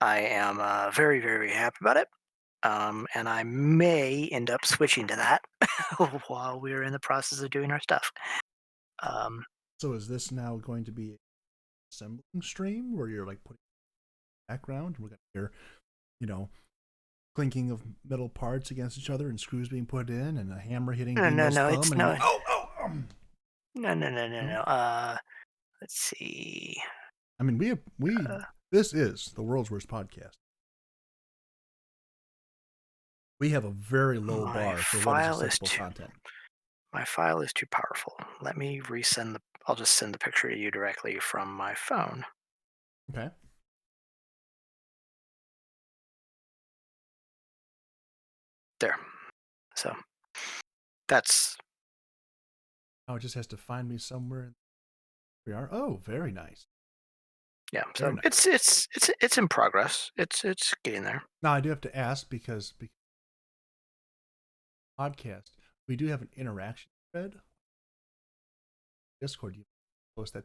I am very, very happy about it. And I may end up switching to that while we're in the process of doing our stuff. Um, So is this now going to be a assembling stream where you're like putting background? We're gonna hear, you know, clinking of metal parts against each other and screws being put in and a hammer hitting no, no, DMIL's no, thumb it's and he, no, no, no, no, no, no. no. Let's see. I mean, we Uh, this is the world's worst podcast. We have a very low my bar for what is file is acceptable too. content. My file is too powerful. Let me resend the. I'll just send the picture to you directly from my phone. Okay. There. So that's Oh, it just has to find me somewhere. We are. Oh, very nice. yeah. Very So nice. it's in progress. It's getting there. Now I do have to ask because podcast we do have an interaction thread. Discord, you post that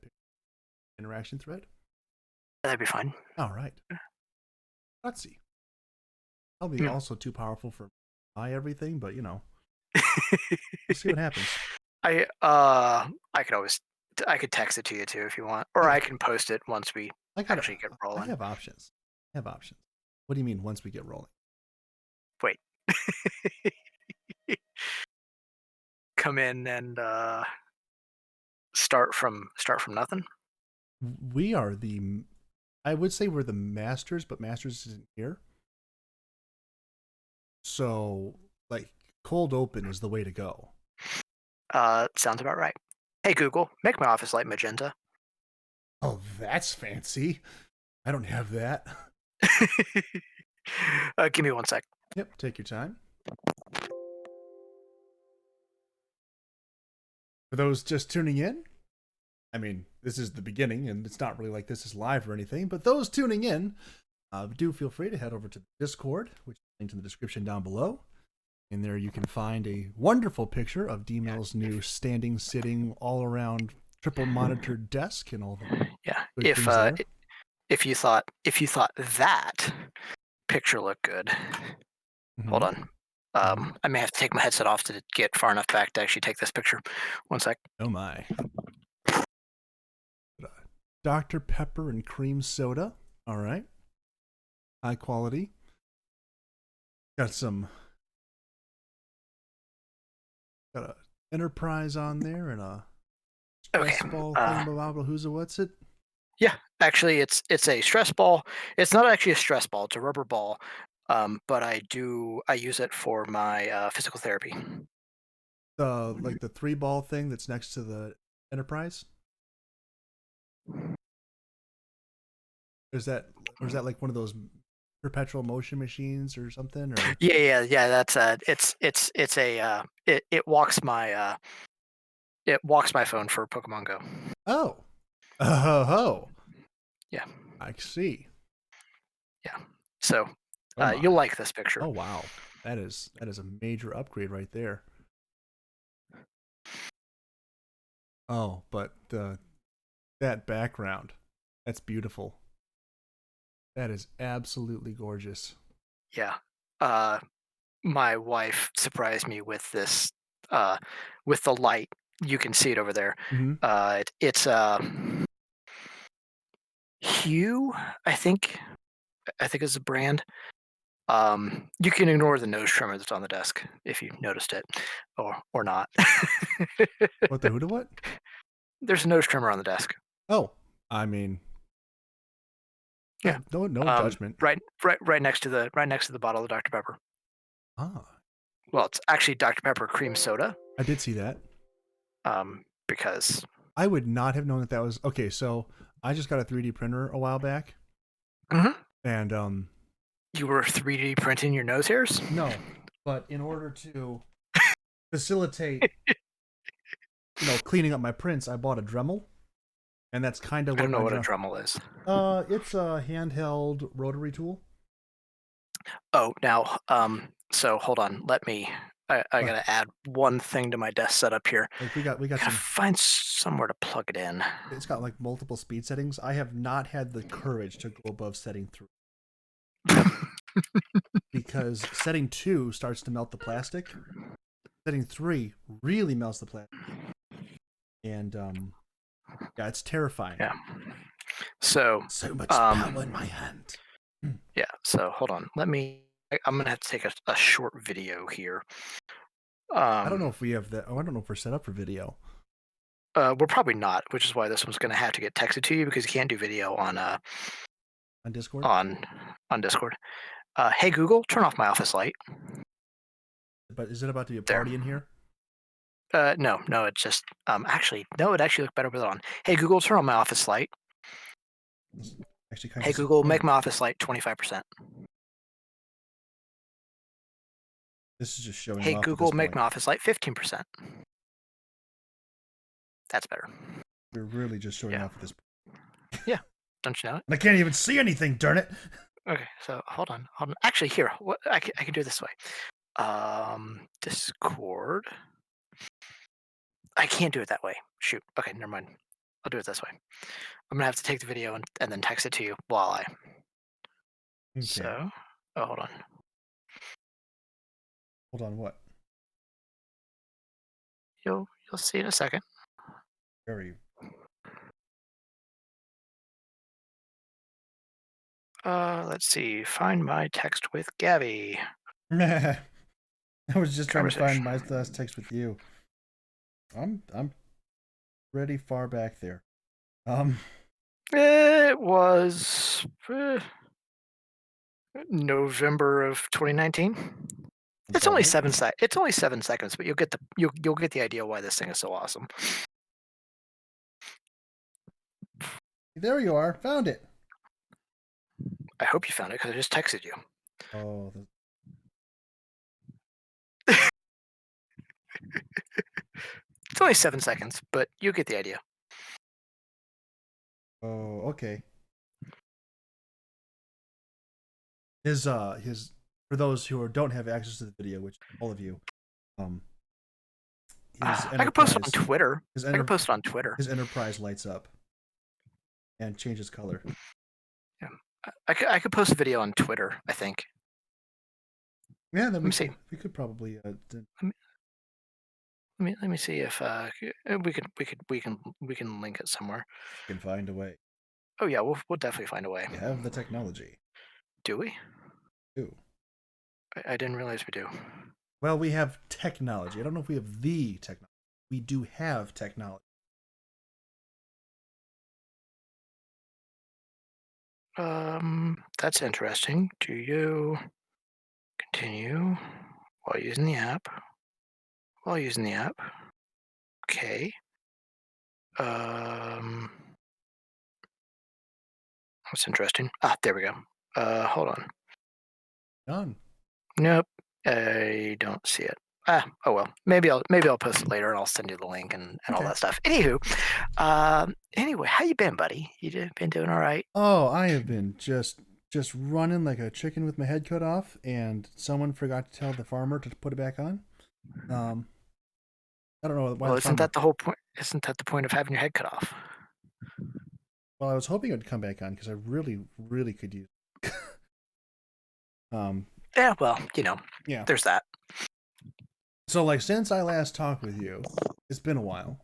interaction thread. That'd be fine. All right. Let's see. Probably Yeah. also too powerful for my everything, but we'll see what happens. I could always I could text it to you too if you want, or I, I can post it once we I got. actually get I rolling. have options. I have options. What do you mean once we get rolling? Wait, come in and start from nothing. We are the. I would say we're the masters, but masters isn't here. So like cold open is the way to go. Sounds about right. Hey Google, make my office light magenta. Oh, that's fancy. I don't have that. Give me one sec. Yep, take your time. For those just tuning in, I mean, this is the beginning, and it's not really like this is live or anything, but those tuning in, do feel free to head over to the Discord, which is linked in the description down below. In there, you can find a wonderful picture of DMIL's new standing, sitting, all around triple monitored desk and all the Yeah, good things there. if you thought that picture looked good, hold Mm-hmm. on. Mm-hmm. I may have to take my headset off to get far enough back to actually take this picture. One sec. Oh my. Dr. Pepper and cream soda. All right. High quality. Got a Enterprise on there and a Okay. stress ball thing. Who's a what's it? Yeah, actually, it's a stress ball. It's not actually a stress ball. It's a rubber ball. But I use it for my physical therapy. The like the 3 ball thing that's next to the Enterprise. Or is that like one of those perpetual motion machines or something? Or Yeah. That's it walks my phone for Pokemon Go. oh oh Yeah, I see. yeah. So Oh you'll my. like this picture. Oh wow. That is a major upgrade right there. Oh, but that background, that's beautiful. That is absolutely gorgeous. Yeah. Uh, my wife surprised me with this with the light. You can see it over there. Mm-hmm. It's Hue, I think. I think is a brand. You can ignore the nose trimmer that's on the desk if you noticed it, or not. What the who to what? There's a nose trimmer on the desk. Oh, I mean, Yeah. no judgment. Right next to the bottle of Dr Pepper. Ah, Well, it's actually Dr Pepper cream soda. I did see that. Because I would not have known that was okay. So I just got a 3D printer a while back, Mhm. and You were 3D printing your nose hairs. no, but in order to facilitate, cleaning up my prints, I bought a Dremel, and that's kind of I what don't know my what a drum. Dremel is. It's a handheld rotary tool. Oh, now, so hold on. I But gotta add one thing to my desk setup here. like we got Gotta some. find somewhere to plug it in. It's got like multiple speed settings. I have not had the courage to go above setting 3. because setting 2 starts to melt the plastic. Setting 3 really melts the plastic, and yeah, it's terrifying. Yeah. So much power in my hand. yeah. So hold on. I'm gonna have to take a short video here. I don't know if we have that. Oh, I don't know if we're set up for video. We're probably not, which is why this one's gonna have to get texted to you because you can't do video on Discord. on Discord. Hey Google, turn off my office light. But is it about to be a There. party in here? No, it's just actually no, it actually looked better with it on. Hey Google, turn on my office light. It's actually kind Hey of Google, make my office light 25%. This is just showing Hey off at Google, this make point. my office light 15%. That's better. We're really just showing off at this point. Yeah, don't you know it? And I can't even see anything, darn it. Okay, so hold on. Actually, here, what I can do it this way. Discord. I can't do it that way. Shoot. Okay, never mind. I'll do it this way. I'm gonna have to take the video and then text it to you while I. Okay. So, hold on. Hold on, what? You'll see in a second. Very. Let's see. Find my text with Gabby. I was just trying to find Conversation. my last text with you. I'm pretty far back there. It was November of 2019. It's only It's only 7 seconds, but you'll get the idea why this thing is so awesome. There you are. Found it. I hope you found it because I just texted you. Oh. It's only 7 seconds, but you get the idea. Oh, okay. His for those who don't have access to the video, which all of you, his I could post it on Twitter. I could post it on Twitter. His Enterprise lights up and changes color. Yeah, I could post a video on Twitter. I think. Yeah, then let me see. We could probably. Let me see if we can link it somewhere. We can find a way. Oh yeah, we'll definitely find a way. We have the technology. Do we? Do. I didn't realize we do. Well, we have technology. I don't know if we have the technology. We do have technology. That's interesting. Do you continue while using the app? Okay. That's interesting. There we go. Hold on. Done. Nope. I don't see it. Oh well. Maybe I'll post it later and I'll send you the link and all that stuff. Anywho, anyway, how you been, buddy? You been doing all right? Oh, I have been just running like a chicken with my head cut off, and someone forgot to tell the farmer to put it back on. I don't know why. Well, isn't that the whole point? Isn't that the point of having your head cut off? Well, I was hoping it would come back on because I really, really could use it. Yeah, well, there's that. So, like, since I last talked with you, it's been a while.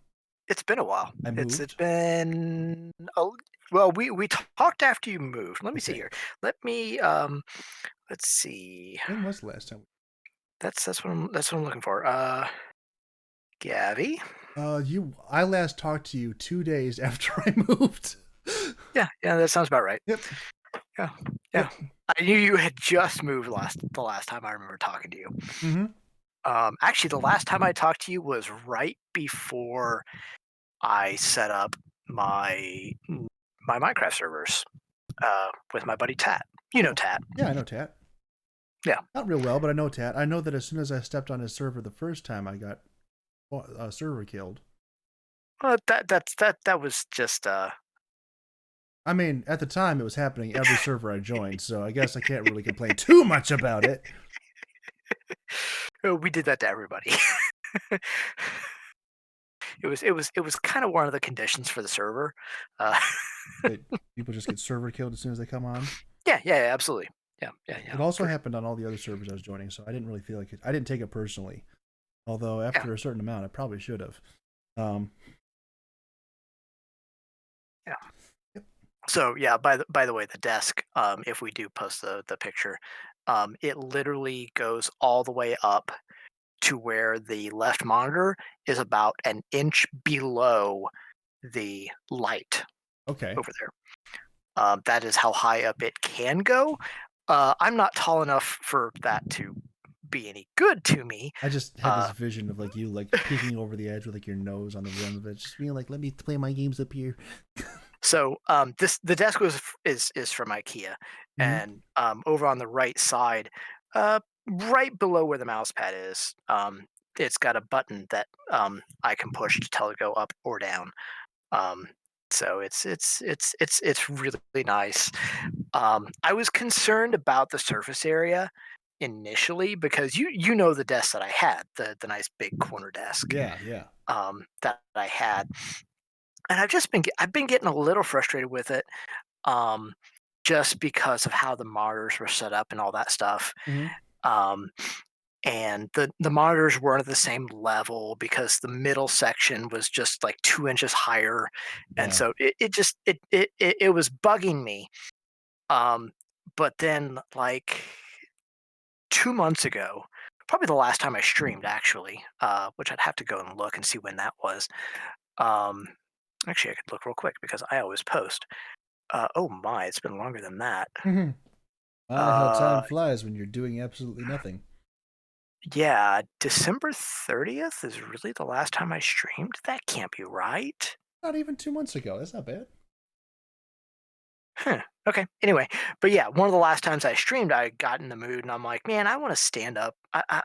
It's been a while. I moved. It's been well, we talked after you moved. Let me see here. Let's see. When was the last time? That's what I'm looking for. Gabby? I last talked to you 2 days after I moved. Yeah, that sounds about right. Yep. Yeah. Yep. I knew you had just moved the last time I remember talking to you. Mm-hmm. Actually, the last time I talked to you was right before I set up my Minecraft servers with my buddy Tat. You know Tat. Yeah, I know Tat. Yeah. Not real well, but I know Tat. I know that as soon as I stepped on his server the first time, I got a server killed. That was just. I mean, at the time, it was happening every server I joined, so I guess I can't really complain too much about it. We did that to everybody. It was kind of one of the conditions for the server. People just get server killed as soon as they come on. Yeah, absolutely. yeah. It also happened on all the other servers I was joining, so I didn't really feel like it. I didn't take it personally, although Yeah, after a certain amount, I probably should have. Um, yeah. yep. So yeah, by the way, the desk, if we do post the picture, it literally goes all the way up to where the left monitor is about an inch below the light Okay. over there. That is how high up it can go. I'm not tall enough for that to be any good to me. I just had this vision of like you like peeking over the edge with like your nose on the rim of it, just being like, "Let me play my games up here." So the desk is from IKEA, Mm-hmm. and over on the right side, right below where the mouse pad is, it's got a button that I can push to tell it to go up or down. Um, so it's really nice. I was concerned about the surface area initially because you know the desk that I had, the nice big corner desk Yeah, yeah. that I had, and I've been getting a little frustrated with it, um, just because of how the monitors were set up and all that stuff. Mm-hmm. Um, and the monitors weren't at the same level because the middle section was just like 2 inches higher, and Yeah. so it was bugging me. Um, but then like 2 months ago, probably the last time I streamed actually, which I'd have to go and look and see when that was. Um, Actually, I could look real quick because I always post. Oh my, it's been longer than that. Mm-hmm. Ah, how Uh, time flies when you're doing absolutely nothing. yeah, December 30th is really the last time I streamed. That can't be right. Not even 2 months ago. That's not bad. Huh. Okay. Anyway, but yeah, one of the last times I streamed, I got in the mood, and I'm like, man, I want to stand up.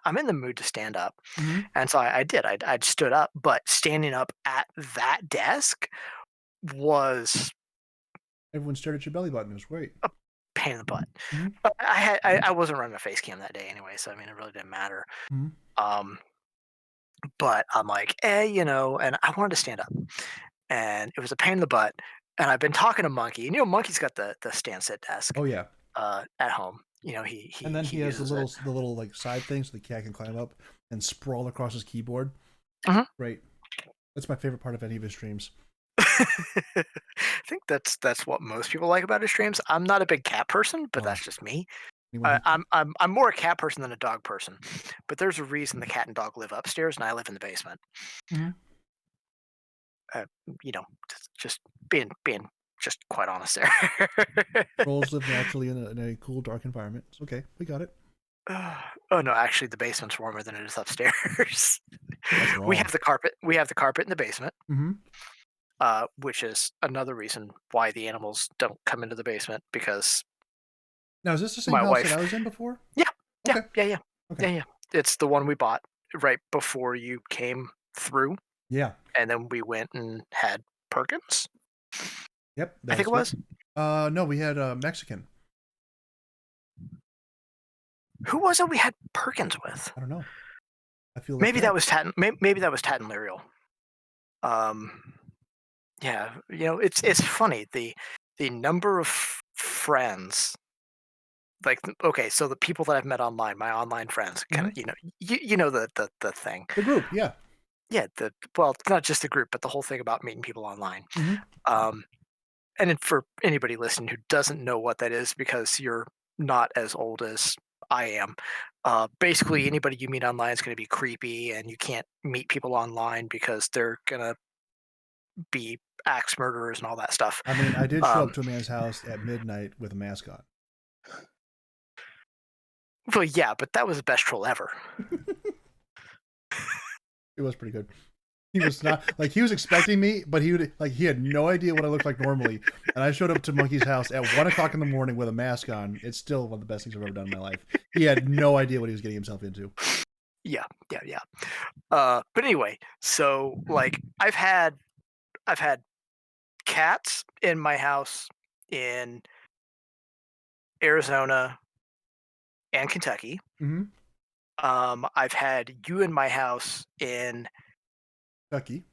I'm in the mood to stand up, Mm-hmm. and so I did. I'd stood up, but standing up at that desk was Everyone stared at your belly button. It was great. a pain in the butt. Mm-hmm. But I wasn't running a face cam that day anyway, so I mean, it really didn't matter. Mm-hmm. Um, but I'm like, and I wanted to stand up, and it was a pain in the butt. And I've been talking to Monkey, and Monkey's got the stand sit desk Oh yeah. at home. And then He he has uses it. the little like side thing so the cat can climb up and sprawl across his keyboard. Mhm. Great. That's my favorite part of any of his streams. I think that's what most people like about his streams. I'm not a big cat person, but Oh, that's just me. anyone who I'm more a cat person than a dog person, but there's a reason the cat and dog live upstairs and I live in the basement. Mhm. Uh, just being just quite honest there. trolls live naturally in a cool, dark environment. It's okay. We got it. Oh no, actually, the basement's warmer than it is upstairs. That's We wrong. have the carpet. We have the carpet in the basement, Mm-hmm. which is another reason why the animals don't come into the basement because Now, is this the same my house that wife. I was in before? Yeah, yeah, Okay. yeah, yeah, Okay. yeah, yeah. It's the one we bought right before you came through, Yeah. and then we went and had Perkins. Yep. I think That's it yep. was. No, we had Mexican. Who was it we had Perkins with? I don't know. I feel left Maybe that out. was Tat. Maybe that was Tat and Lyriel. Um, yeah, it's funny the number of friends. Like, okay, so the people that I've met online, my online friends, kind Mm-hmm. of, you know the thing. The group. Yeah. Yeah, well, it's not just the group, but the whole thing about meeting people online. Mm-hmm. Um, and for anybody listening who doesn't know what that is, because you're not as old as I am, basically anybody you meet online is going to be creepy, and you can't meet people online because they're gonna be axe murderers and all that stuff. I mean, I did show up Um, to a man's house at midnight with a mask on. well, yeah, but that was the best troll ever. It was pretty good. He was not like he was expecting me, but he had no idea what I looked like normally. And I showed up to Monkey's house at 1 o'clock in the morning with a mask on. It's still one of the best things I've ever done in my life. He had no idea what he was getting himself into. Yeah, yeah, yeah. But anyway, so like I've had cats in my house in Arizona and Kentucky. Mm-hmm. I've had you in my house in Ducky.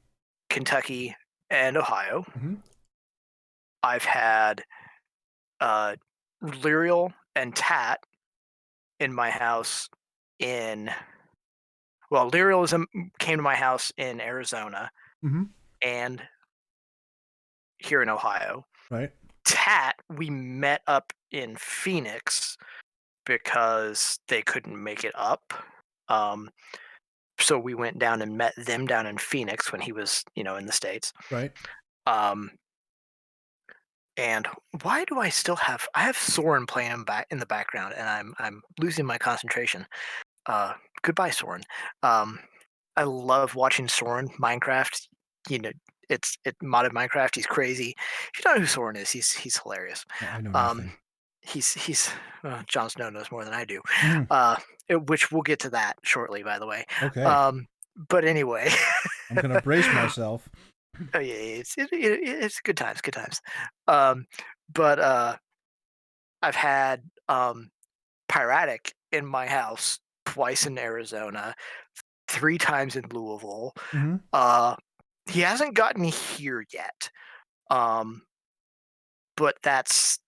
Kentucky and Ohio. Mm-hmm. I've had uh, Lyriel and Tat in my house in well, Lyrialism came to my house in Arizona Mm-hmm. and here in Ohio. Right. Tat, we met up in Phoenix because they couldn't make it up. Um, so we went down and met them down in Phoenix when he was, in the States. Right. Um, and why do I have Soren playing in the background and I'm losing my concentration. Goodbye, Soren. Um, I love watching Soren Minecraft. You know, it modded Minecraft. He's crazy. If you don't know who Soren is, he's hilarious. I know Um, nothing. he's Jon Snow knows more than I do, Mhm. uh, which we'll get to that shortly, by the way. Okay. Um, but anyway, I'm gonna brace myself. oh, yeah, it's good times, good times. Um, but I've had Piratic in my house twice in Arizona, 3 times in Louisville. Mm-hmm. Uh, he hasn't gotten here yet, um, but that's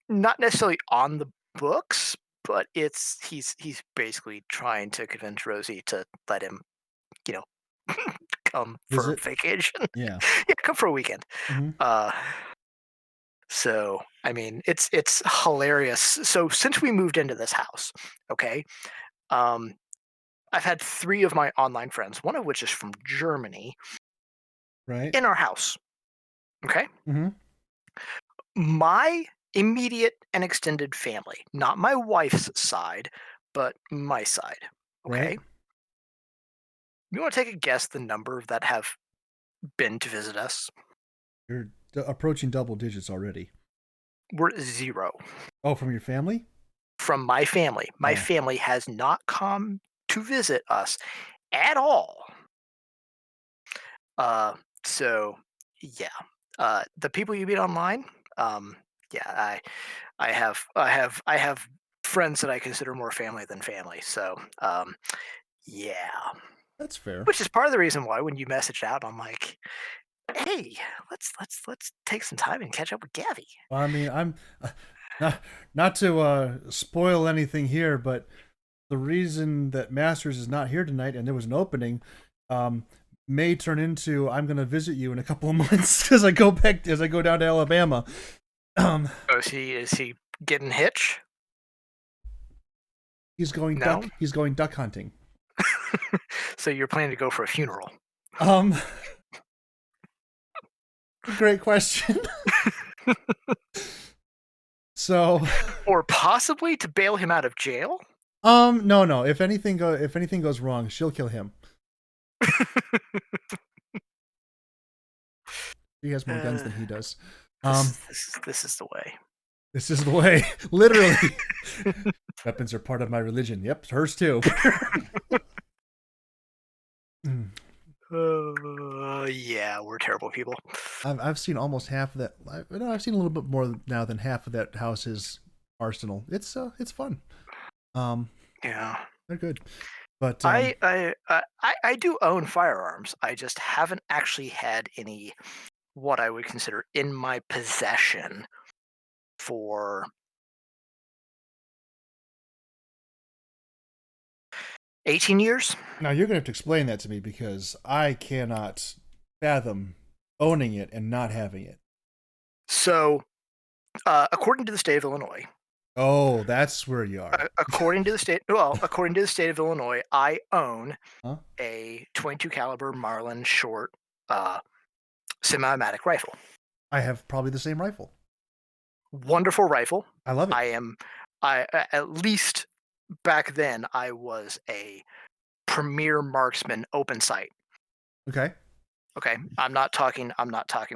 not necessarily on the books. But he's basically trying to convince Rosie to let him, you know, come for Visit. vacation. Yeah. Yeah, come for a weekend. Mm-hmm. Uh, so I mean, it's hilarious. So since we moved into this house, okay, um, I've had 3 of my online friends, one of which is from Germany, Right. in our house. Okay, Mm-hmm. my immediate and extended family, not my wife's side, but my side. Right. Okay, you want to take a guess the number that have been to visit us? You're approaching double digits already. We're 0 Oh, from your family? from my family. My Oh, family has not come to visit us at all. Uh, so yeah, the people you meet online, yeah, I have friends that I consider more family than family. So yeah, that's fair. which is part of the reason why when you messaged out, I'm like, hey, let's take some time and catch up with Gabby. Well, I mean, I'm not not to spoil anything here, but the reason that Masters is not here tonight and there was an opening, um, may turn into I'm going to visit you in a couple of months as I go down to Alabama. Um, Oh, is he getting hitch? No. he's going duck hunting. So you're planning to go for a funeral? Um, great question. So, Or possibly to bail him out of jail? no. If anything goes wrong, she'll kill him. He has more guns Uh, than he does. this Um, is this is this is the way. this is the way. Literally, weapons are part of my religion. Yep, hers too. Mm. Yeah, we're terrible people. I've seen almost half of that. I've seen a little bit more now than half of that house's arsenal. It's fun. Um, Yeah, they're good, but I do own firearms. I just haven't actually had any what I would consider in my possession for 18 years. now you're gonna have to explain that to me because I cannot fathom owning it and not having it. So, according to the state of Illinois, Oh, that's where you are. according to the state of Illinois, I own Huh? a 22 caliber Marlin short uh, semi-automatic rifle. I have probably the same rifle. Wonderful rifle. I love it. I am, I at least back then I was a premier marksman open sight. Okay. Okay, I'm not talking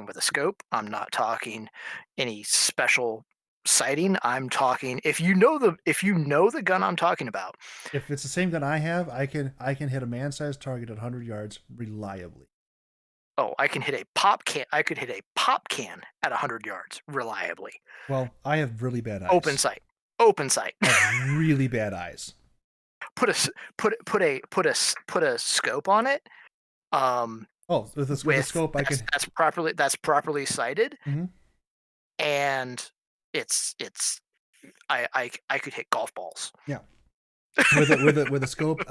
with a scope. I'm not talking any special sighting. I'm talking if you know the gun I'm talking about. If it's the same gun I have, I can hit a man-sized target at 100 yards reliably. Oh, I can hit a pop can. I could hit a pop can at 100 yards reliably. Well, I have really bad Open eyes. sight. Open sight. I have really bad eyes. put a put a scope on it. Oh, with the With scope, I can. that's properly sighted, Mhm. and it's I could hit golf balls. Yeah. With a scope,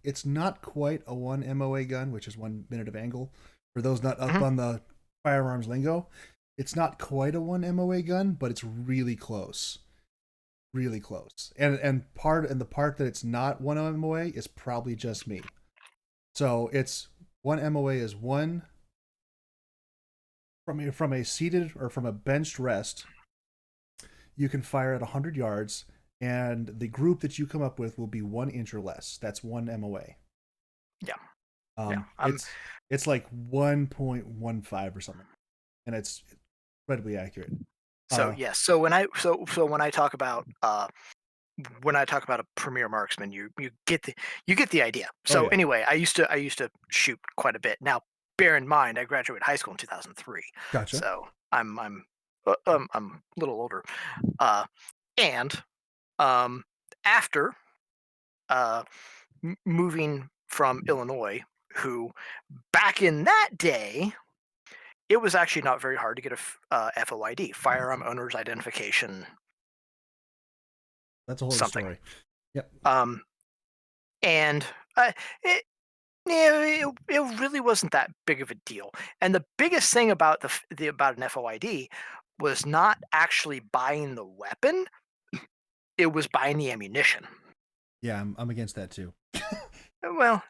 it's not quite a 1 MOA gun, which is 1 minute of angle. For those not up Mhm. on the firearms lingo, it's not quite a 1 MOA gun, but it's really close. Really close. And the part that it's not 1 MOA is probably just me. So it's 1 MOA is one from a seated or from a benched rest. You can fire at 100 yards, and the group that you come up with will be 1 inch or less. That's 1 MOA. Yeah, yeah. It's like 1.15 or something, and it's incredibly accurate. So yes. So when I talk about a premier marksman, you get the idea. Oh So yeah, anyway, I used to shoot quite a bit. Now, bear in mind, I graduated high school in 2003, gotcha. so I'm a little older. Uh, and after moving from Illinois, who back in that day, it was actually not very hard to get a FOID, firearm owner's identification, That's a whole other something. story. Yep. Um, and it, yeah, it really wasn't that big of a deal. And the biggest thing about about an FOID was not actually buying the weapon; it was buying the ammunition. Yeah, I'm against that too. Well,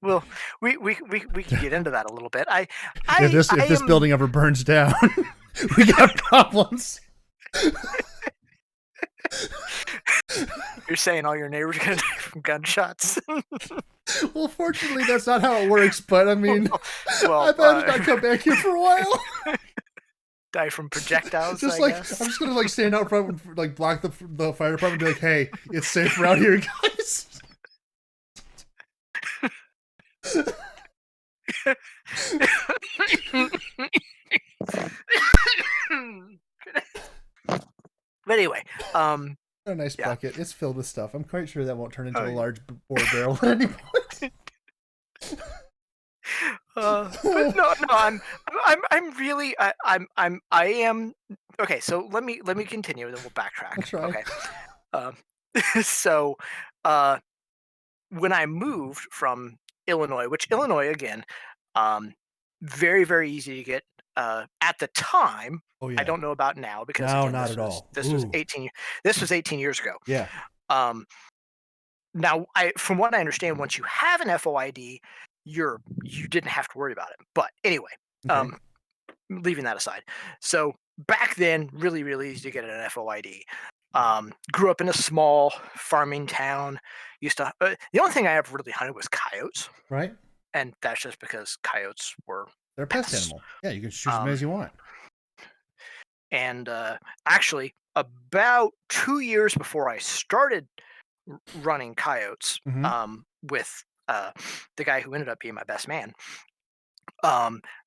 well, we can get into that a little bit. If I this am. building ever burns down, we got problems. You're saying all your neighbors are gonna die from gunshots? Well, fortunately, that's not how it works. But I mean, Well, I better not come back here for a while. die from projectiles, Just I like guess. I'm just gonna like stand out front and like block the fire department and be like, "Hey, it's safe around here, guys." But anyway, A nice yeah. bucket. It's filled with stuff. I'm quite sure that won't turn into Oh, a yeah. large bore barrel at any point. But no, no, I'm really, I am okay. So let me continue, then we'll I'll backtrack. try. Okay. Um, so, uh, when I moved from Illinois, which Illinois again, um, very easy to get. At the time, Oh I yeah. don't know about now because No, again, not at all. Ooh. this was 18 years ago. Yeah. Um, Now, from what I understand, once you have an FOID, you didn't have to worry about it. But anyway, Okay. um, leaving that aside. So back then, really easy to get an FOID. Grew up in a small farming town. The only thing I ever really hunted was coyotes, Right. and that's just because coyotes were They're a pest pests. animal. Yeah, you can shoot as many Um, as you want. and Actually, about 2 years before I started running coyotes, Mm-hmm. with the guy who ended up being my best man.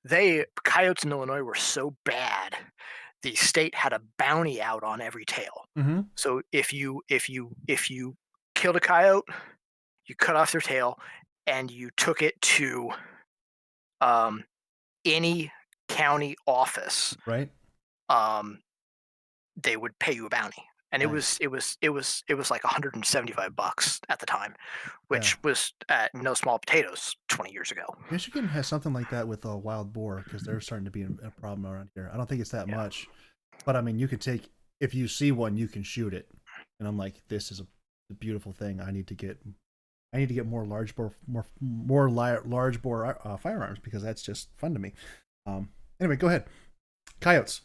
They Coyotes in Illinois were so bad, the state had a bounty out on every tail. Mm-hmm. So if you killed a coyote, you cut off their tail, and you took it to um, any county office, Right. um, they would pay you a bounty. And Nice. it was like $175 at the time, Yeah. which was no small potatoes 20 years ago. Michigan has something like that with a wild boar because they're starting to be a problem around here. I don't think it's that Yeah. much, but I mean, you could take if you see one, you can shoot it. And I'm like, this is a beautiful thing. I need to get more large bore firearms because that's just fun to me. Anyway, go ahead. Coyotes.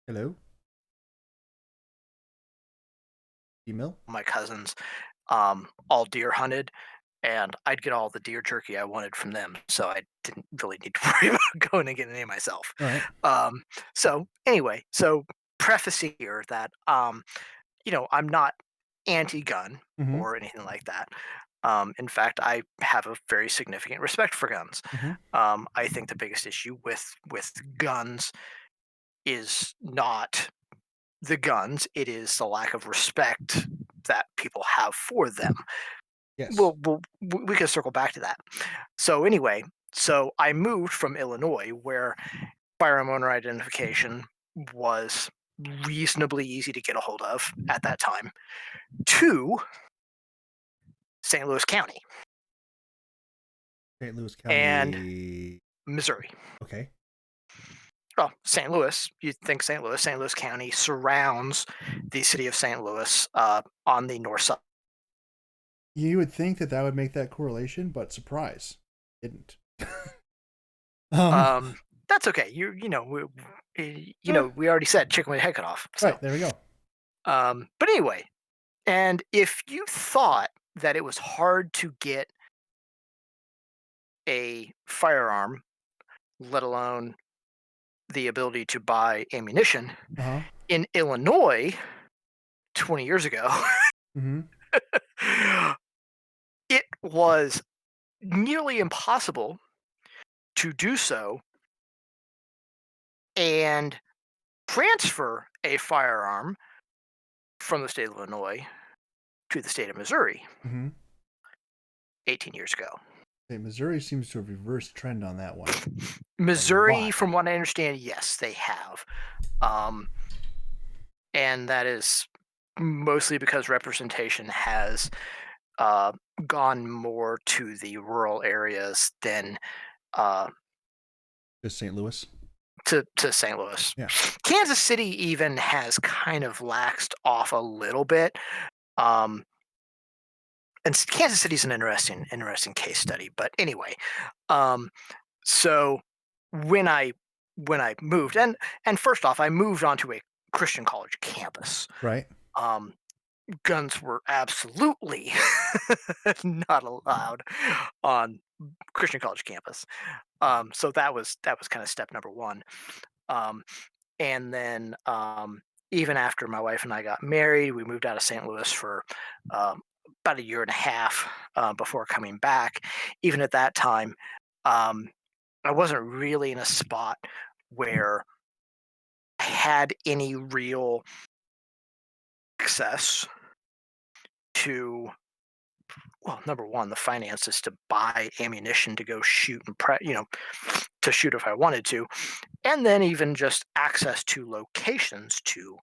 Hello. Email. My cousins, all deer hunted, and I'd get all the deer jerky I wanted from them, so I didn't really need to worry about going and getting any myself. All right. Um, so anyway, so preface here that I'm not anti-gun Mm-hmm. or anything like that. In fact, I have a very significant respect for guns. Mm-hmm. I think the biggest issue with guns is not the guns; it is the lack of respect that people have for them. Yes. We can circle back to that. So anyway, so I moved from Illinois, where firearm owner identification was reasonably easy to get a hold of at that time. 2, St. Louis County St. Louis and County. Missouri. Okay. Well, St. Louis, you think St. Louis County surrounds the city of St. Louis on the north side. You would think that that would make that correlation, but surprise, didn't. um, Um, that's okay. We already said chicken with your head cut off. So, right, there we go. but anyway, and if you thought that it was hard to get a firearm, let alone the ability to buy ammunition Uh-huh. in Illinois 20 years ago, Mm-hmm. it was nearly impossible to do so and transfer a firearm from the state of Illinois to the state of Missouri Mm-hmm. 18 years ago. Okay, Missouri seems to have reversed trend on that one. Missouri, from what I understand, yes, they have. And that is mostly because representation has gone more to the rural areas than Just St. Louis. to St. Louis. Yeah. Kansas City even has kind of laxed off a little bit. And Kansas City is an interesting case study. But anyway, so when I moved, and first off, I moved onto a Christian college campus. Right. Guns were absolutely not allowed on Christian college campus. So that was kind of step number one. Um, and then even after my wife and I got married, we moved out of St. Louis for about a year and a half before coming back. Even at that time, I wasn't really in a spot where I had any real access to, well, number one, the finances to buy ammunition to go shoot and to shoot if I wanted to, and then even just access to locations to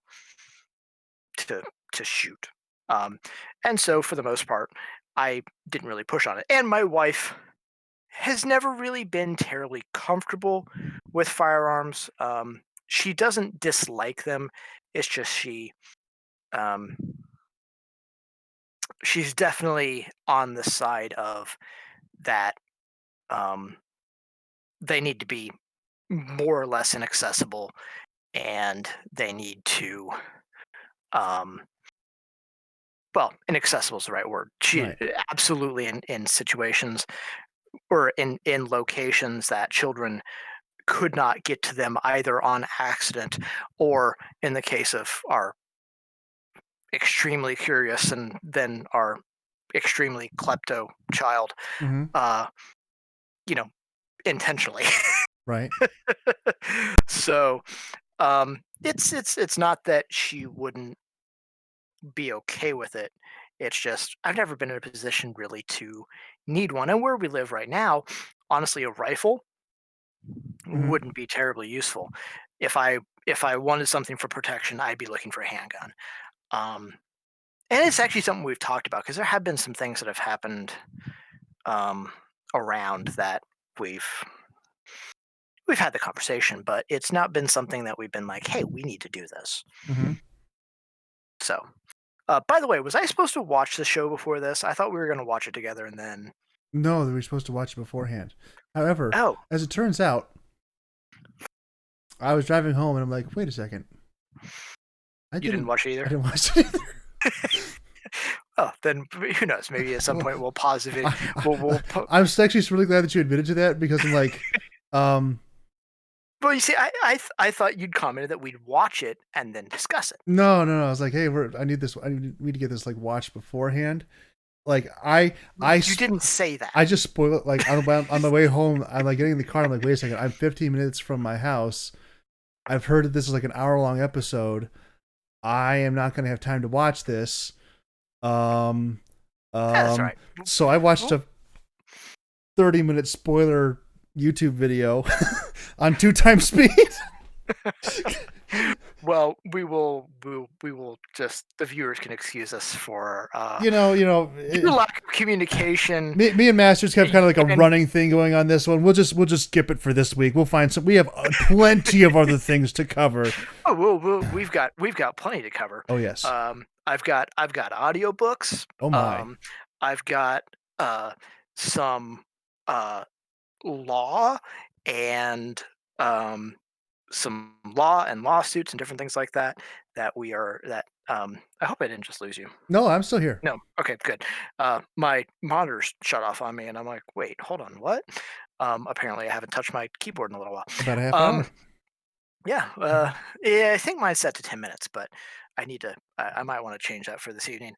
to shoot. Um, and so for the most part, I didn't really push on it. And my wife has never really been terribly comfortable with firearms. She doesn't dislike them. It's just um, she's definitely on the side of that. Um, they need to be more or less inaccessible, and they need to um, well, inaccessible is the right word. She Right. absolutely in situations or in locations that children could not get to them either on accident or in the case of our extremely curious and then our extremely klepto child, Mm-hmm. uh, you know, intentionally. Right. So it's not that she wouldn't be okay with it. It's just I've never been in a position really to need one. And where we live right now, honestly, a rifle Mm-hmm. wouldn't be terribly useful. If I wanted something for protection, I'd be looking for a handgun. Um, and it's actually something we've talked about because there have been some things that have happened um, around that we've we've had the conversation, but it's not been something that we've been like, hey, we need to do this. Mm-hmm. So, by the way, was I supposed to watch the show before this? I thought we were going to watch it together and then. No, we were supposed to watch it beforehand. However, Oh, as it turns out, I was driving home and I'm like, wait a second. I you didn't watch it I either? didn't watch it either. Oh, then who knows? Maybe at some point we'll pause the video. I'm actually really glad that you admitted to that because I'm like, Well, you see, I thought you'd commented that we'd watch it and then discuss it. no. I was like, hey, I need this. I need to get this like watched beforehand. Like You didn't say that. I just spoil it. Like on the way home, I'm like getting in the car. I'm like, wait a second. I'm 15 minutes from my house. I've heard that this is like an hour-long episode. I am not going to have time to watch this. That's right. So I watched a 30-minute spoiler YouTube video on 2 times speed. Well, we will just the viewers can excuse us for lack of communication me and Masters have kind of like a and running thing going on this one. We'll just skip it for this week. We'll find some. We have plenty of other things to cover. we've got plenty to cover. Oh yes. I've got audiobooks. Oh my. I've got some law and some law and lawsuits and different things like that that I hope I didn't just lose you. No, I'm still here. No, okay, good. My monitors shut off on me, and I'm like, wait, hold on, what? Apparently, I haven't touched my keyboard in a little while. About a half Um, hour. yeah, yeah, I think mine's set to 10 minutes, but I need to. I might want to change that for this evening.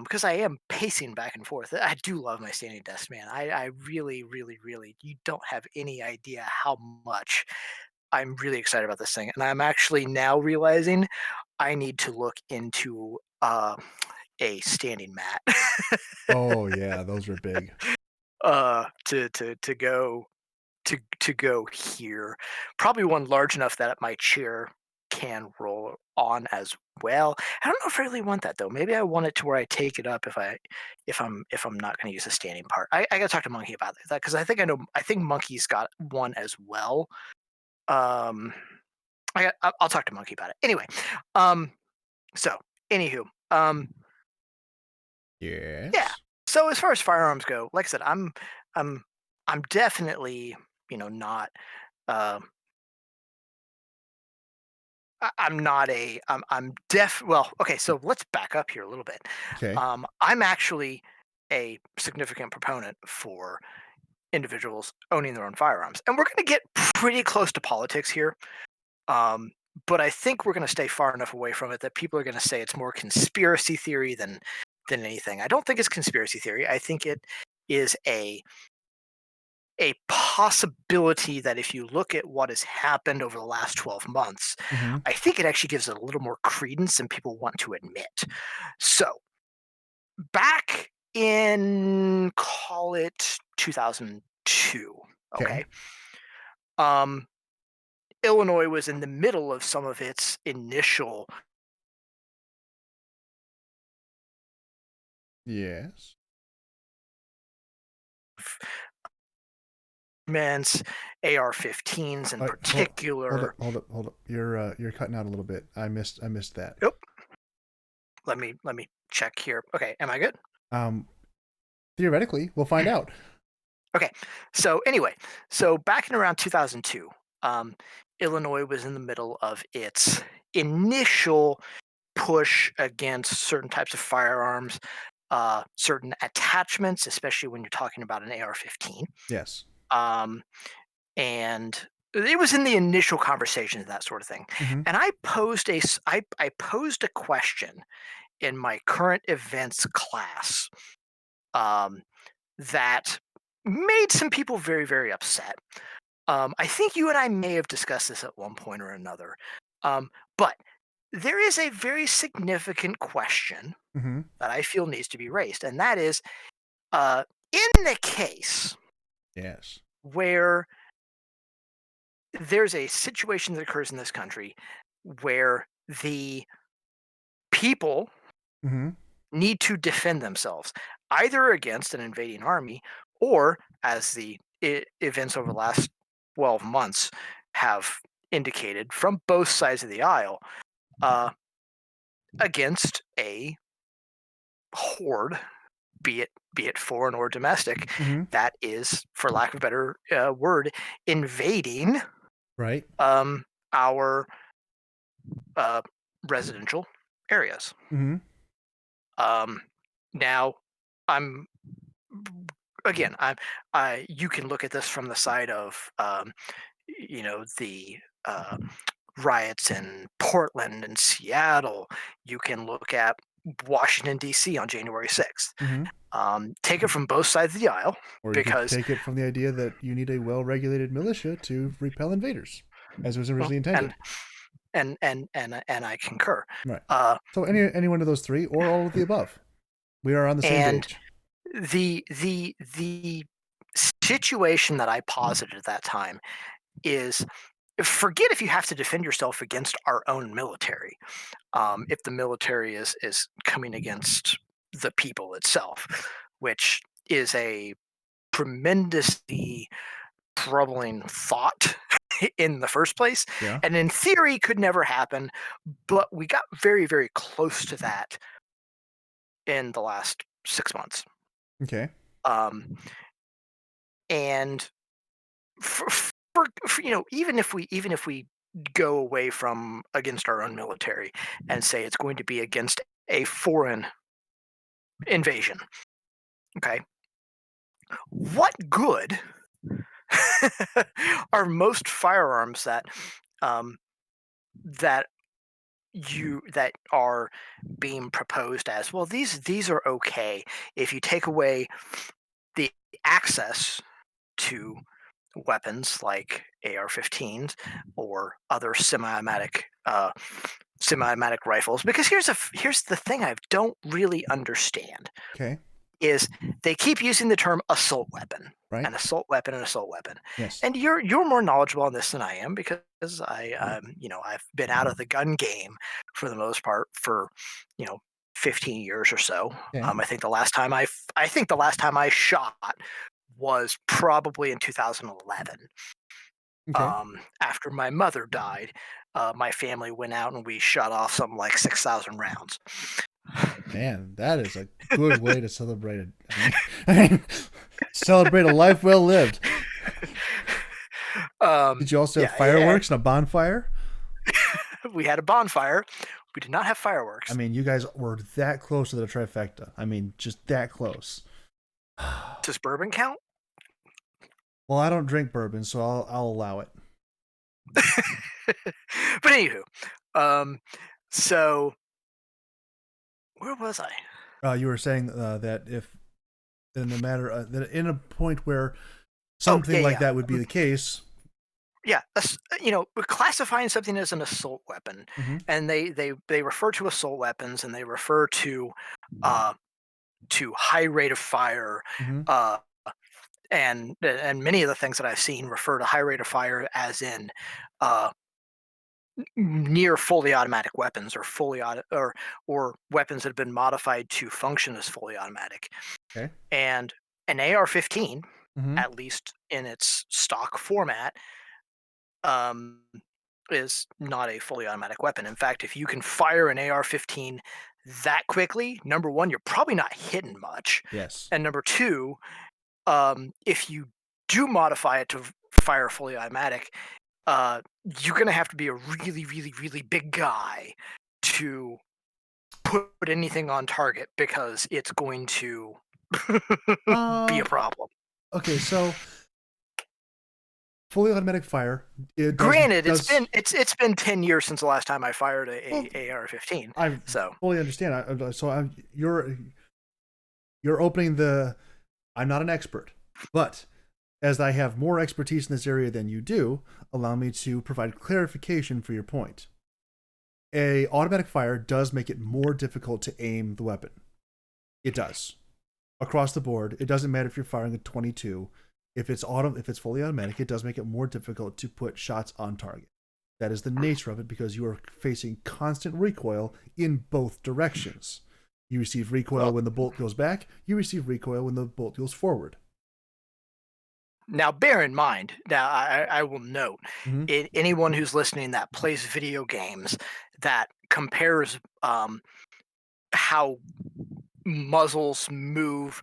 Because I am pacing back and forth. I do love my standing desk, man. I really, really, really, you don't have any idea how much I'm really excited about this thing. And I'm actually now realizing I need to look into a standing mat Oh yeah, those are big. to go here. Probably one large enough that my chair can roll on as well. I don't know if I really want that though. Maybe I want it to where I take it up if I'm not going to use a standing part. I got to talk to Monkey about that because I think Monkey's got one as well. Um, I'll talk to Monkey about it anyway. Um, so anywho, yeah. Yes. So as far as firearms go, like I said, I'm I'm definitely not. Uh, I'm not a. I'm deaf. Well, okay. So let's back up here a little bit. Okay. I'm actually a significant proponent for individuals owning their own firearms, and we're going to get pretty close to politics here. Um, but I think we're going to stay far enough away from it that people are going to say it's more conspiracy theory than anything. I don't think it's conspiracy theory. I think it is a possibility that if you look at what has happened over the last 12 months, Mm-hmm. I think it actually gives it a little more credence than people want to admit. So, back in call it 2002, Okay. okay? Um Illinois was in the middle of some of its initial Yes. men's AR-15s in All right, hold particular. up, hold up, hold up. You're cutting out a little bit. I missed that. Oh, let me check here. Okay, am I good? Um, theoretically, we'll find out. Okay. So anyway, so back in around 2002, Illinois was in the middle of its initial push against certain types of firearms, certain attachments, especially when you're talking about an AR-15. Yes. Um, and it was in the initial conversations, that sort of thing. Mm-hmm. And I posed a question in my current events class um, that made some people very, very upset. I think you and I may have discussed this at one point or another. But there is a very significant question Mm-hmm. that I feel needs to be raised, and that is uh, in the case Yes. where there's a situation that occurs in this country where the people Mm-hmm. need to defend themselves either against an invading army or, as the events over the last 12 months have indicated from both sides of the aisle, uh, against a horde, be it foreign or domestic, Mm-hmm. that is, for lack of a better word, invading Right. um, our uh, residential areas. Mm-hmm. Um, now, I'm again, I you can look at this from the side of the riots in Portland and Seattle. You can look at Washington D.C. on January 6th. Mm-hmm. Take it from both sides of the aisle Or you could because take it from the idea that you need a well-regulated militia to repel invaders, as was well, originally and intended. and I concur. Right. Uh, So any one of those three, or all of the above, we are on the same and page. the situation that I posited at that time is forget if you have to defend yourself against our own military. If the military is coming against the people itself, which is a tremendously troubling thought in the first place, Yeah. and in theory could never happen, but we got very, very close to that in the last 6 months. Okay. Um, and even if we go away from against our own military and say it's going to be against a foreign invasion, okay, what good are most firearms um, that that are being proposed as well? These are okay if you take away the access to weapons like AR-15s or other semi-automatic rifles. Because here's the thing I don't really understand Okay. is they keep using the term assault weapon, Right. an assault weapon, an assault weapon, Yes. and you're more knowledgeable on this than I am because I've been out of the gun game for the most part for you know 15 years or so. Okay. I think the last time I shot was probably in 2011. Okay. After my mother died, my family went out and we shot off something like 6,000 rounds. Man, that is a good way to celebrate it. I mean, celebrate a life well lived. Did you also have Yeah, yeah, fireworks and a bonfire? we had a bonfire. We did not have I fireworks. mean, you guys were that close to the trifecta. I mean, just that close. Does bourbon count? Well, I don't drink bourbon, so I'll allow it. But anywho, um, so where was I? You were saying that if in the matter that in a point where Oh, something yeah, like yeah, that would be the case. yeah. We're classifying something as an assault weapon, Mm-hmm. and they refer to assault weapons, and they refer uh, to high rate of fire, Mm-hmm. uh, and many of the things that I've seen refer to high rate of fire as in uh, near fully automatic weapons or weapons that have been modified to function as fully automatic. Okay. And an AR-15, Mm-hmm. at least in its stock format, um, is not a fully automatic weapon. In fact, if you can fire an AR-15 that quickly, number one, you're probably not hitting much, Yes. and number two, if you do modify it to fire fully automatic, uh, you're gonna have to be a really, really, really big guy to put anything on target because it's going to be a Um. problem. Okay. So fully automatic fire. It does Granted, does it's been 10 years since the last time I fired well. a AR-15. I So fully understand. You're opening the. I'm not an expert, but as I have more expertise in this area than you do, allow me to provide clarification for your point. A automatic fire does make it more difficult to aim the weapon. It does. Across the board, it doesn't matter if you're firing a 22. If it's fully automatic, it does make it more difficult to put shots on target. That is the nature of it because you are facing constant recoil in both directions. You receive recoil well, when the bolt goes back, you receive recoil when the bolt goes forward. now bear in mind. Now I will note Mm-hmm. anyone who's listening that plays video games that compares how muzzles move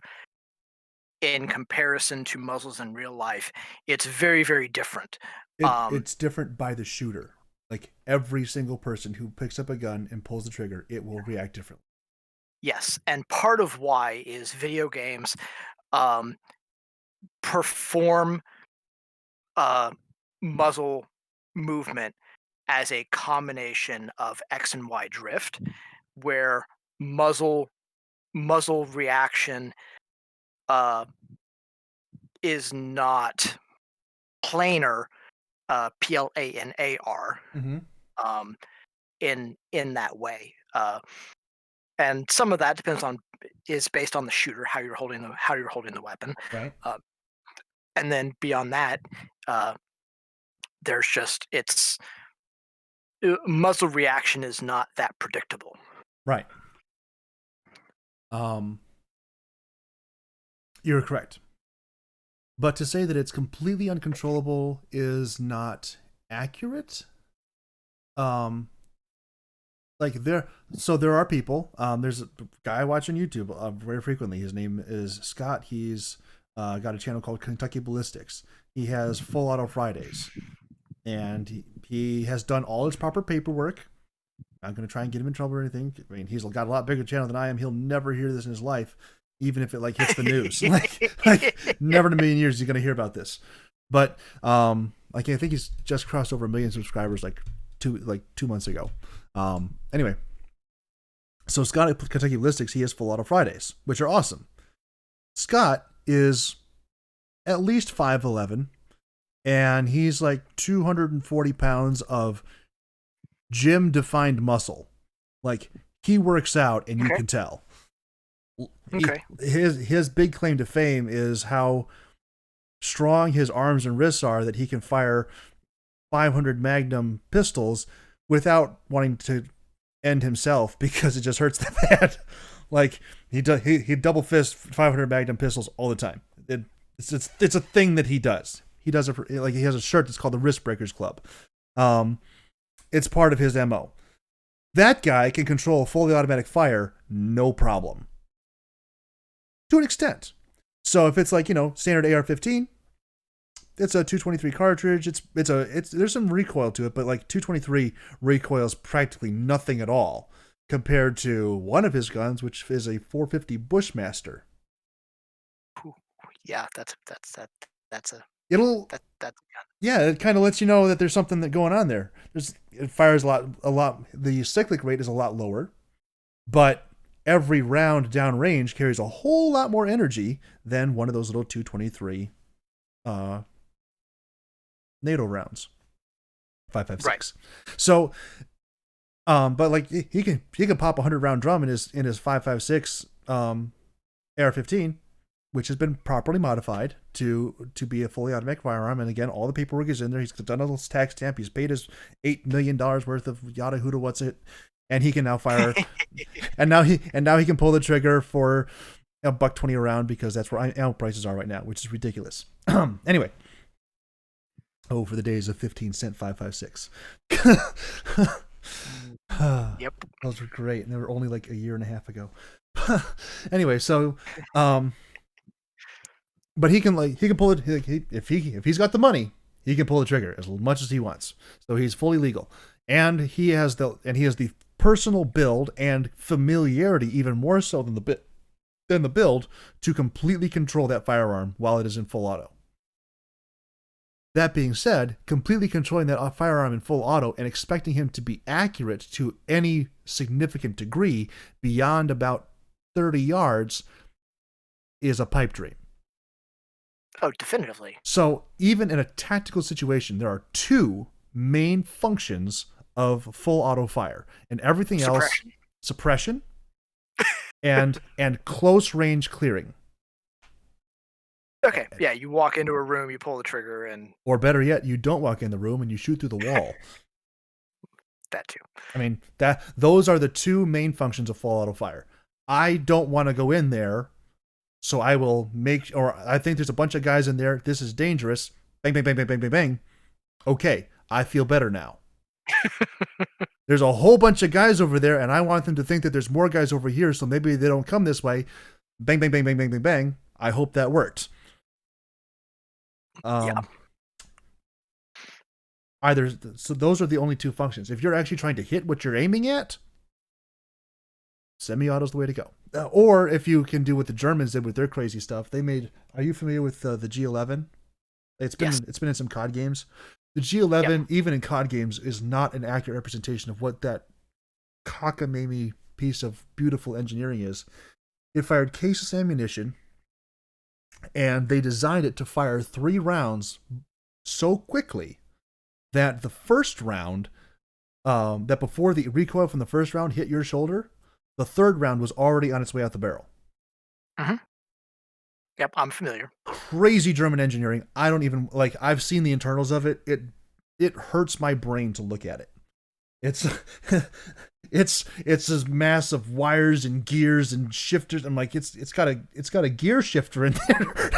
in comparison to muzzles in real life, it's very, very different. Um, It's different by the shooter. Like every single person who picks up a gun and pulls the trigger, it will react differently. yes, and part of why is video games um, perform uh, muzzle movement as a combination of X and Y drift, where muzzle muzzle reaction uh, is not planar, planar, Mm-hmm. um, in that way. And some of that depends on is based on the shooter, how you're holding the weapon, Right. uh, and then beyond that, uh, there's just it's muzzle reaction is not that predictable. Right. You're correct. But to say that it's completely uncontrollable is not accurate. Like there are people. There's a guy watching YouTube very frequently. His name is Scott. He's got a channel called Kentucky Ballistics. He has full auto Fridays, and he has done all his proper paperwork. I'm going to try and get him in trouble or anything. I mean, he's got a lot bigger channel than I am. He'll never hear this in his life, even if it like hits the news. like never in a million years is he going to hear about this. But like I think he's just crossed over 1 million subscribers like 2 months ago. Anyway, so Scott at Kentucky Ballistics, he has full auto Fridays, which are awesome. Scott is at least 5'11", and he's like 240 pounds of gym defined muscle. Like he works out, and you can tell. Okay. His big claim to fame is how strong his arms and wrists are, that he can fire 500 Magnum pistols without wanting to end himself because it just hurts that bad. Like he double fist 500 Magnum pistols all the time. It's a thing that he does. He does it like he has a shirt that's called the Wrist Breakers Club. It's part of his MO. That guy can control fully automatic fire, no problem. To an extent. So if it's like, standard AR-15, it's a 223 cartridge. There's some recoil to it, but like 223 recoils practically nothing at all compared to one of his guns, which is a 450 Bushmaster. Yeah, that's a yeah, it kind of lets you know that there's something going on there. It fires a lot. The cyclic rate is a lot lower, but every round downrange carries a whole lot more energy than one of those little 223 NATO rounds, 5.56. Right. So, but like he can pop a 100-round drum in his 5.56 AR-15, which has been properly modified to be a fully automatic firearm. And again, all the paperwork is in there. He's done a little tax stamp. He's paid his $8 million worth of yada huda what's it, and he can now fire. and now he can pull the trigger for $120 a round because that's where ammo prices are right now, which is ridiculous. Anyway. Oh, for the days of 15-cent 5.56. Yep. Those were great. And they were only like a year and a half ago. Anyway, so but he can pull it if he's got the money, he can pull the trigger as much as he wants. So he's fully legal. And he has the personal build and familiarity, even more so than the build, to completely control that firearm while it is in full auto. That being said, completely controlling that firearm in full auto and expecting him to be accurate to any significant degree beyond about 30 yards is a pipe dream. Oh, definitively. So even in a tactical situation, there are two main functions of full auto fire, and everything else, suppression and close range clearing. Okay, yeah, you walk into a room, you pull the trigger, and... Or better yet, you don't walk in the room and you shoot through the wall. That too. I mean, those are the two main functions of full auto fire. I don't want to go in there, so I will I think there's a bunch of guys in there, this is dangerous, bang, bang, bang, bang, bang, bang, bang. Okay, I feel better now. There's a whole bunch of guys over there, and I want them to think that there's more guys over here, so maybe they don't come this way. Bang, bang, bang, bang, bang, bang, bang. I hope that worked. Yeah. So those are the only two functions. If you're actually trying to hit what you're aiming at, semi-auto is the way to go. Or if you can do what the Germans did with their crazy stuff, are you familiar with the G11? It's been in some COD games. The G11, even in COD games, is not an accurate representation of what that cockamamie piece of beautiful engineering is. It fired caseless ammunition, and they designed it to fire 3 rounds so quickly that the first round, that before the recoil from the first round hit your shoulder, the third round was already on its way out the barrel. Mm-hmm. Yep, I'm familiar. Crazy German engineering. I don't even, I've seen the internals of it. it hurts my brain to look at it. It's it's this mass of wires and gears and shifters. I'm like, it's got a gear shifter in there.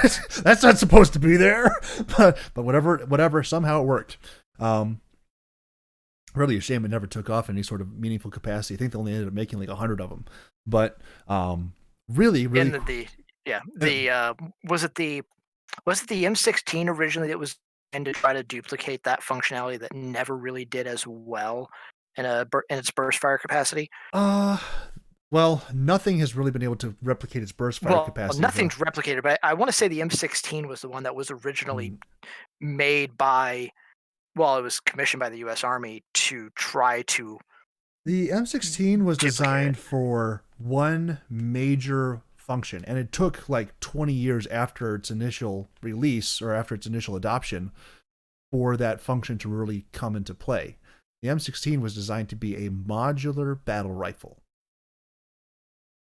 That's not supposed to be there. But whatever, somehow it worked. Really a shame it never took off in any sort of meaningful capacity. I think they only ended up making like 100 of them. But really, And was it the M16 originally that was and to try to duplicate that functionality that never really did as well in its burst fire capacity? Well, nothing has really been able to replicate its burst fire capacity. Nothing's replicated, but I want to say the M16 was the one that was originally made by, well, it was commissioned by the U.S. Army to try to. The M16 was designed for one major function, and it took like 20 years after its initial release or after its initial adoption for that function to really come into play. The M16 was designed to be a modular battle rifle,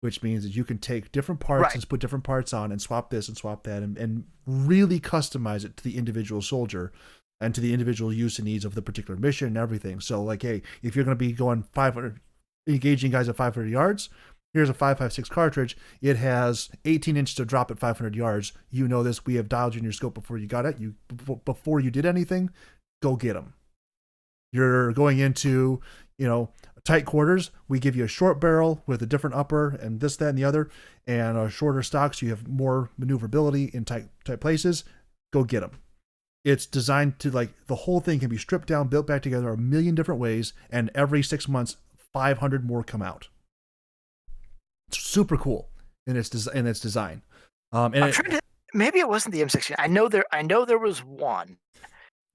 which means that you can take different parts and put different parts on and swap this and swap that and really customize it to the individual soldier and to the individual use and needs of the particular mission and everything. So like, hey, if you're going to be going 500, engaging guys at 500 yards, here's a 5.56 cartridge. It has 18 inches to drop at 500 yards. You know this. We have dialed you in your scope before you got it. Before you did anything, go get them. You're going into, tight quarters. We give you a short barrel with a different upper and this, that, and the other, and a shorter stock so you have more maneuverability in tight places. Go get them. It's designed to, like, the whole thing can be stripped down, built back together a million different ways, and every 6 months, 500 more come out. It's super cool in its design. Maybe it wasn't the M16. I know there was one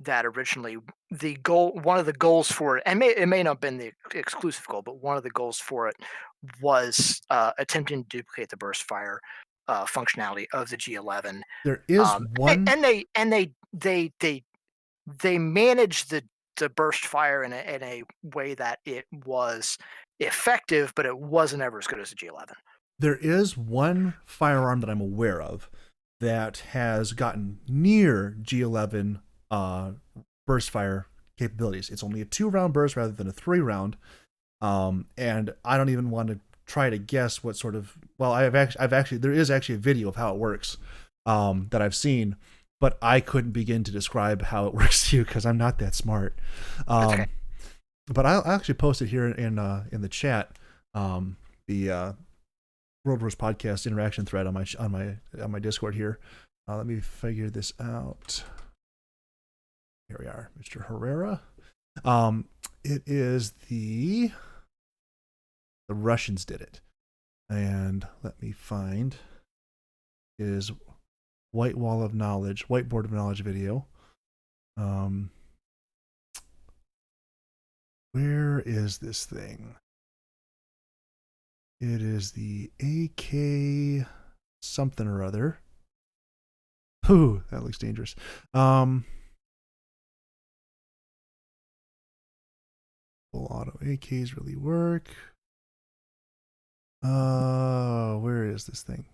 that originally one of the goals for it, and it may not have been the exclusive goal, but one of the goals for it was attempting to duplicate the burst fire functionality of the G11. There is one, and they managed the burst fire in a way that it was effective, but it wasn't ever as good as the G11. There is one firearm that I'm aware of that has gotten near G11 burst fire capabilities. It's only a 2-round burst rather than a 3-round, and I don't even want to try to guess what sort of. Well, I've actually there is actually a video of how it works that I've seen, but I couldn't begin to describe how it works to you because I'm not that smart. Okay. But I'll actually post it here in the chat, the World Wars Podcast interaction thread on my Discord here. Let me figure this out. Here we are, Mr. Herrera. It is the Russians did it, and let me find his whiteboard of knowledge video. Where is this thing? It is the AK something or other. Ooh, that looks dangerous. Full auto AKs really work. Where is this thing?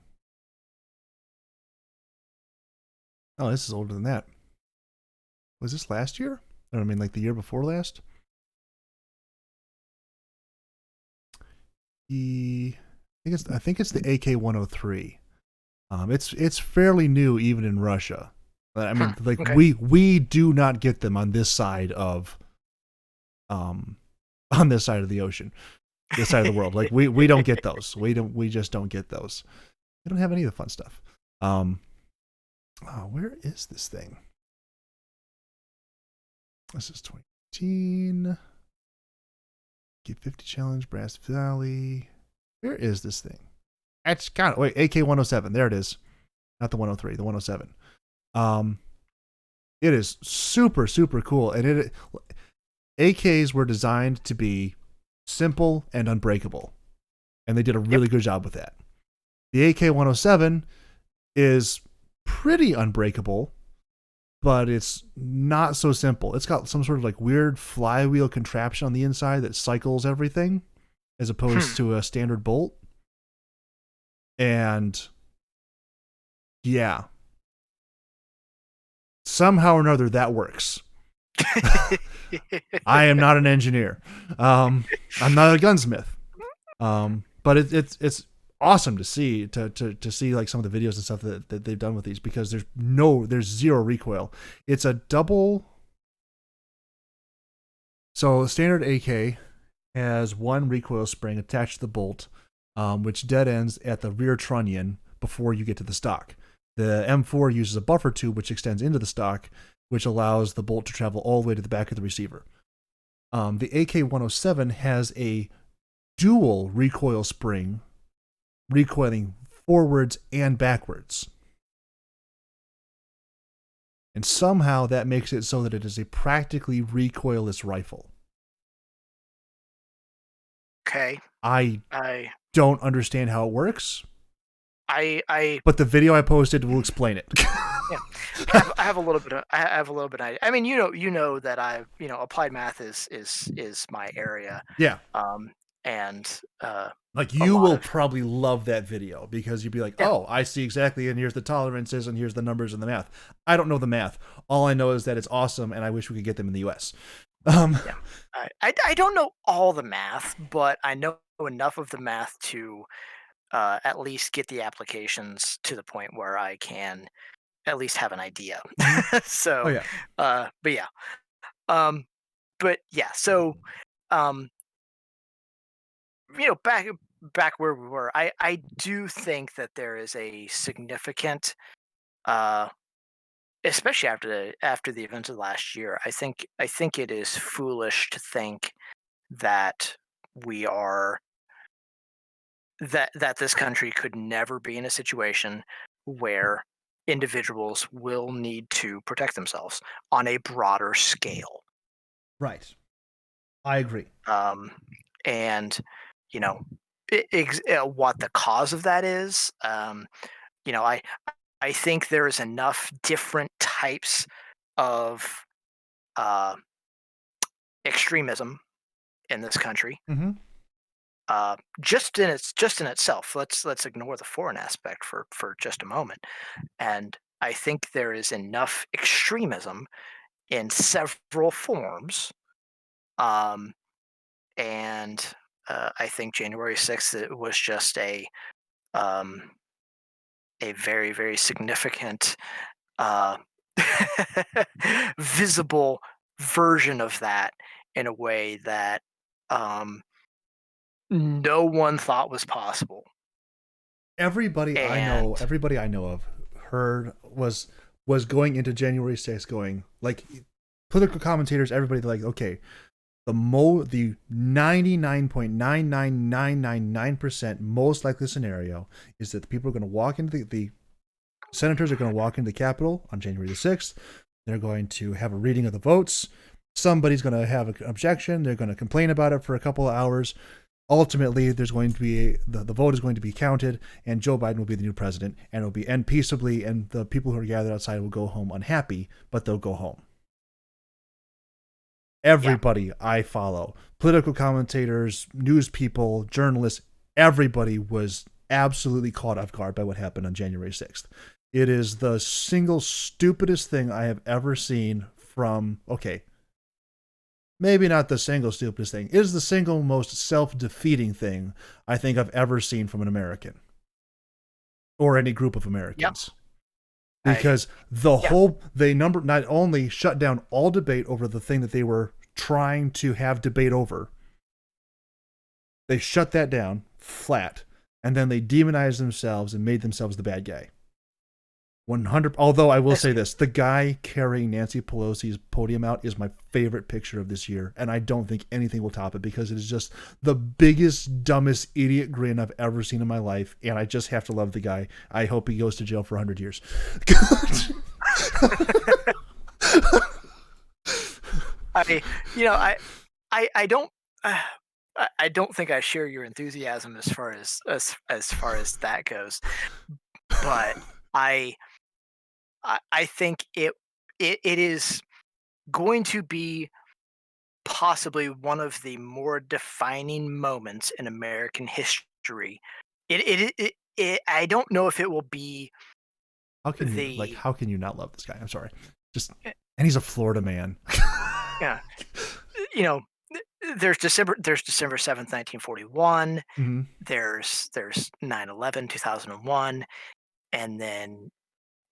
Oh, this is older than that. Was this last year? I mean, like the year before last? I think it's the AK-103. It's fairly new even in Russia. I mean, okay. we do not get them on this side of the ocean, this side of the world. Like we don't get those. We just don't get those. We don't have any of the fun stuff. Where is this thing? This is 2018. Get 50 challenge, Brass Valley. Where is this thing? It's got it. Wait, AK-107. There it is. Not the 103, the 107. It is super, super cool. And AKs were designed to be simple and unbreakable. And they did a really good job with that. The AK-107 is pretty unbreakable, but it's not so simple. It's got some sort of like weird flywheel contraption on the inside that cycles everything as opposed to a standard bolt. And yeah, somehow or another that works. I am not an engineer. I'm not a gunsmith. But it's awesome to see to see like some of the videos and stuff that they've done with these, because there's zero recoil. It's a double. So standard AK has one recoil spring attached to the bolt, which dead ends at the rear trunnion before you get to the stock. The M4 uses a buffer tube which extends into the stock, which allows the bolt to travel all the way to the back of the receiver. The AK-107 has a dual recoil spring, recoiling forwards and backwards. And somehow that makes it so that it is a practically recoilless rifle. Okay. I I don't understand how it works, I but the video I posted will explain it. yeah. I have a little bit of I have a little bit of idea. I mean, you know that applied math is my area. Yeah. Um and Like, a you lot will of probably love that video, because you'd be like, yeah. oh, I see exactly, and here's the tolerances, and here's the numbers and the math. I don't know the math. All I know is that it's awesome, and I wish we could get them in the US. Yeah. I don't know all the math, but I know enough of the math to at least get the applications to the point where I can at least have an idea. Mhm. Oh, So, yeah. but yeah. Um, but yeah. So, um, back where we were, I do think that there is a significant, uh, especially after the events of last year. I think it is foolish to think that we are that this country could never be in a situation where individuals will need to protect themselves on a broader scale. Right. I agree. Um, and you know, what the cause of that is, you know, I think there is enough different types of uh, extremism in this country. Mm-hmm. Just in itself. Let's ignore the foreign aspect for just a moment. And I think there is enough extremism in several forms. Um, and I think January 6th it was just um, a very, very significant, uh, visible version of that in a way that um, no one thought was possible. And Everybody I know of heard was going into January 6th going, like, political commentators, everybody, like, okay, the 99.99999% most likely scenario is that the people are going to walk into the senators are going to walk into the Capitol on January the 6th. They're going to have a reading of the votes. Somebody's going to have an objection. They're going to complain about it for a couple of hours. Ultimately, there's going to be the vote is going to be counted, and Joe Biden will be the new president, and it'll be end peaceably, and the people who are gathered outside will go home unhappy, but they'll go home. yeah, Everybody I follow, political commentators, news people, journalists, everybody was absolutely caught off guard by what happened on January 6th. It is the single stupidest thing I have ever seen from, okay, maybe not the single stupidest thing. It is the single most self-defeating thing I think I've ever seen from an American or any group of yeah, Americans. I Because yeah, they not only shut down all debate over the thing that they were trying to have debate over, they shut that down flat, and then they demonized themselves and made themselves the bad guy. 100. Although I will I say see. this, the guy carrying Nancy Pelosi's podium out is my favorite picture of this year, and I don't think anything will top it, because it is just the biggest, dumbest idiot grin I've ever seen in my life, and I just have to love the guy. I hope he goes to jail for 100 years. I you know I don't. I don't think I share your enthusiasm as far as that goes, but I I think it is going to be possibly one of the more defining moments in American history. I don't know if it will be the How can you not love this guy? I'm sorry. Just And he's a Florida man. Yeah, you know, there's December 7th, 1941. Hmm. There's 9/11, 2001, and then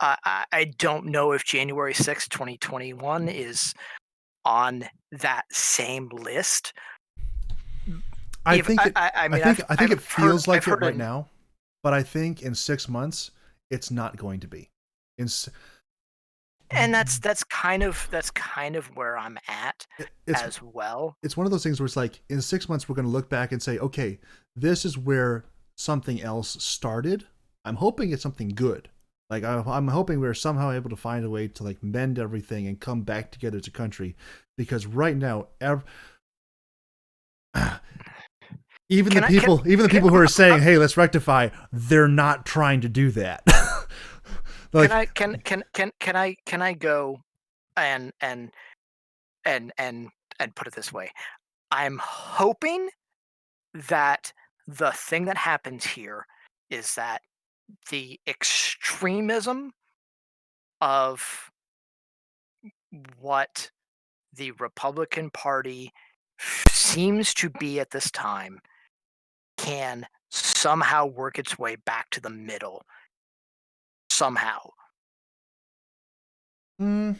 I don't know if January 6th, 2021 is on that same list. I Even think it. I I mean, think. I think I've it heard feels like I've it heard right in now, but I think in 6 months it's not going to be. In and that's kind of where I'm at it's as well. it's one of those things where it's like in 6 months we're going to look back and say, okay, this is where something else started. I'm hoping it's something good. Like I'm hoping we're somehow able to find a way to like mend everything and come back together as a country, because right now, even the Can I can people, even the can people who are saying, "Hey, let's rectify," they're not trying to do that. can Like, I can I go and and and put it this way? I'm hoping that the thing that happens here is that the extremism of what the Republican Party seems to be at this time can somehow work its way back to the middle somehow. mm,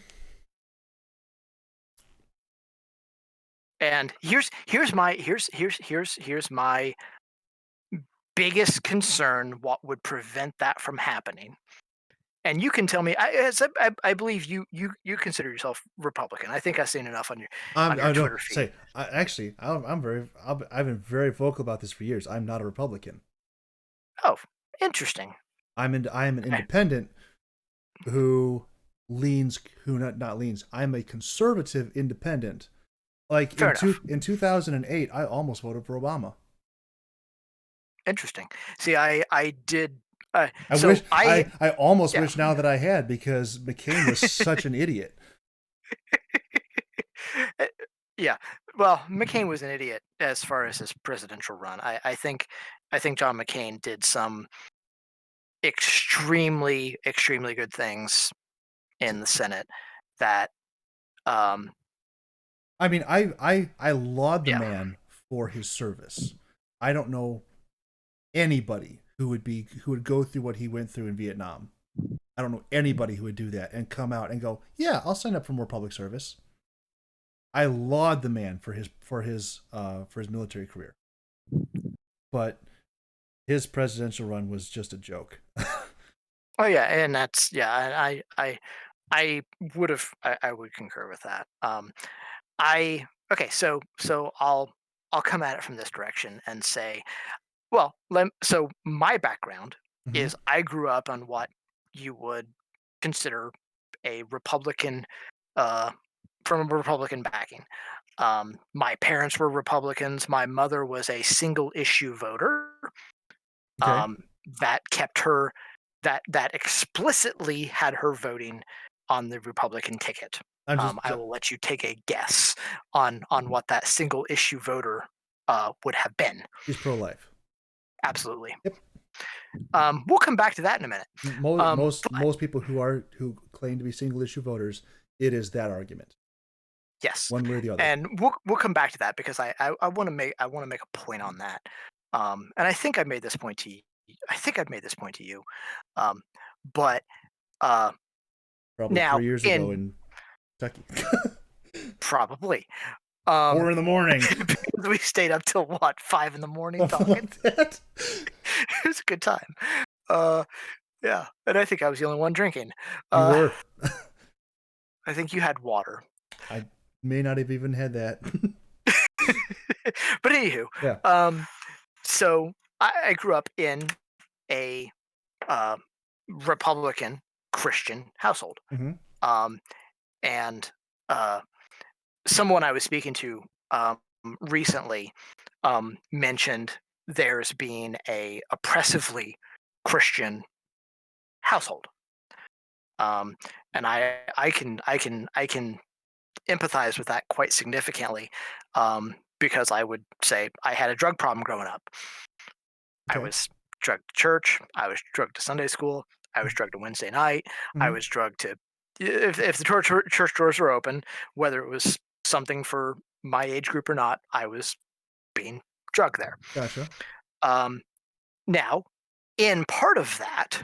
And here's my biggest concern. What would prevent that from happening? And you can tell me. I believe you consider yourself Republican. I think I've seen enough on your I don't Twitter feed. say. Actually, I've been very vocal about this for years. I'm not a Republican. Oh, interesting. I am an Okay, independent who leans, who not leans. I'm a conservative independent. Like fair enough. in 2008, I almost voted for Obama. Interesting. See, I did. Uh, I wish so I I almost Yeah. wish now that I had, because McCain was such an idiot. Uh, yeah. Well, McCain was an idiot as far as his presidential run. I think John McCain did some extremely good things in the Senate that um I mean, I laud the yeah, man for his service. I don't know anybody who would go through what he went through in Vietnam. I don't know anybody who would do that and come out and go, "Yeah, I'll sign up for more public service." I laud the man for his military career, but his presidential run was just a joke. oh yeah, and that's yeah, I I would concur with that. I Okay, so I'll come at it from this direction and say, well, so my background Hmm. is I grew up on what you would consider a Republican, uh, from a Republican backing. My parents were Republicans. My mother was a single issue voter. Okay, Um, that kept her that explicitly had her voting on the Republican ticket. I'm just I will let you take a guess on what that single issue voter would have been. he's pro life. Absolutely. Yep. We'll come back to that in a minute. But Most people who claim to be single issue voters, it is that argument, yes, one way or the other. and we'll come back to that because I want to make a point on that. And I think I made this point to you. I think I've made this point to you. Um, but uh, Probably now 3 years ago in in Kentucky. probably Four in the morning. because we stayed up till what 5 in the morning Something talking. like that. It was a good time. Uh, yeah, and I think I was the only one drinking. You Uh, were. I think you had water. I may not have even had that. But anywho, Yeah. um, so I grew up in a uh, Republican Christian household, Hmm. um, and uh, someone I was speaking to recently mentioned theirs being a oppressively Christian household, um, and I can empathize with that quite significantly, because I would say I had a drug problem growing up. I Okay. was drugged to church. I was drugged to Sunday school. I was drugged to Wednesday night. I Hmm. was drugged to if the church doors were open, whether it was something for my age group or not, I was being drugged there. Gotcha. Um, Now, in part of that,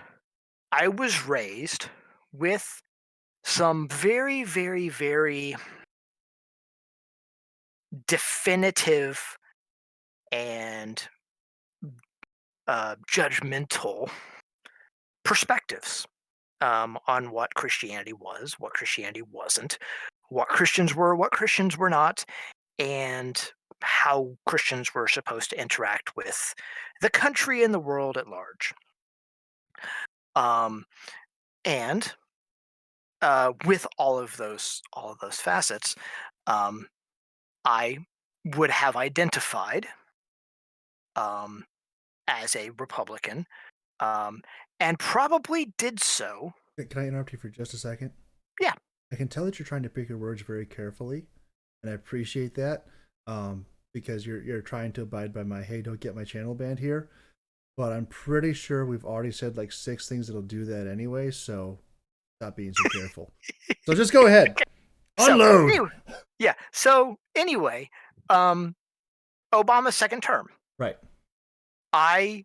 I was raised with some very, very, very definitive and judgmental perspectives on what Christianity was, what Christianity wasn't, what Christians were, what Christians were not, and how Christians were supposed to interact with the country and the world at large. Um, and with all of those facets, um, I would have identified um, as a Republican, um, and probably did so. Can I interrupt you for just a second? Yeah. I can tell that you're trying to pick your words very carefully, and I appreciate that, because you're trying to abide by my hey, don't get my channel banned here. But I'm pretty sure we've already said like 6 things that'll do that anyway, so stop being so careful. So just go ahead. So Unload. anyway, yeah. So anyway, um, Obama's second term. Right. I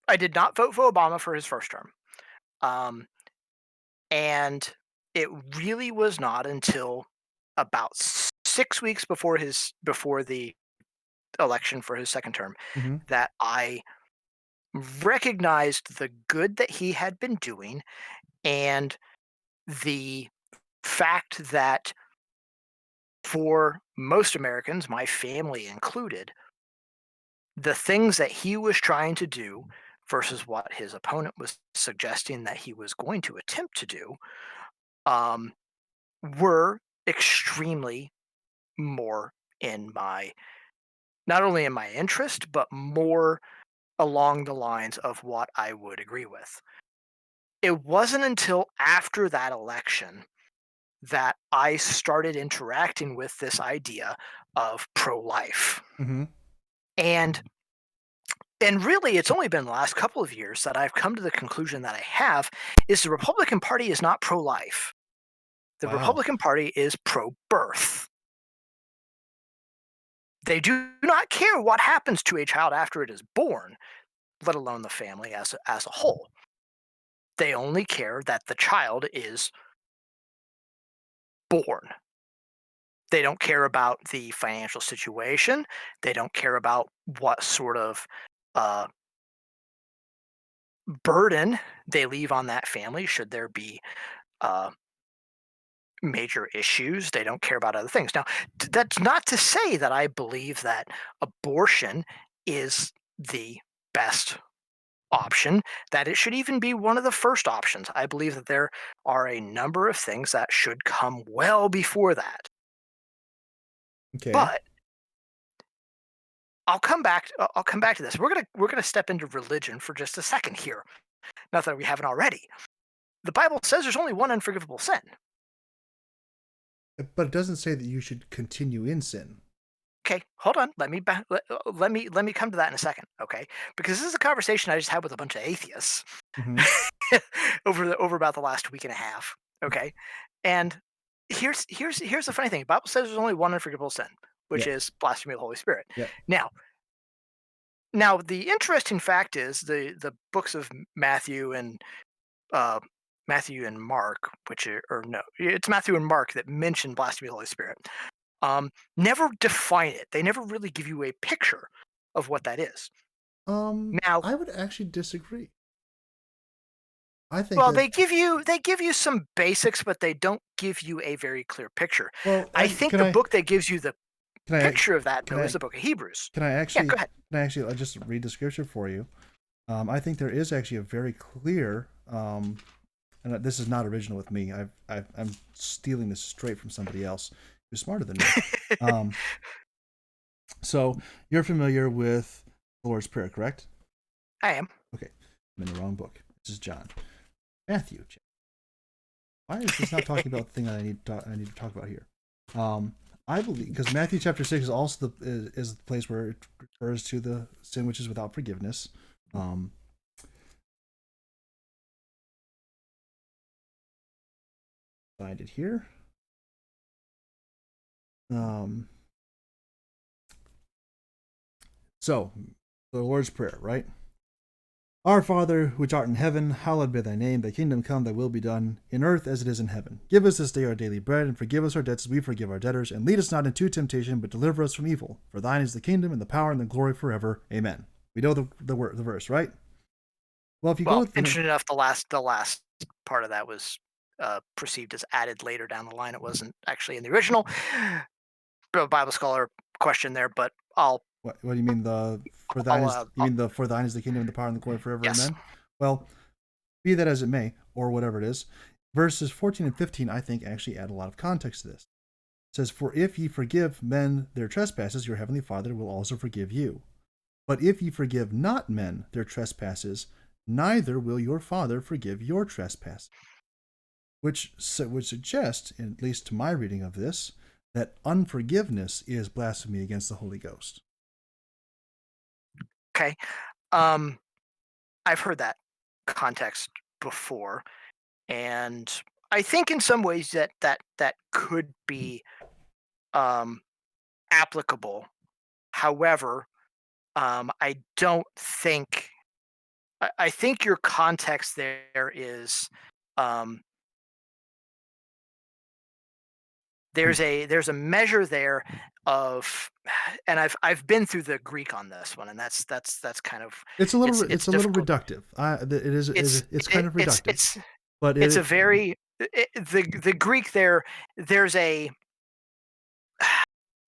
I did not vote for Obama for his first term. Um, and it really was not until about 6 weeks before the election for his second term Mm-hmm. that I recognized the good that he had been doing and the fact that for most Americans, my family included, the things that he was trying to do versus what his opponent was suggesting that he was going to attempt to do um, were extremely more in my not only in my interest, but more along the lines of what I would agree with. It wasn't until after that election that I started interacting with this idea of pro life. Mm-hmm. And and really it's only been the last couple of years that I've come to the conclusion that I have is the Republican Party is not pro life. The Wow. Republican Party is pro birth. They do not care what happens to a child after it is born, let alone the family as a whole. They only care that the child is born. They don't care about the financial situation. They don't care about what sort of uh, burden they leave on that family should there be uh, major issues. They don't care about other things. Now, that's not to say that I believe that abortion is the best option, that it should even be one of the first options. I believe that there are a number of things that should come well before that. Okay. But I'll come back to this. We're gonna step into religion for just a second here. Not that we haven't already. The Bible says there's only one unforgivable sin. But it doesn't say that you should continue in sin. Okay, hold on. Let me come to that in a second. Okay, because this is a conversation I just had with a bunch of atheists Mm-hmm. over about the last week and a half. Okay, and here's the funny thing. The Bible says there's only one unforgivable sin, which Yep. is blasphemy of the Holy Spirit. Yep. Now, now the interesting fact is the books of uh, Matthew and Mark, which are, or no, it's Matthew and Mark that mention blasphemy of the Holy Spirit. Never define it. They never really give you a picture of what that is. Now, I would actually disagree. I think well, that they give you some basics, but they don't give you a very clear picture. well, I I think can the I book that gives you the can I picture of that can though I is the book of Hebrews. can I Yeah, actually go ahead. I'll just read the scripture for you. I think there is actually a very clear, and this is not original with me. I'm stealing this straight from somebody else who's smarter than me. Um, so you're familiar with the Lord's Prayer, correct? I am. Okay, I'm in the wrong book. This is John. Matthew. Why is this not talking about the thing that I need to talk about here? I believe because Matthew chapter 6 is also is the place where it refers to the sin which is without forgiveness. Um, Find it here. Um, so the Lord's Prayer, right? Our Father, which art in heaven, hallowed be thy name. Thy kingdom come, thy will be done, in earth as it is in heaven. Give us this day our daily bread, and forgive us our debts as we forgive our debtors. And lead us not into temptation, but deliver us from evil. For thine is the kingdom, and the power, and the glory forever. Amen. We know the verse, right? Well, if you go Well, with interesting enough, the last part of that was perceived as added later down the line. It wasn't actually in the original. Bible scholar question there, but what do you mean the for thine I'll, is uh, you I'll mean the for thine is the kingdom and the power and the glory forever, yes. amen? Well, be that as it may, or whatever it is, verses 14 and 15, I think, actually add a lot of context to this. It says, "For if ye forgive men their trespasses, your heavenly Father will also forgive you. But if ye forgive not men their trespasses, neither will your Father forgive your trespass." Which would suggest, at least to my reading of this, that unforgiveness is blasphemy against the Holy Ghost. Okay. Um, I've heard that context before, and I think in some ways that could be um, applicable. However, I don't think. I think your context there is um, there's a measure there of, and I've been through the Greek on this one, and that's kind of it's It's a little difficult. reductive. It's kind of It's reductive, but it's a very the Greek there. There's a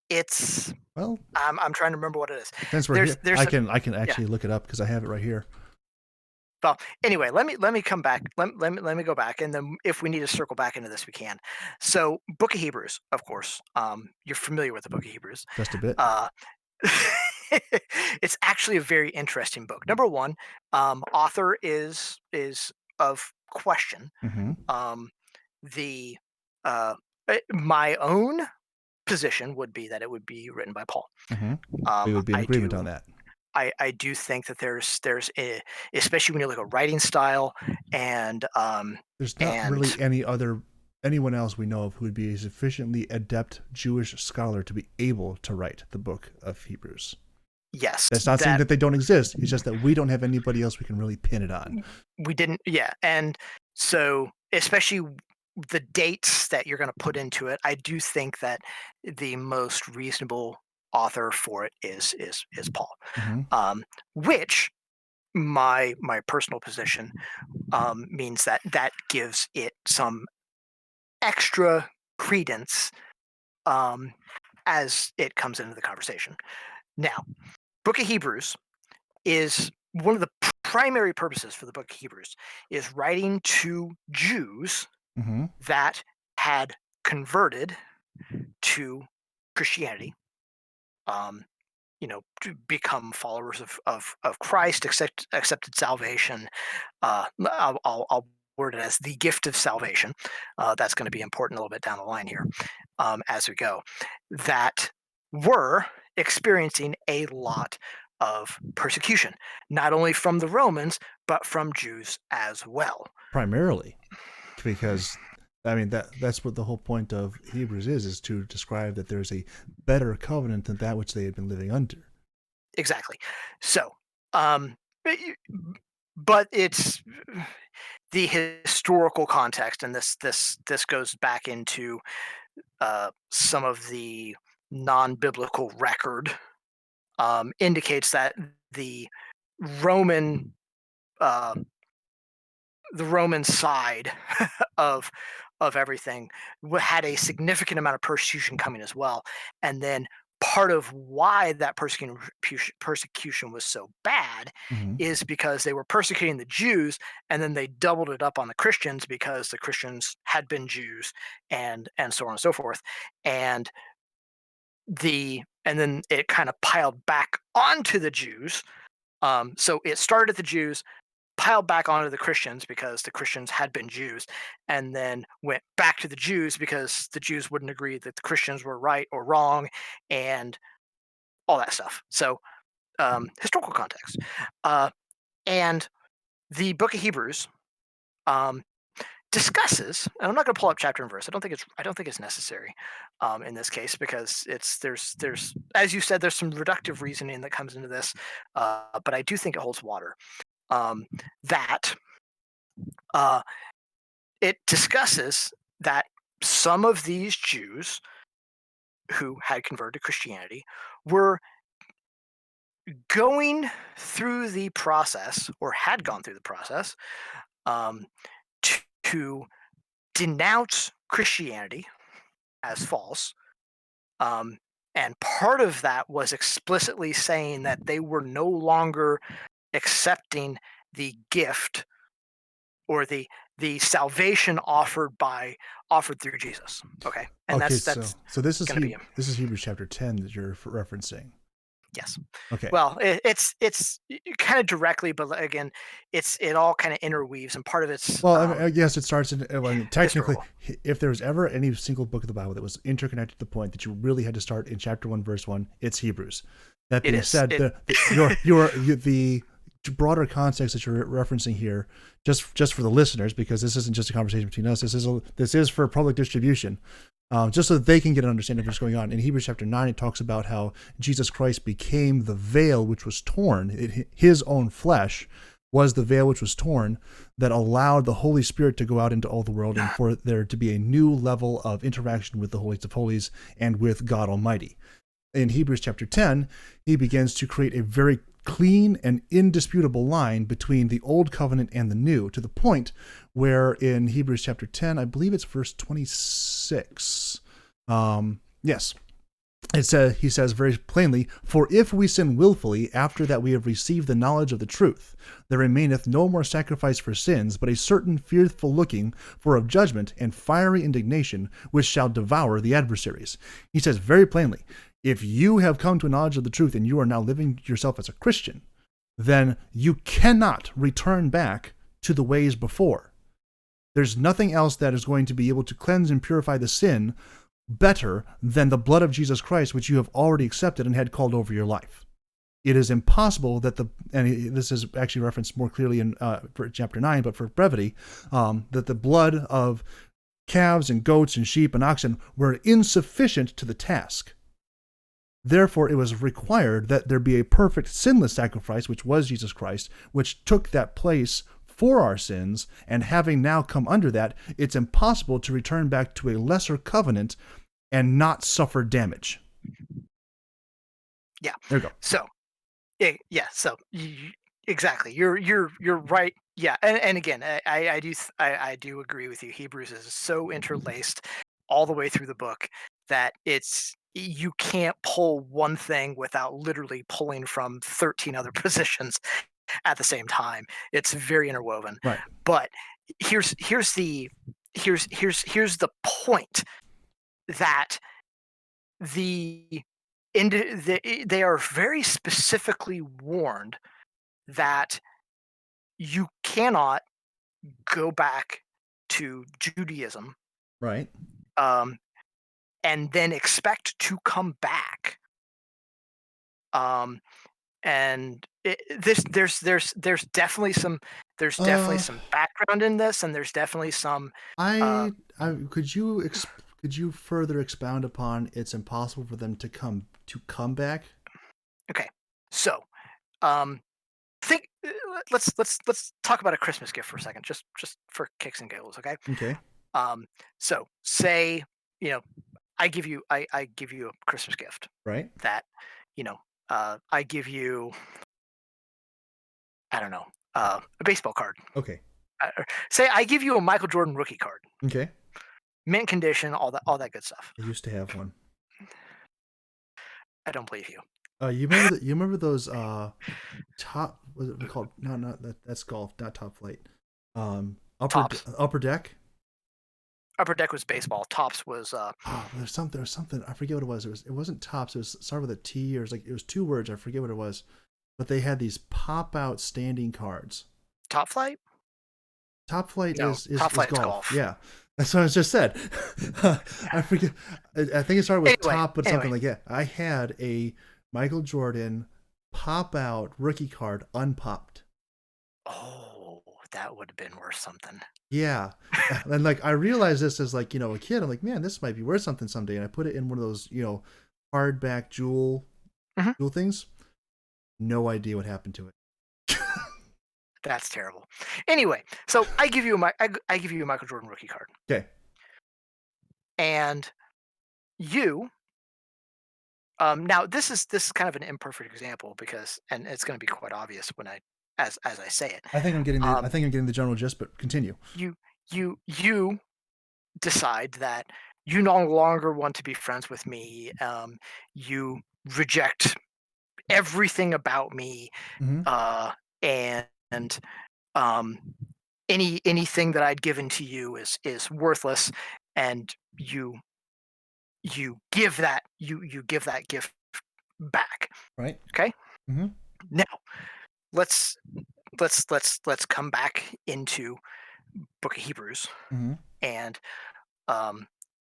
it's well, I'm trying to remember what it is. since we're here, There's a I can yeah. actually look it up because I have it right here. Well, anyway, let me come back. Let me go back, and then if we need to circle back into this, we can. So, Book of Hebrews, of course. You're familiar with the Book of Hebrews. Just a bit. Uh, it's actually a very interesting book. Number one, author is of question. Mm-hmm. Um, the my own position would be that it would be written by Paul. Mm-hmm. We Um, would be in I agreement do on that. I do think that there's a, especially when you look at writing style and There's not and really anyone else we know of who would be a sufficiently adept Jewish scholar to be able to write the book of Hebrews. yes, That's not saying that that they don't exist. It's just that we don't have anybody else we can really pin it on. we didn't, yeah, and so especially the dates that you're going to put into it, I do think that the most reasonable author for it is Paul, Mm-hmm. which my personal position means that that gives it some extra credence um, as it comes into the conversation. Now, Book of Hebrews is one of the primary purposes for the Book of Hebrews is writing to Jews Mm-hmm. that had converted to Christianity, um, to become followers of Christ, accepted salvation. I'll word it as the gift of salvation. That's going to be important a little bit down the line here as we go. That were experiencing a lot of persecution, not only from the Romans, but from Jews as well. Primarily, because I mean that's what the whole point of Hebrews is to describe that there's a better covenant than that which they had been living under. Exactly. So, um, but it's the historical context, and this goes back into some of the non-biblical record indicates that the Roman uh, the Roman side of of everything had a significant amount of persecution coming as well, and then part of why that persecution was so bad Mm-hmm. is because they were persecuting the Jews, and then they doubled it up on the Christians because the Christians had been Jews, and so on and so forth, and and then it kind of piled back onto the Jews. So it started at the Jews, piled back onto the Christians because the Christians had been Jews, and then went back to the Jews because the Jews wouldn't agree that the Christians were right or wrong, and all that stuff. So historical context, and the Book of Hebrews. Um, discusses, and I'm not going to pull up chapter and verse. I don't think it's necessary in this case, because there's as you said, there's some reductive reasoning that comes into this, but I do think it holds water. Um, that uh, it discusses that some of these Jews who had converted to Christianity were going through the process, or had gone through the process, um, to denounce Christianity as false. Um, and part of that was explicitly saying that they were no longer accepting the gift, or the salvation offered through Jesus. Okay, and Okay, that's so this is going to be This is Hebrews chapter 10 that you're referencing. yes. Okay. Well, it's kind of directly, but again, it all kind of interweaves, and part of it's Well, I mean, I guess it starts in, well, technically, historical. if there was ever any single book of the Bible that was interconnected to the point that you really had to start in chapter 1, verse 1, it's Hebrews. That It being is. said, the broader context that you're referencing here, just for the listeners, because this isn't just a conversation between us, this is for public distribution, just so that they can get an understanding of what's going on. In Hebrews chapter 9, it talks about how Jesus Christ became the veil which was torn. His own flesh was the veil which was torn, that allowed the Holy Spirit to go out into all the world, and for there to be a new level of interaction with the Holies of Holies and with God Almighty. In Hebrews chapter 10, he begins to create a very clean and indisputable line between the old covenant and the new, to the point where in Hebrews chapter 10, I believe it's verse 26. Yes. He says very plainly, "For if we sin willfully after that we have received the knowledge of the truth, there remaineth no more sacrifice for sins, but a certain fearful looking for of judgment and fiery indignation, which shall devour the adversaries." He says very plainly, if you have come to a knowledge of the truth and you are now living yourself as a Christian, then you cannot return back to the ways before. There's nothing else that is going to be able to cleanse and purify the sin better than the blood of Jesus Christ, which you have already accepted and had called over your life. It is impossible that and this is actually referenced more clearly in chapter 9, but for brevity, that the blood of calves and goats and sheep and oxen were insufficient to the task. Therefore, it was required that there be a perfect sinless sacrifice, which was Jesus Christ, which took that place for our sins, and having now come under that, it's impossible to return back to a lesser covenant and not suffer damage. Yeah. There you go. So, yeah. So, exactly. You're right. Yeah. And again, I do agree with you. Hebrews is so interlaced all the way through the book that you can't pull one thing without literally pulling from 13 other positions at the same time. It's very interwoven. Right. But here's the point, that they are very specifically warned that you cannot go back to Judaism, Right. and then expect to come back. And there's definitely some background in this, and there's definitely some. I could you further expound upon it's impossible for them to come back? Okay, so think let's talk about a Christmas gift for a second, just for kicks and giggles, okay? Okay. So say, you know, I give you a Christmas gift, Right. that, I give you, I don't know, a baseball card. Okay. Say I give you a Michael Jordan rookie card, Okay. mint condition, all that good stuff. I used to have one. I don't believe you. You remember those top, was it called? No, not that's golf, not Top Flight. Tops. Upper Deck. Upper Deck was baseball. Tops was There's something I forget what it was. It wasn't Tops. It was started with a T, or it was two words. I forget what it was. But they had these pop out standing cards. Top Flight. Top Flight No, is Top Flight is golf. golf. Yeah, that's what I just said. I forget. I think it started with top, but something like that. I had a Michael Jordan pop out rookie card unpopped. Oh, that would have been worth something. Yeah. And like I realized this as like, a kid. I'm like, man, this might be worth something someday. And I put it in one of those, hardback Mhm. jewel things. No idea what happened to it. That's terrible. Anyway, so I give you a Michael Jordan rookie card, Okay. and you now this is kind of an imperfect example because and it's going to be quite obvious when as I say it. I Um, think I'm getting the general gist, but continue. you you decide that you no longer want to be friends with me. You reject everything about me, Mm-hmm. and um, anything that I'd given to you is worthless, and you give that gift back. Right. Okay, Mm-hmm. now let's let's come back into Book of Hebrews, Mm-hmm. and um,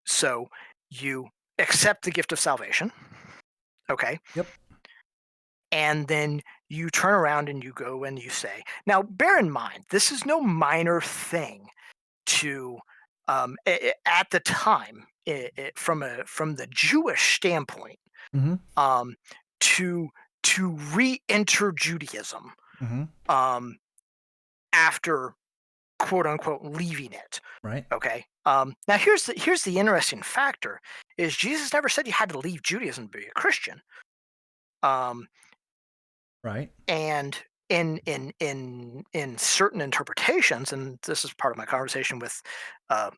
so you accept the gift of salvation. Okay, Yep. and then you turn around and you go and you say, now bear in mind, this is no minor thing to at the time from the Jewish standpoint, Mm-hmm. um, to re-enter Judaism, Mm-hmm. um, after quote unquote leaving it. Right. Okay. Now here's the interesting factor is Jesus never said you had to leave Judaism to be a Christian. Um, Right. and in certain interpretations, and this is part of my conversation with uh,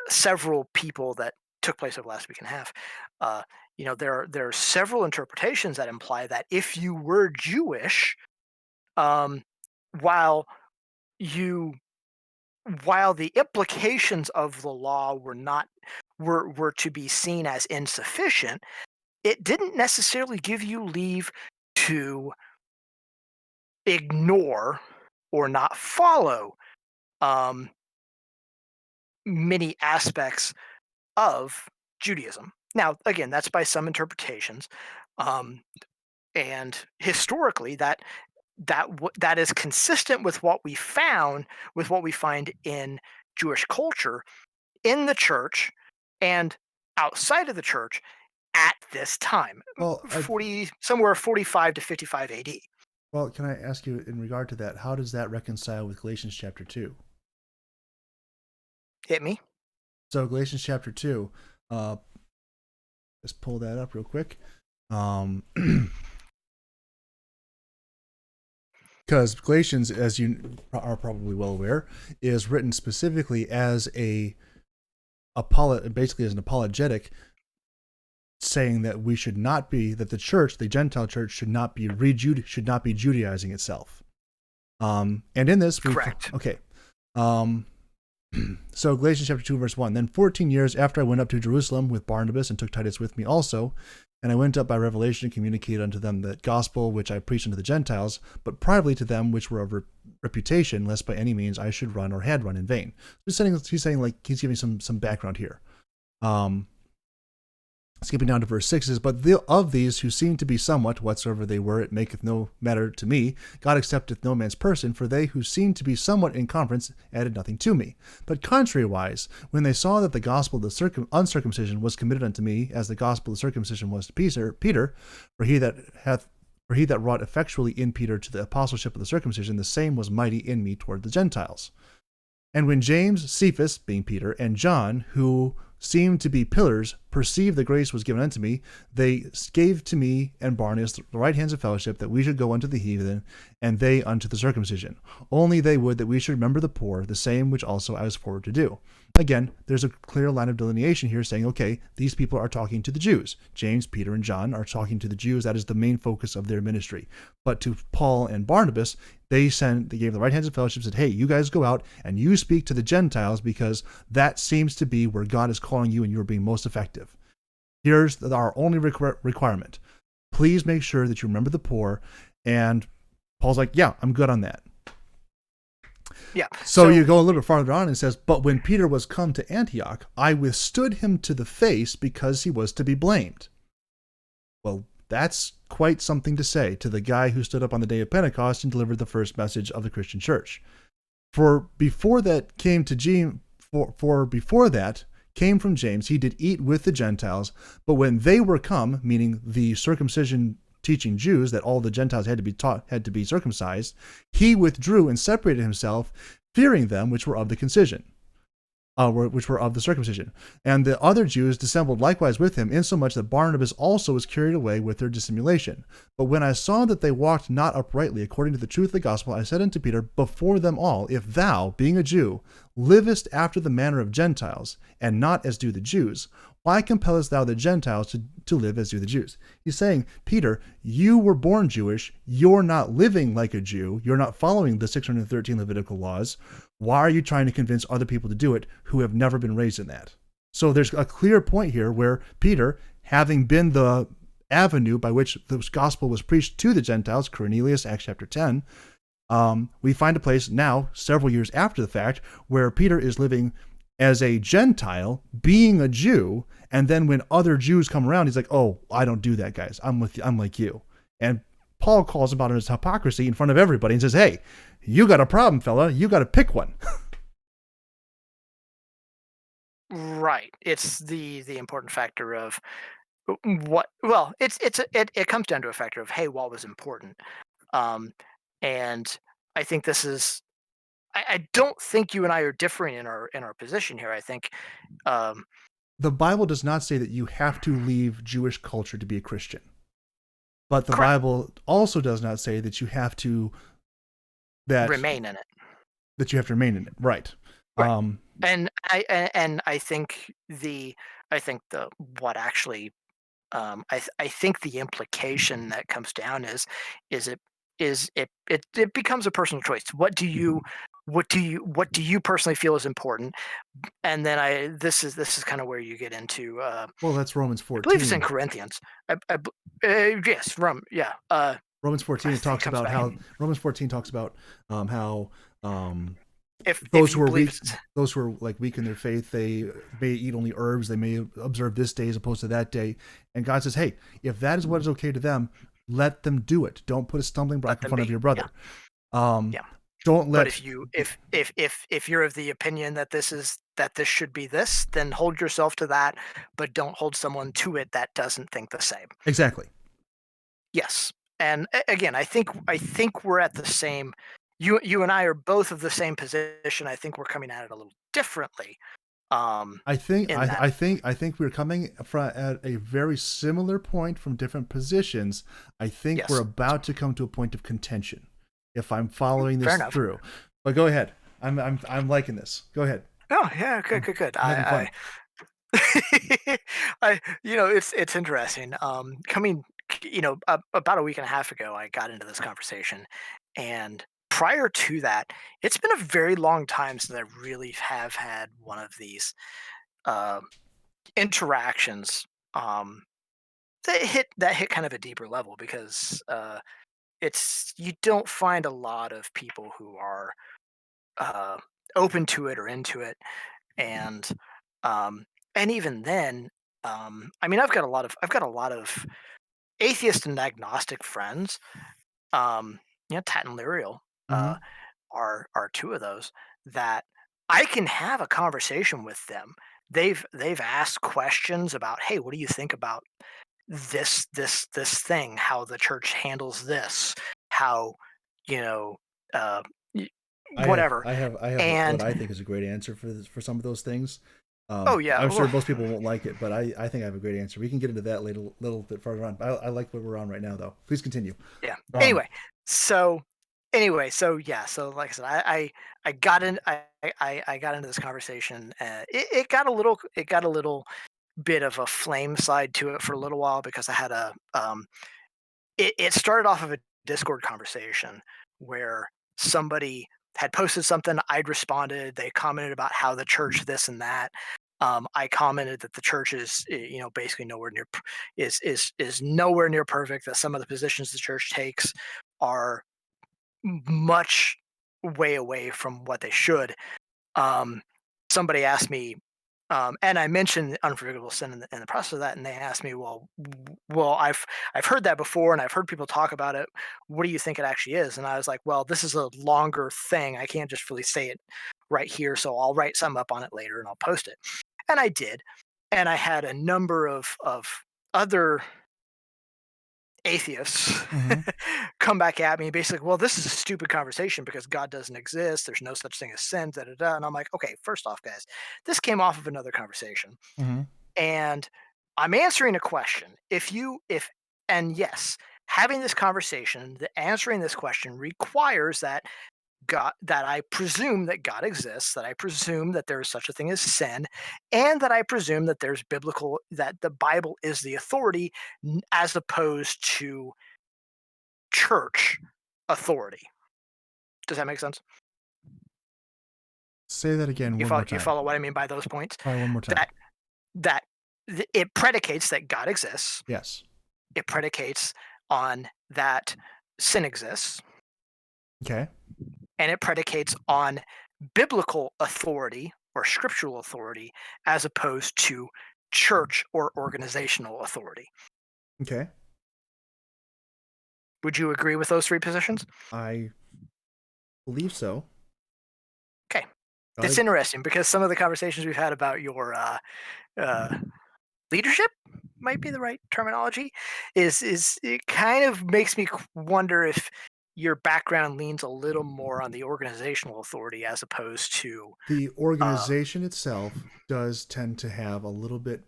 several people that took place over the last week and a half. Uh, there are several interpretations that imply that if you were Jewish, um, while you while the implications of the law were to be seen as insufficient, it didn't necessarily give you leave to ignore or not follow um, many aspects of Judaism. Now, again, that's by some interpretations, um, and historically, that is consistent with what we find in Jewish culture, in the church, and outside of the church at this time, Well, 45 to 55 AD. can I ask you in regard to that? How does that reconcile with Galatians chapter 2? Hit me. So Galatians chapter 2, uh, let's pull that up real quick. Because Galatians, as you are probably well aware, is written specifically as basically as an apologetic, saying that we should not be that the church, the Gentile church, should not be Judaizing itself. And in this, Correct. okay. Um, so Galatians chapter 2, verse 1. Then 14 years after I went up to Jerusalem with Barnabas and took Titus with me also, and I went up by revelation and communicated unto them the gospel which I preached unto the Gentiles, but privately to them which were of reputation, lest by any means I should run or had run in vain. He's saying like he's giving some background here. Skipping down to verse 6 is, but of these who seem to be somewhat, whatsoever they were, it maketh no matter to me. God accepteth no man's person, for they who seemed to be somewhat in conference added nothing to me. But contrariwise, when they saw that the gospel of the uncircumcision was committed unto me, as the gospel of the circumcision was to Peter, for he that wrought effectually in Peter to the apostleship of the circumcision, the same was mighty in me toward the Gentiles. And when James, Cephas, being Peter, and John, who seemed to be pillars, perceived the grace was given unto me, they gave to me and Barnabas the right hands of fellowship, that we should go unto the heathen, and they unto the circumcision. Only they would that we should remember the poor, the same which also I was forward to do. Again, there's a clear line of delineation here saying, okay, these people are talking to the Jews. James, Peter, and John are talking to the Jews. That is the main focus of their ministry. But to Paul and Barnabas, they gave the right hands of fellowship, said, hey, you guys go out and you speak to the Gentiles, because that seems to be where God is calling you and you're being most effective. Here's our only requirement. Please make sure that you remember the poor. And Paul's like, yeah, I'm good on that. Yeah. So you go a little bit farther on and it says, but when Peter was come to Antioch, I withstood him to the face, because he was to be blamed. Well, that's quite something to say to the guy who stood up on the day of Pentecost and delivered the first message of the Christian church. For before that came to James, for before that came from James, he did eat with the Gentiles, but when they were come, meaning the circumcision teaching Jews that all the Gentiles had to be taught, had to be circumcised, he withdrew and separated himself, fearing them which were of the concision. Which were of the circumcision. And the other Jews dissembled likewise with him, insomuch that Barnabas also was carried away with their dissimulation. But when I saw that they walked not uprightly according to the truth of the gospel, I said unto Peter before them all, if thou, being a Jew, livest after the manner of Gentiles, and not as do the Jews, why compellest thou the Gentiles to live as do the Jews? He's saying, Peter, you were born Jewish, you're not living like a Jew, you're not following the 613 Levitical laws. Why are you trying to convince other people to do it who have never been raised in that? So there's a clear point here where Peter, having been the avenue by which the gospel was preached to the Gentiles, Cornelius, Acts chapter 10, we find a place now, several years after the fact, where Peter is living as a Gentile, being a Jew, and then when other Jews come around, he's like, "Oh, I don't do that, guys. I'm like you." And Paul calls him out on his hypocrisy in front of everybody and says, "Hey, you got a problem, fella. You got to pick one." Right. It's the important factor of what. Well, it comes down to a factor of, hey, what was important. Um, and I think this is. I don't think you and I are differing in our position here. I think um, The Bible does not say that you have to leave Jewish culture to be a Christian. But the correct. Bible also does not say that you have to that Remain in it. that you have to remain in it. Right. Right. Um, And I think I think the what actually I think the implication that comes down is it it becomes a personal choice. What do you personally feel is important? And then I this is kind of where you get into well, that's Romans I believe it's in 14. Corinthians. Yes, yeah. Romans 14 I it think it talks comes about back how in Romans 14 talks about how if those who you are believe weak, it's those who are like weak in their faith, they may eat only herbs, they may observe this day as opposed to that day. And God says, hey, if that is what is okay to them, let them do it. Don't put a stumbling let block in them front of be. your Yeah, brother. Um, yeah. don't But let if you if you're of the opinion that this should be this, then hold yourself to that, but don't hold someone to it that doesn't think the same. exactly. Yes. And again, I think we're at the same you and I are both of the same position. I think we're coming at it a little differently. Um in that. I think we're coming from at a very similar point from different positions. I think we're Yes. about to come to a point of contention if I'm following Fair this enough. through. But go ahead. I'm liking this. Go ahead. Oh, yeah, good, good, good. I'm having fun. It's interesting. Coming, about a week and a half ago, I got into this conversation, and prior to that, it's been a very long time since I really have had one of these uh, interactions that hit kind of a deeper level because it's you don't find a lot of people who are uh, open to it or into it, and um, and even then, I mean, I've got a lot of atheist and agnostic friends. Tat and Lyriel Hmm. are two of those that I can have a conversation with them. They've asked questions about, hey, what do you think about this thing? How the church handles this? How you know, uh, y- whatever. I have what And I think is a great answer for for some of those things. oh yeah, I'm sure well, most people won't like it, but I think I have a great answer. We can get into that later, little bit further on. I like what we're on right now, though. Please continue. yeah. Um, So yeah, so like I said, I got in I got into this conversation. It got a little bit of a flame side to it for a little while because I had a it started off of a Discord conversation where somebody had posted something, I'd responded, they commented about how the church this and that. I commented that the church is, basically nowhere near is nowhere near perfect. That some of the positions the church takes are much way away from what they should. Um, Somebody asked me, And I mentioned unforgivable sin in the process of that, and they asked me, well, I've heard that before, and I've heard people talk about it. What do you think it actually is? And I was like, well, this is a longer thing. I can't just really say it right here, so I'll write something up on it later and I'll post it. And I did, and I had a number of other atheists Mm-hmm. come back at me basically, well, this is a stupid conversation because God doesn't exist, there's no such thing as sin, da, da, da. And I'm like, okay, first off, guys, this came off of another conversation, Mm-hmm. and I'm answering a question. If and yes, having this conversation, answering this question requires that I presume that God exists, that I presume that there is such a thing as sin, and that I presume that that the Bible is the authority as opposed to church authority. Does that make sense? Say that again one more You time. follow what I mean by those points? Probably one more time. That that it predicates that God exists. Yes. It predicates on that sin exists, Okay. and it predicates on biblical authority or scriptural authority as opposed to church or organizational authority. Okay. Would you agree with those three positions? I believe so. Okay. Got It's it. interesting because some of the conversations we've had about your uh, leadership might be the right terminology is it kind of makes me wonder if your background leans a little more on the organizational authority as opposed to The uh, organization itself does tend to have a little bit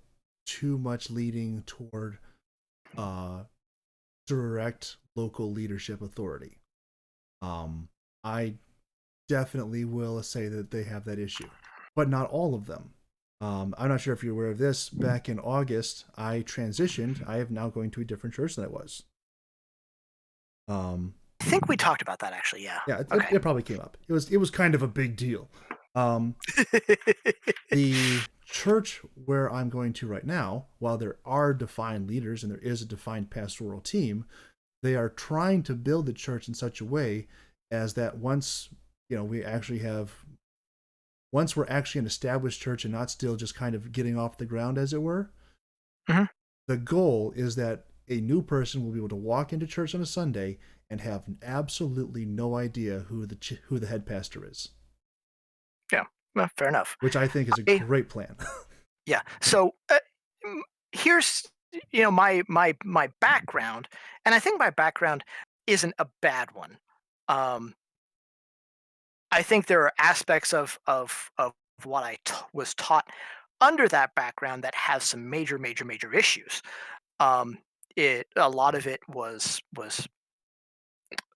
too much leading toward uh, direct local leadership authority. I definitely will say that they have that issue, but not all of them. I'm not sure if you're aware of this. Back in August, I transitioned. I am now going to a different church than I was. Um, I think we talked about that actually. Yeah. yeah, Okay. it probably came up. It was kind of a big deal. Um, the church where I'm going to right now, while there are defined leaders and there is a defined pastoral team, they are trying to build the church in such a way as that we actually have once we're actually an established church and not still just kind of getting off the ground, as it were, Hmm. the goal is that a new person will be able to walk into church on a Sunday and have absolutely no idea who the head pastor is, Yeah. Well, fair enough. which I think is a I, great plan. yeah. So mm, here's my background, and I think my background isn't a bad one. Um, I think there are aspects of what was taught under that background that has some major issues. Um, it a lot of it was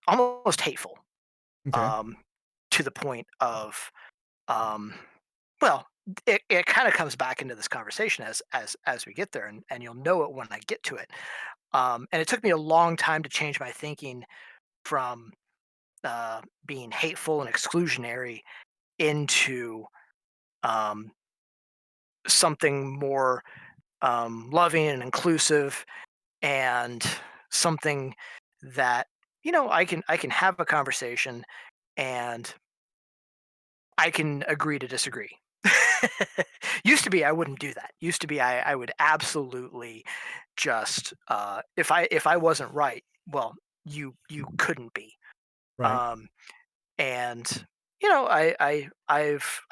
almost hateful, Okay. um, to the point of um, well, it kind of comes back into this conversation as we get there, and you'll know it when I get to it. And it took me a long time to change my thinking from being hateful and exclusionary into um, something more loving and inclusive, and something that I can have a conversation and I can agree to disagree. Used to be I wouldn't do that. Used to be I would absolutely just if I wasn't right, well, you couldn't be. Right. Um, and I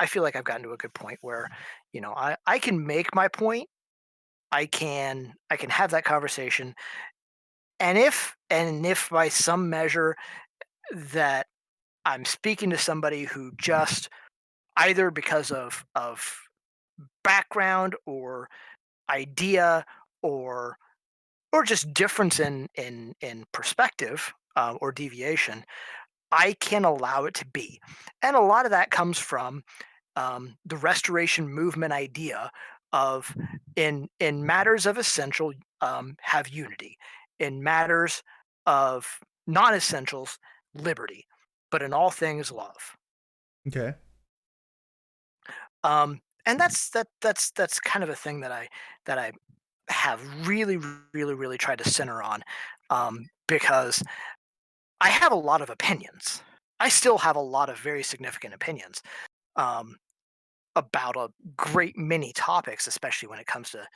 feel like I've gotten to a good point where I can make my point. I can have that conversation, and if by some measure that I'm speaking to somebody who just either because of background or idea or just difference in perspective, or deviation, I can allow it to be. And a lot of that comes from the restoration movement idea of in matters of essential, have unity, in matters of non-essentials, liberty, but in all things love. Okay. And that's kind of a thing that I have really tried to center on, because I have a lot of opinions. I still have a lot of very significant opinions. Um, about a great many topics, especially when it comes to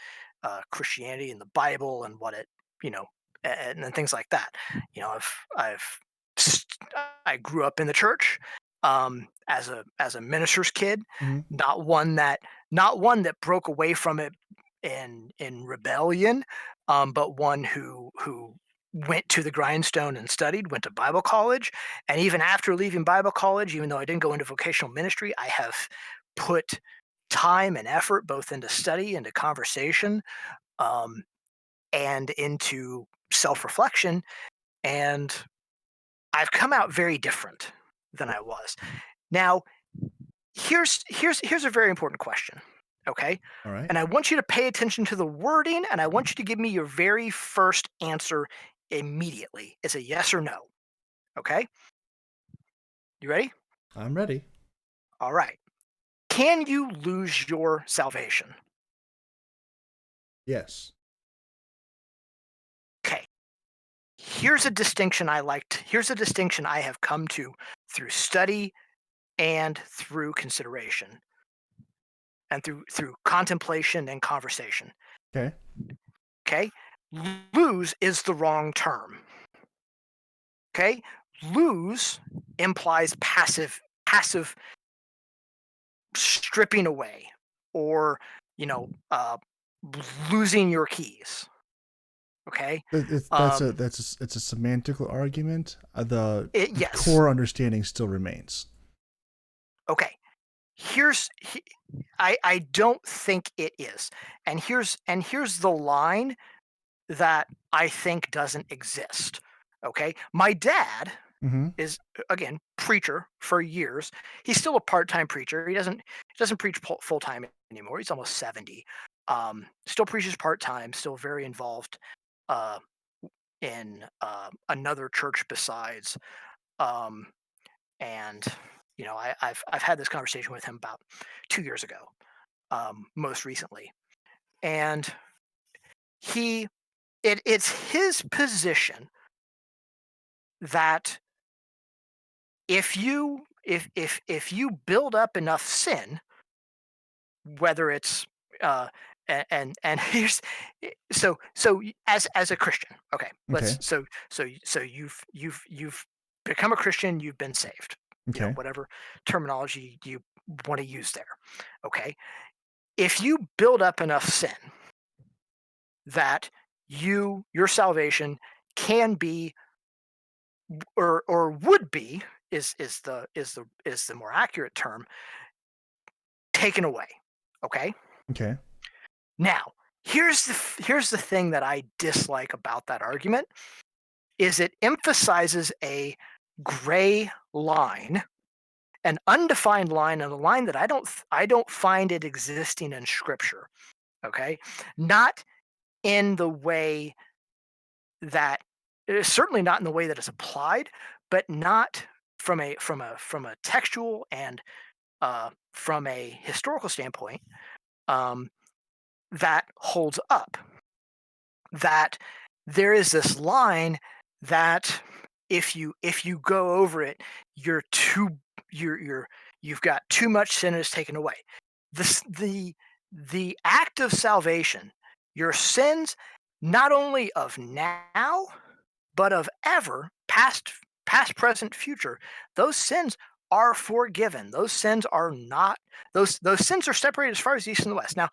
Christianity and the Bible and what it, you know, and things like that. You know, I grew up in the church as a minister's kid, Hmm. not one that not one that broke away from it in rebellion, but one who went to the grindstone and studied, went to Bible college, and even after leaving Bible college, even though I didn't go into vocational ministry, I have put time and effort both into study, into conversation, um, and into self-reflection, and I've come out very different than I was. Now, here's a very important question, okay? All right. And I want you to pay attention to the wording, and I want you to give me your very first answer immediately. It's a yes or no, okay? You ready? I'm ready. All right. Can you lose your salvation? Yes. Okay. Here's a distinction I have come to through study and through consideration and through contemplation and conversation. Okay. Okay? Lose is the wrong term. Okay? Lose implies passive stripping away or, you know, losing your keys. Okay? Um It's a semantical argument. The yes. core understanding still remains. Okay. Here's I don't think it is. And here's the line that I think doesn't exist. Okay? My dad Hmm. is again preacher for years. He's still a part-time preacher. He doesn't preach full-time anymore. He's almost 70. Still preaches part-time, still very involved uh, in another church besides. Um, and I've had this conversation with him about 2 years ago, most recently, and he it's his position that if you build up enough sin, whether it's uh and here's as a Christian, okay, Okay. you've become a Christian, you've been saved, Okay. whatever terminology you want to use there, okay. If you build up enough sin that your salvation can be or would be is the more accurate term, taken away, okay. Okay. Now, here's the thing that I dislike about that argument is it emphasizes a gray line, an undefined line, and a line that I don't find it existing in scripture, okay? Not in the way that certainly not in the way that it's applied, but not from a textual and from a historical standpoint, um, that holds up. That there is this line that if you go over it, you're too you've got too much sin is taken away. This the act of salvation, your sins, not only of now, but of ever, past, present, future, those sins are forgiven. Those sins are not those sins are separated as far as the east and the west. Now,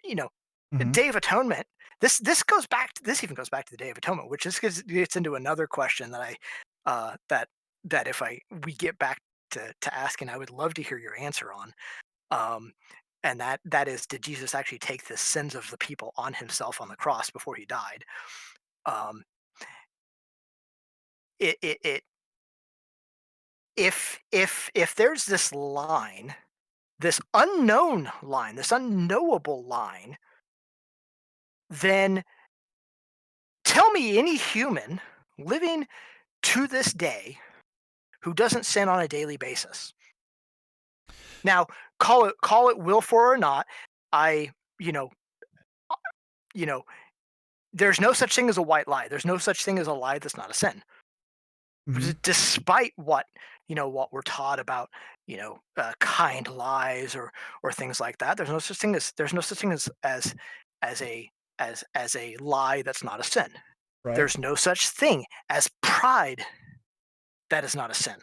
you know, Hmm. Day of Atonement. This even goes back to the Day of Atonement, which just gets into another question that I that if I we get back to asking, I would love to hear your answer on. Um, and that is, did Jesus actually take the sins of the people on himself on the cross before he died? Um, it if there's this line, this unknown line, this unknowable line, then tell me any human living to this day who doesn't sin on a daily basis. Now, call it willful or not. I you know you know there's no such thing as a white lie. There's no such thing as a lie that's not a sin. Mm-hmm. Despite what what we're taught about kind lies or things like that. There's no such thing as a as a lie that's not a sin. Right. There's no such thing as pride that is not a sin.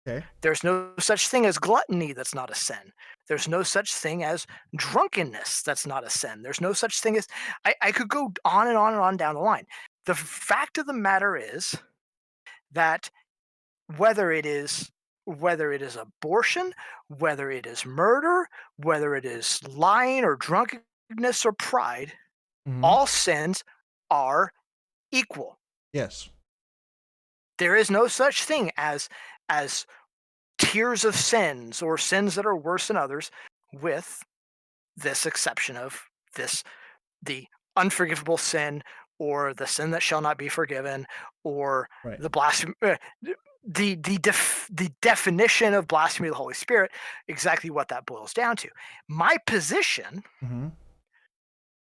Okay. There's no such thing as gluttony that's not a sin. There's no such thing as drunkenness that's not a sin. There's no such thing as I could go on and on and on down the line. The fact of the matter is that whether it is whether it is abortion, whether it is murder, whether it is lying or drunkenness or pride, Mm-hmm. all sins are equal. Yes. There is no such thing as tiers of sins or sins that are worse than others, with this exception of this the unforgivable sin, or the sin that shall not be forgiven, or Right. the blasphemy. The definition of blasphemy of the Holy Spirit, exactly what that boils down to. My position Mm-hmm.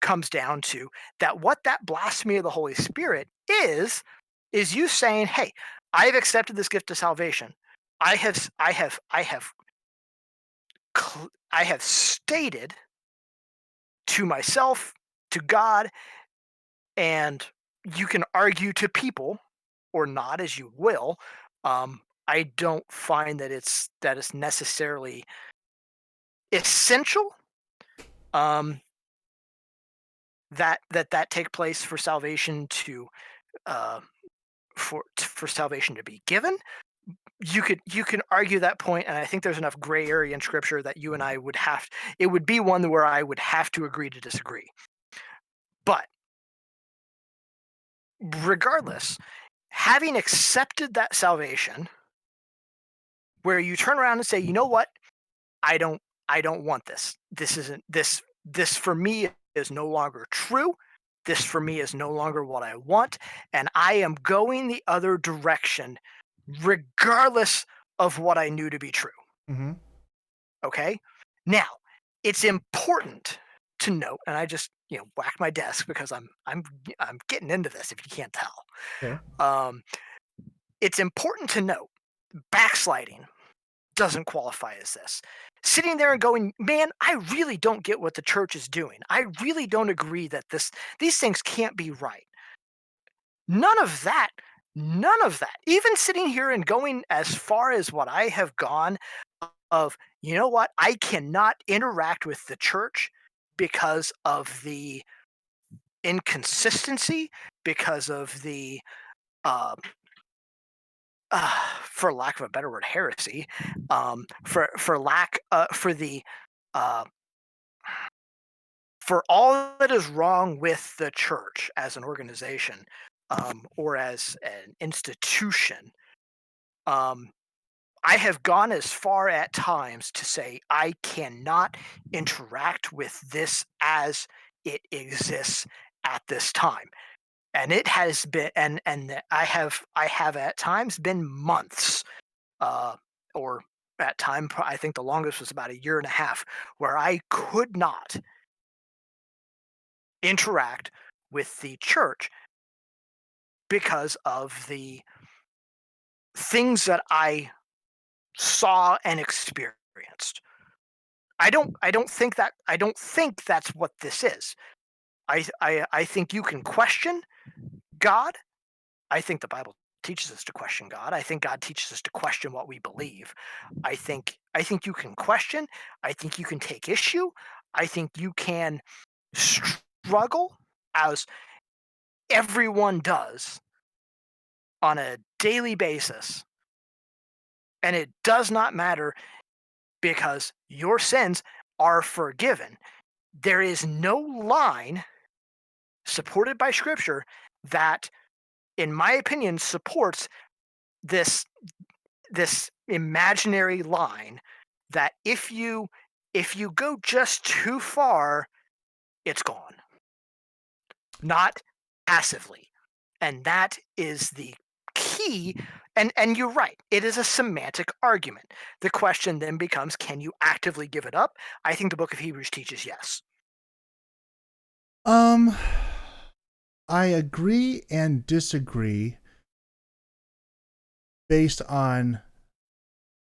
comes down to that what that blasphemy of the Holy Spirit is you saying, "Hey, I've accepted this gift of salvation. I have stated to myself, to God, and you can argue to people or not as you will. I don't find that it's necessarily essential um, that take place for salvation to uh, for salvation to be given. You can argue that point, and I think there's enough gray area in Scripture that you and I would have. It would be one where I would have to agree to disagree. But regardless, having accepted that salvation, where you turn around and say, you know what, I don't I don't want this. This isn't this for me is no longer true. This for me is no longer what I want, and I am going the other direction regardless of what I knew to be true. Mm-hmm. Okay? Now, it's important to note, and I just, whacked my desk because I'm getting into this if you can't tell. Okay. Um, it's important to note backsliding doesn't qualify as this. Sitting there and going, man, I really don't get what the church is doing. I really don't agree that these things can't be right. None of that. None of that. Even sitting here and going as far as what I have gone of, you know what, I cannot interact with the church because of the inconsistency, because of the uh, for lack of a better word, heresy, for lack for the uh, for all that is wrong with the church as an organization, or as an institution. Um, I have gone as far at times to say I cannot interact with this as it exists at this time. And it has been, and I have at times been months, uh, or at time I think the longest was about a year and a half, where I could not interact with the church because of the things that I saw and experienced. I don't think that's what this is. I think you can question God. I think the Bible teaches us to question God. I think God teaches us to question what we believe. I think you can question. I think you can take issue. I think you can struggle, as everyone does on a daily basis. And it does not matter, because your sins are forgiven. There is no line supported by scripture that, in my opinion, supports this imaginary line that if you go just too far, it's gone. Not passively. And that is the key. And you're right, it is a semantic argument. The question then becomes, can you actively give it up? I think the book of Hebrews teaches yes. Um, I agree and disagree. based on.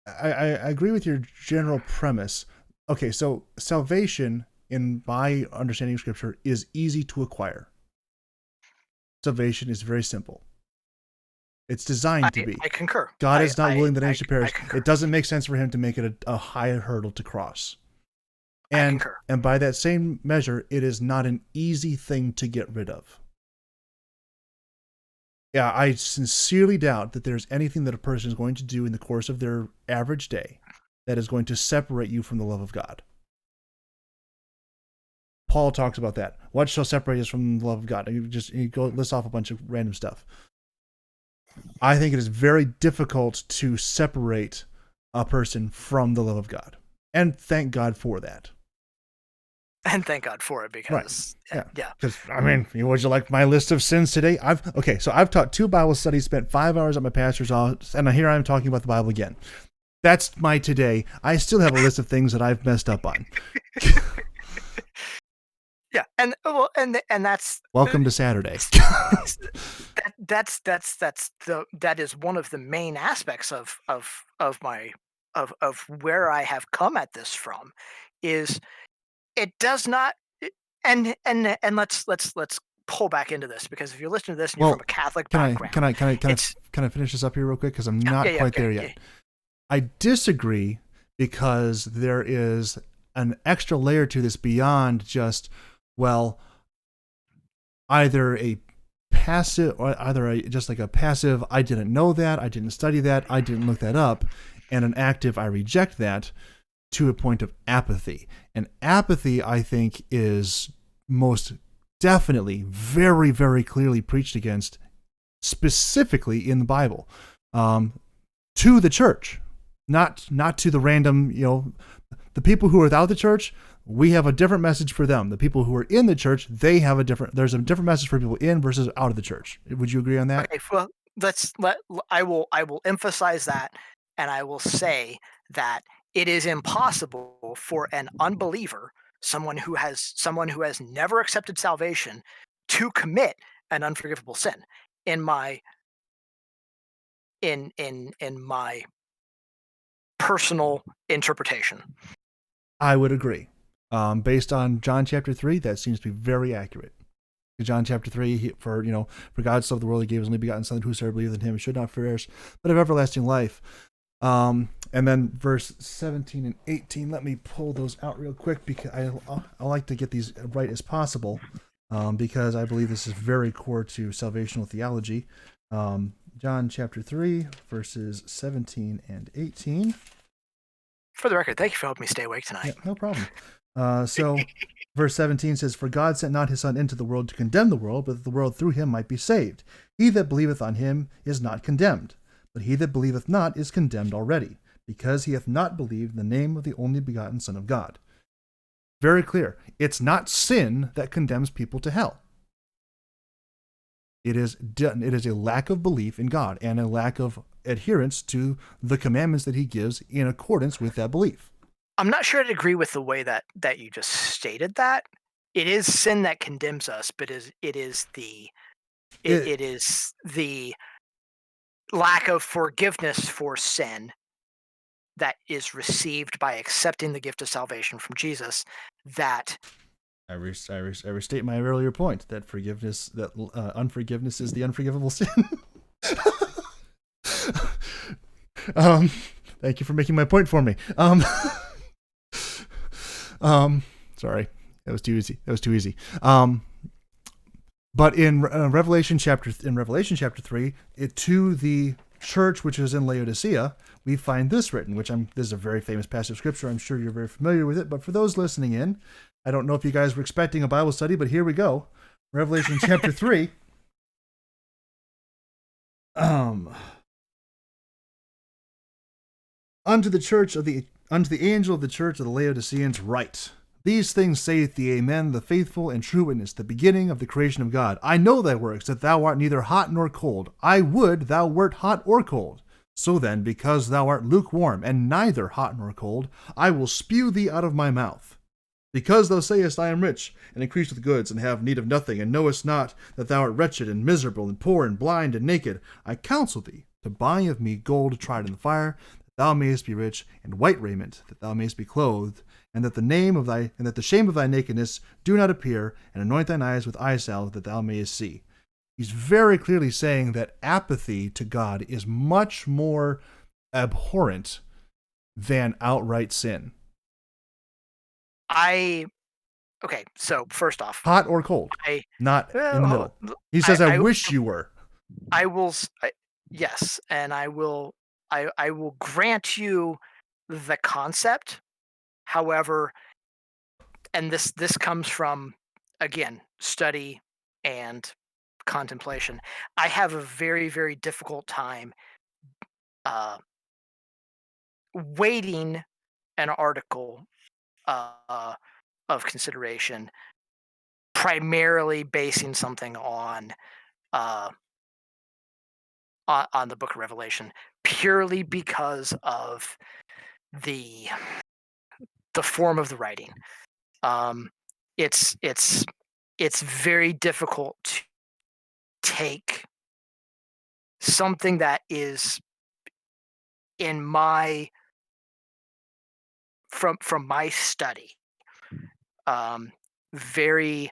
I agree with your general premise. Okay, so salvation, in my understanding of Scripture, is easy to acquire. Salvation is very simple. It's designed to be. I concur. God is not willing that any should I perish. concur. It doesn't make sense for him to make it a high hurdle to cross. I concur. And by that same measure, it is not an easy thing to get rid of. Yeah, I sincerely doubt that there's anything that a person is going to do in the course of their average day that is going to separate you from the love of God. Paul talks about that. What shall separate us from the love of God? You go list off a bunch of random stuff. I think it is very difficult to separate a person from the love of God. And thank God for that. And thank God for it, because right. Yeah. Because I mean, would you like my list of sins today? I've taught 2 Bible studies, spent 5 hours at my pastor's office, and here I'm talking about the Bible again. That's my today. I still have a list of things that I've messed up on. Yeah, and that's welcome to Saturday. That is one of the main aspects of where I have come at this from, is it does not, and let's pull back into this, because if you're listening to this and you're from a Catholic background, can I finish this up here real quick, because I'm not quite there yet. I disagree, because there is an extra layer to this beyond just, well, either a passive, or just like a passive, I didn't know that, I didn't study that, I didn't look that up, and an active, I reject that, to a point of apathy. And apathy, I think, is most definitely very, very clearly preached against, specifically in the Bible, to the church, not to the random, the people who are without the church. We have a different message for them. The people who are in the church, there's a different message for people in versus out of the church. Would you agree on that? Okay, well, I will emphasize that, and I will say that it is impossible for an unbeliever, someone who has never accepted salvation, to commit an unforgivable sin. In my personal interpretation, I would agree. Based on John chapter 3, that seems to be very accurate. John chapter 3, for God so loved the world, he gave his only begotten Son, that whosoever believeth in him should not perish, but have everlasting life. And then verse 17 and 18, let me pull those out real quick, because I like to get these right as possible, because I believe this is very core to salvational theology. John chapter 3, verses 17 and 18. For the record, thank you for helping me stay awake tonight. Yeah, no problem. So verse 17 says, "For God sent not his Son into the world to condemn the world, but that the world through him might be saved. He that believeth on him is not condemned, but he that believeth not is condemned already, because he hath not believed in the name of the only begotten Son of God." Very clear. It's not sin that condemns people to hell. It is a lack of belief in God and a lack of adherence to the commandments that he gives in accordance with that belief. I'm not sure I'd agree with the way that you just stated that. It is sin that condemns us, but it is the lack of forgiveness for sin that is received by accepting the gift of salvation from Jesus. That I restate my earlier point that unforgiveness is the unforgivable sin. Thank you for making my point for me. Sorry, that was too easy. But in Revelation chapter 3, to the church which is in Laodicea, we find this written, this is a very famous passage of scripture. I'm sure you're very familiar with it, but for those listening in, I don't know if you guys were expecting a Bible study, but here we go. Revelation chapter 3. Unto the angel of the church of the Laodiceans write, "These things saith the Amen, the faithful and true witness, the beginning of the creation of God. I know thy works, that thou art neither hot nor cold. I would thou wert hot or cold. So then, because thou art lukewarm, and neither hot nor cold, I will spew thee out of my mouth. Because thou sayest, I am rich, and increase with goods, and have need of nothing, and knowest not that thou art wretched, and miserable, and poor, and blind, and naked, I counsel thee to buy of me gold tried in the fire, that thou mayest be rich, and white raiment, that thou mayest be clothed, and that the shame of thy nakedness do not appear, and anoint thine eyes with eye salve, that thou mayest see. He's very clearly saying that apathy to God is much more abhorrent than outright sin. I Okay, so first off, Hot or cold, I not in the well, middle. He says, I I wish you were. I will yes, and I will grant you the concept. However, and this comes from, again, study and contemplation. I have a very difficult time uh, weighting an article uh, of consideration, primarily basing something uh, on the Book of Revelation, purely because of the the form of the writing. Um, it's it's it's very difficult to take something that is in my from my study, um, very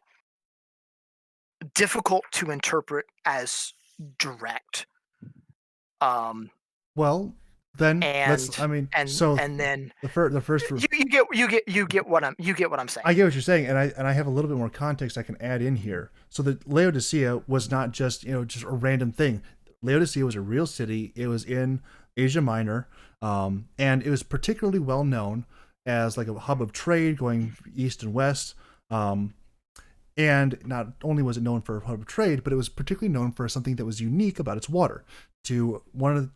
difficult to interpret as direct. Um, Well, then let's. and I mean, and so and then the first you get what I'm saying. I get what you're saying, and I have a little bit more context I can add in here. So the Laodicea was not just just a random thing. Laodicea was a real city. It was in Asia Minor, and it was particularly well known as like a hub of trade going east and west. Um, and not only was it known for a hub of trade, but it was particularly known for something that was unique about its water. To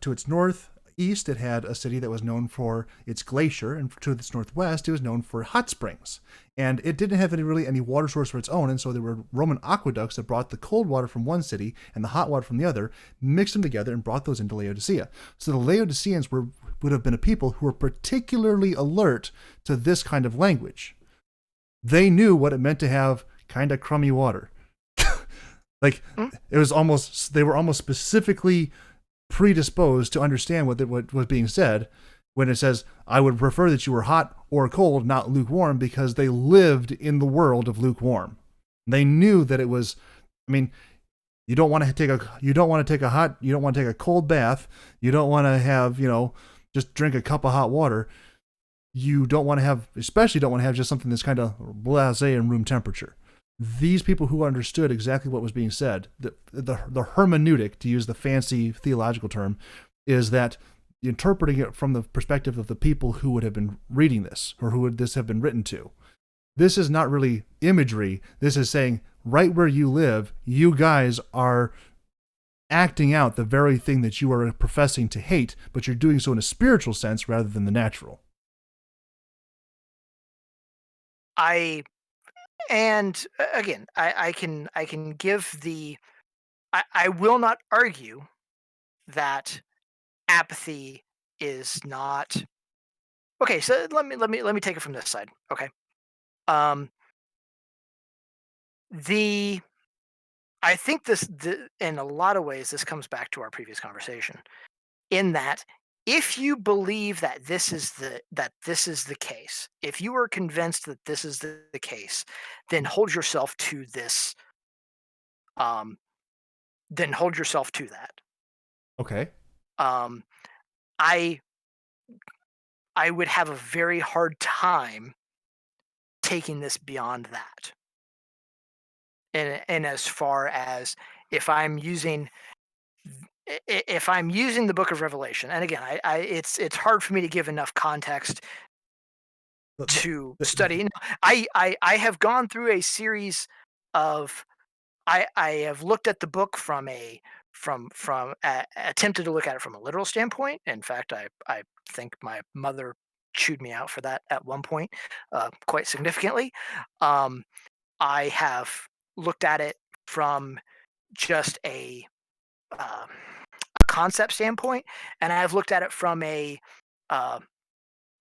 its northeast, it had a city that was known for its glacier, and to its northwest, it was known for hot springs. And it didn't have any water source for its own, and so there were Roman aqueducts that brought the cold water from one city and the hot water from the other, mixed them together, and brought those into Laodicea. So the Laodiceans would have been a people who were particularly alert to this kind of language. They knew what it meant to have kind of crummy water. Like Mm. they were almost specifically predisposed to understand what was being said when it says, I would prefer that you were hot or cold, not lukewarm, because they lived in the world of lukewarm. They knew that it was, I mean, you don't want to take a cold bath. You don't want to have, just drink a cup of hot water. You don't want to have, especially don't want to have just something that's kind of blasé and room temperature. These people who understood exactly what was being said, the hermeneutic, to use the fancy theological term, is that interpreting it from the perspective of the people who would have been reading this, or who would this have been written to. This is not really imagery. This is saying, right where you live, you guys are acting out the very thing that you are professing to hate, but you're doing so in a spiritual sense rather than the natural. I and again, I can give the I will not argue that apathy is not okay. So let me take it from this side. Okay. Um, the I think in a lot of ways this comes back to our previous conversation, in that if you believe that this is the case, if you are convinced that this is the case, then hold yourself to this. Um, then hold yourself to that. Okay. Um, I I would have a very hard time taking this beyond that. And as far as if I'm using if I'm using the Book of Revelation, and again, it's hard for me to give enough context The, to the, study. I have gone through a series of I have looked at the book from attempted to look at it from a literal standpoint. In fact, I think my mother chewed me out for that at one point, quite significantly. Um, I have looked at it from just a concept standpoint, and I've looked at it from a uh,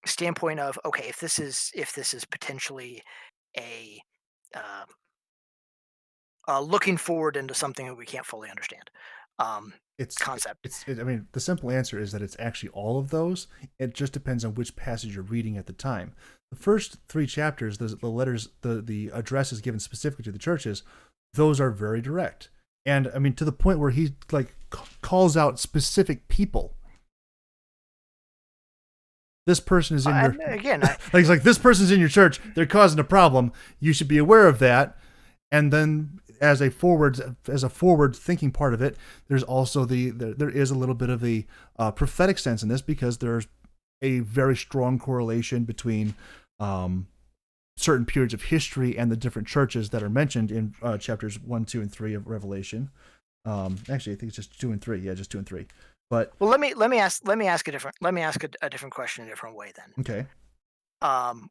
standpoint of, okay, if this is potentially a uh, looking forward into something that we can't fully understand. Um, It's concept. I mean, the simple answer is that it's actually all of those. It just depends on which passage you're reading at the time. The first three chapters, the letters, the addresses given specifically to the churches, those are very direct, and I mean to the point where he like calls out specific people. This person is in your And again, like this person's in your church. They're causing a problem. You should be aware of that. And then as a forward thinking part of it, there's also there is a little bit of the prophetic sense in this, because there's a very strong correlation between certain periods of history and the different churches that are mentioned in chapters 1, 2, and 3 of Revelation. Actually, I think it's just 2 and 3. Yeah, just 2 and 3. But well, let me ask a different question a different way then. okay.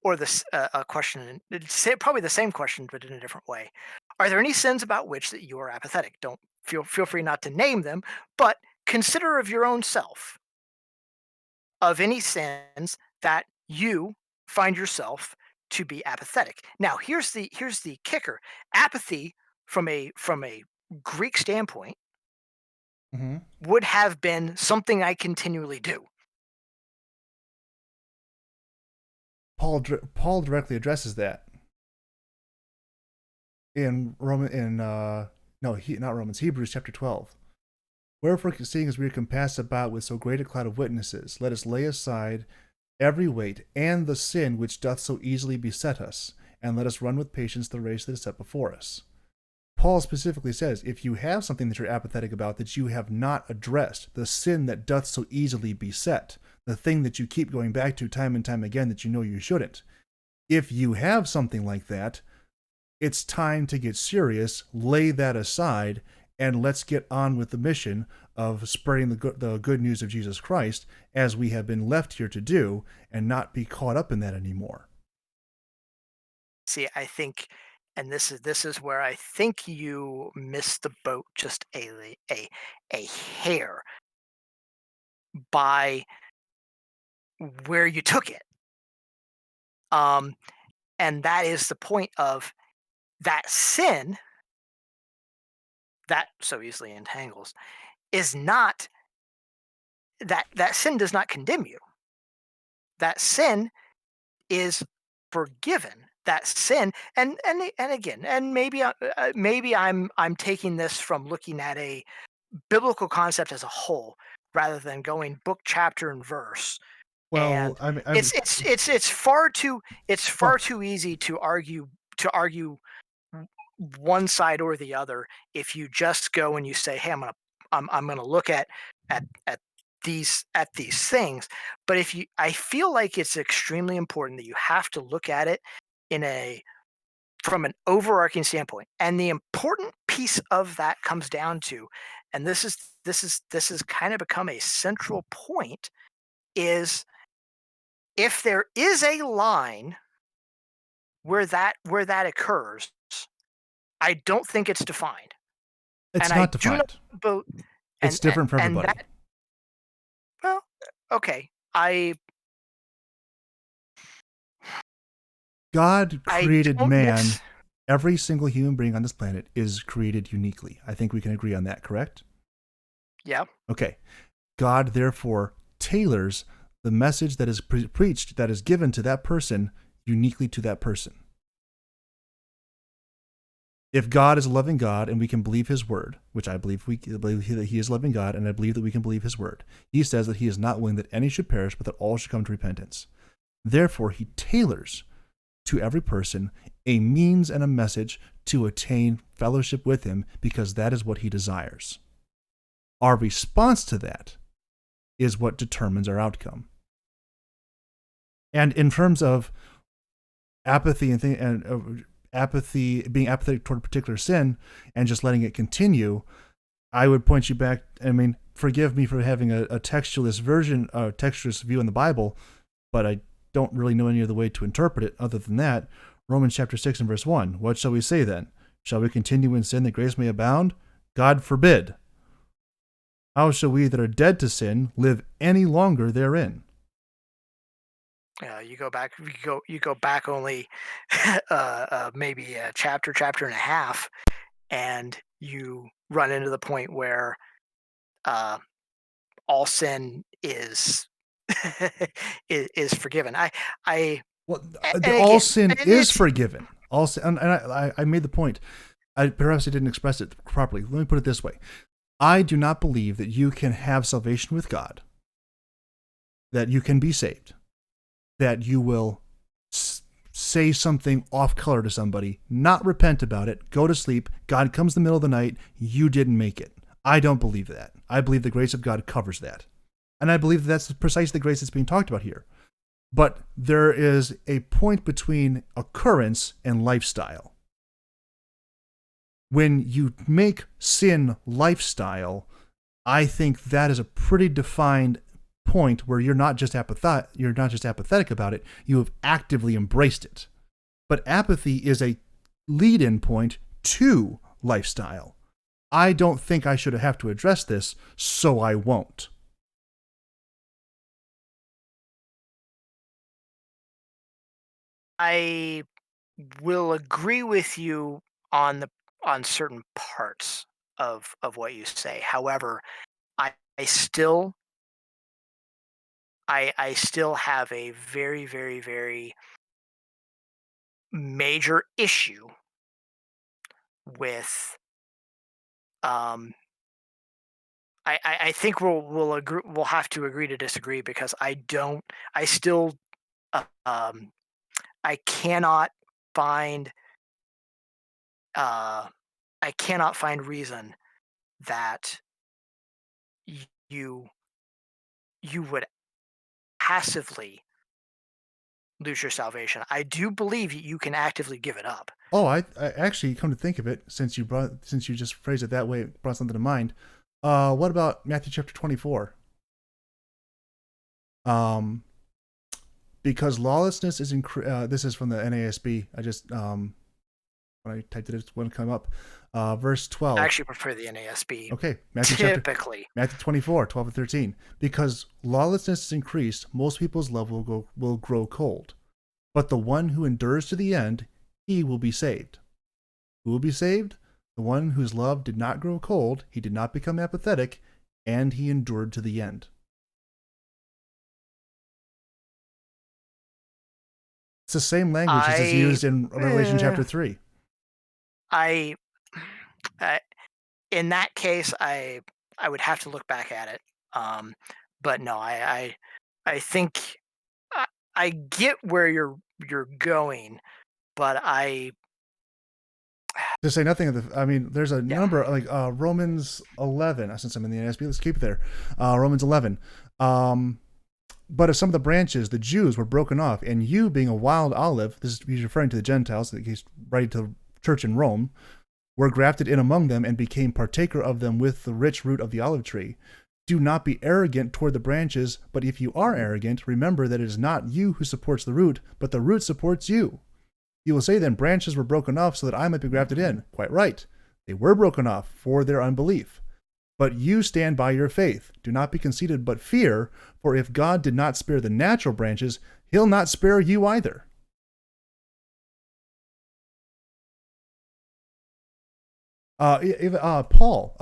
Or this a question, probably the same question but in a different way. Are there any sins about which that you are apathetic? Don't feel free not to name them, but consider of your own self of any sins that you find yourself to be apathetic. Now, here's the kicker. Apathy from a Greek standpoint Mm-hmm. would have been something I continually do. Paul directly addresses that in not Romans, Hebrews chapter 12. Wherefore, seeing as we are compassed about with so great a cloud of witnesses, let us lay aside every weight and the sin which doth so easily beset us, and let us run with patience the race that is set before us. Paul specifically says, if you have something that you're apathetic about that you have not addressed, the sin that doth so easily beset, the thing that you keep going back to time and time again that you know you shouldn't, if you have something like that, it's time to get serious, lay that aside, and let's get on with the mission of spreading the good news of Jesus Christ as we have been left here to do, and not be caught up in that anymore. See, I think, and this is where I think you missed the boat just a hair by where you took it. Um, and that is the point of that sin that so easily entangles is not that sin does not condemn you. That sin is forgiven. That sin, and again, and maybe I'm taking this from looking at a biblical concept as a whole rather than going book, chapter, and verse. Well, And I mean, it's far too well, easy to argue one side or the other if you just go and you say, "Hey, I'm gonna look at these things." But I feel like it's extremely important that you have to look at it in a from an overarching standpoint. And the important piece of that comes down to, and this has kind of become a central point, is if there is a line where that occurs, I don't think it's defined. And it's I not do not defined. vote It's different for and everybody. that well, okay. God I created don't man. Every single human being on this planet is created uniquely. I think we can agree on that, correct? yeah. Okay. God, therefore, tailors the message that is preached, that is given to that person, uniquely to that person. If God is a loving God and we can believe his word, which I believe that he is loving God, and I believe that we can believe his word, he says that he is not willing that any should perish, but that all should come to repentance. Therefore, he tailors to every person a means and a message to attain fellowship with him, because that is what he desires. Our response to that is what determines our outcome. And in terms of apathy being apathetic toward a particular sin and just letting it continue, I would point you back. I mean, forgive me for having a textualist view in the Bible, but I don't really know any other way to interpret it other than that. Romans chapter 6 and verse 1. What shall we say then? Shall we continue in sin that grace may abound? God forbid. How shall we that are dead to sin live any longer therein? You go back only maybe a chapter and a half, and you run into the point where uh, all sin is is forgiven. I Well, and all again, sin is it's forgiven. All sin, and I made the point. Perhaps I didn't express it properly. Let me put it this way: I do not believe that you can have salvation with God, that you can be saved, that you will say something off color to somebody, not repent about it, go to sleep, God comes in the middle of the night, you didn't make it. I don't believe that. I believe the grace of God covers that. And I believe that's precisely the grace that's being talked about here. But there is a point between occurrence and lifestyle. When you make sin lifestyle, I think that is a pretty defined point where you're not just apathetic about it, you have actively embraced it. But apathy is a lead-in point to lifestyle. I don't think I should have to address this, so I won't. I will agree with you on the on certain parts of what you say. However, I still I still have a very, very, very major issue with um I think we'll have to agree to disagree because I still I cannot find uh I cannot find reason that you you would passively lose your salvation. I do believe you can actively give it up. Oh, I actually come to think of it, since you just phrased it that way, it brought something to mind. What about Matthew chapter 24? Um, because lawlessness is this is from the NASB. I just when I typed it wouldn't come up. Verse I 12. actually prefer the NASB Okay, typically. Matthew 24, 12 and 13. Because lawlessness is increased, most people's love will grow cold. But the one who endures to the end, he will be saved. Who will be saved? The one whose love did not grow cold, he did not become apathetic, and he endured to the end. It's the same language as is I used in Revelation eh, chapter 3. I I in that case, I would have to look back at it. Um, but no, I think I, I get where you're going, but To say nothing of the, I mean, there's a yeah, number like Romans 11. Since I'm in the NSB, let's keep it there. Romans 11. Um, but if some of the branches, the Jews, were broken off, and you, being a wild olive, this is he's referring to the Gentiles, he's writing to the church in Rome, were grafted in among them and became partaker of them with the rich root of the olive tree. Do not be arrogant toward the branches, but if you are arrogant, remember that it is not you who supports the root, but the root supports you. You will say then, branches were broken off so that I might be grafted in. Quite right. They were broken off for their unbelief. But you stand by your faith. Do not be conceited, but fear, for if God did not spare the natural branches, he'll not spare you either. Paul,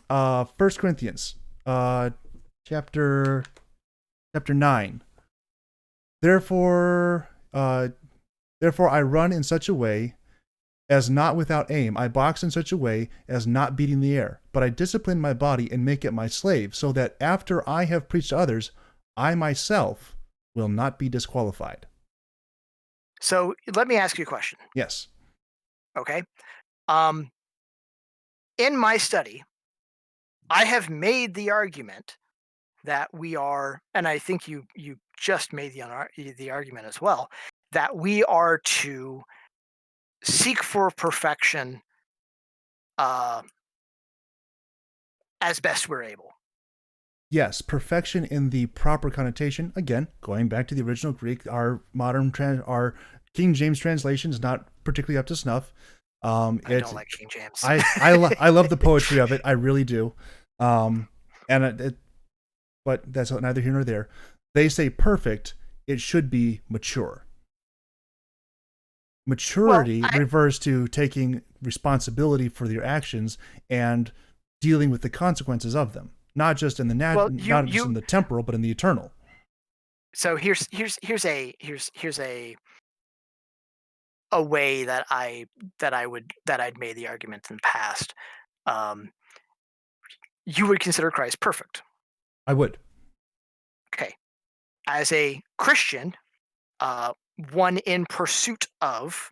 1 Corinthians, chapter 9. Therefore, therefore I run in such a way as not without aim. I box in such a way as not beating the air. But I discipline my body and make it my slave, so that after I have preached to others, I myself will not be disqualified. so let me ask you a question. Yes. Okay. Um, in my study, I have made the argument that we are, and I think you just made the argument as well, that we are to seek for perfection uh, as best we're able. Yes, perfection in the proper connotation. Again, going back to the original Greek, our King James translation is not particularly up to snuff. I don't like King James. I love the poetry of it. I really do. Um, and but that's neither here nor there. They say perfect. It should be mature. Well, Maturity refers to taking responsibility for your actions and dealing with the consequences of them, not just in the Well, not just in the temporal, but in the eternal. so here's a way that I'd made the argument in the past. Um, you would consider Christ perfect. I would. Okay. As a Christian, uh, one in pursuit of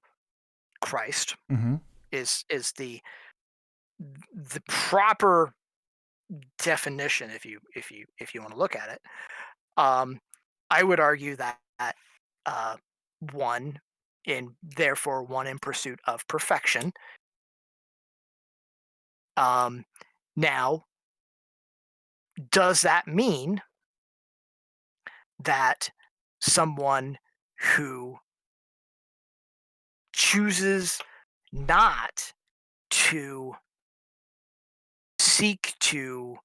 Christ Mm-hmm. is the proper definition if you want to look at it. Um, I would argue that uh, one therefore one in pursuit of perfection. Um, Now, does that mean that someone who chooses not to seek to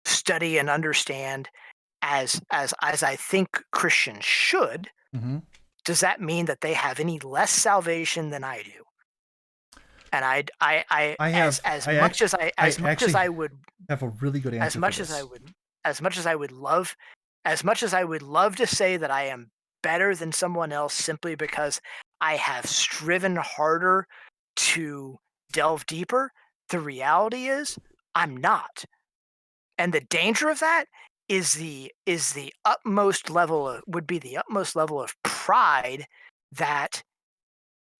study and understand as I think Christians should, Mm-hmm. does that mean that they have any less salvation than I do? And I have. as I much actually. as I I as much as actually I would have a really good as answer for much as I this. would as much as I would love as much as I would love to say that I am better than someone else simply because I have striven harder to delve deeper, the reality is I'm not. And the danger of that is the utmost level of would be the utmost level of pride that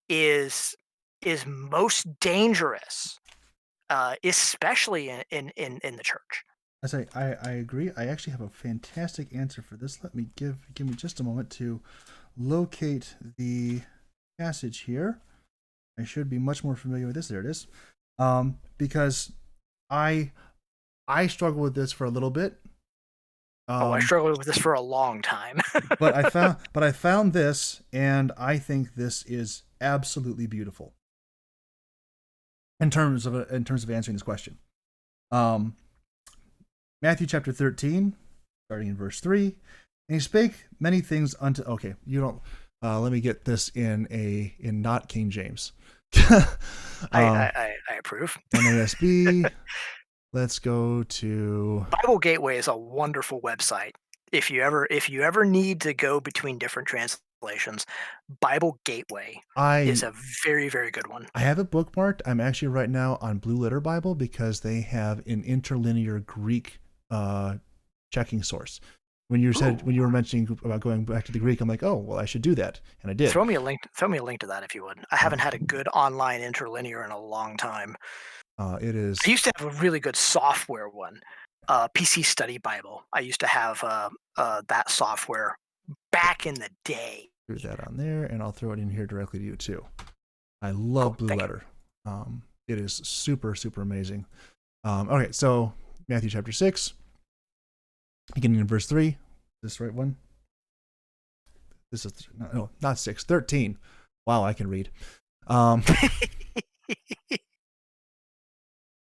is is most dangerous, especially in the church. I agree. I actually have a fantastic answer for this. Let me give me just a moment to locate the passage here. I should be much more familiar with this. There it is. Because I I struggled with this for a little bit. Oh, I Um, struggled with this for a long time. but I found this, and I think this is absolutely beautiful in terms of answering this question. Um, Matthew chapter 13, starting in verse 3. And he spake many things unto. Okay, you don't. Let me get this in not King James. um, I approve. NASB. Let's go to. Bible Gateway is a wonderful website. If you ever need to go between different translations, Bible Gateway is I a very, very good one. I have it bookmarked. I'm actually right now on Blue Letter Bible because they have an interlinear Greek checking source. When you were mentioning about going back to the Greek, I'm like, oh well, I should do that, and I did. Throw me a link to that if you would. I haven't had a good online interlinear in a long time. It I is. used to have a really good software one, PC Study Bible. I used to have that software back in the day. Threw that on there, and I'll throw it in here directly to you too. I love Cool. Blue Thank you. Letter. It is super super amazing. Okay, so Matthew chapter 6, beginning in verse 3. Is this the right one? This is no, not 6, 13. Wow, I can read.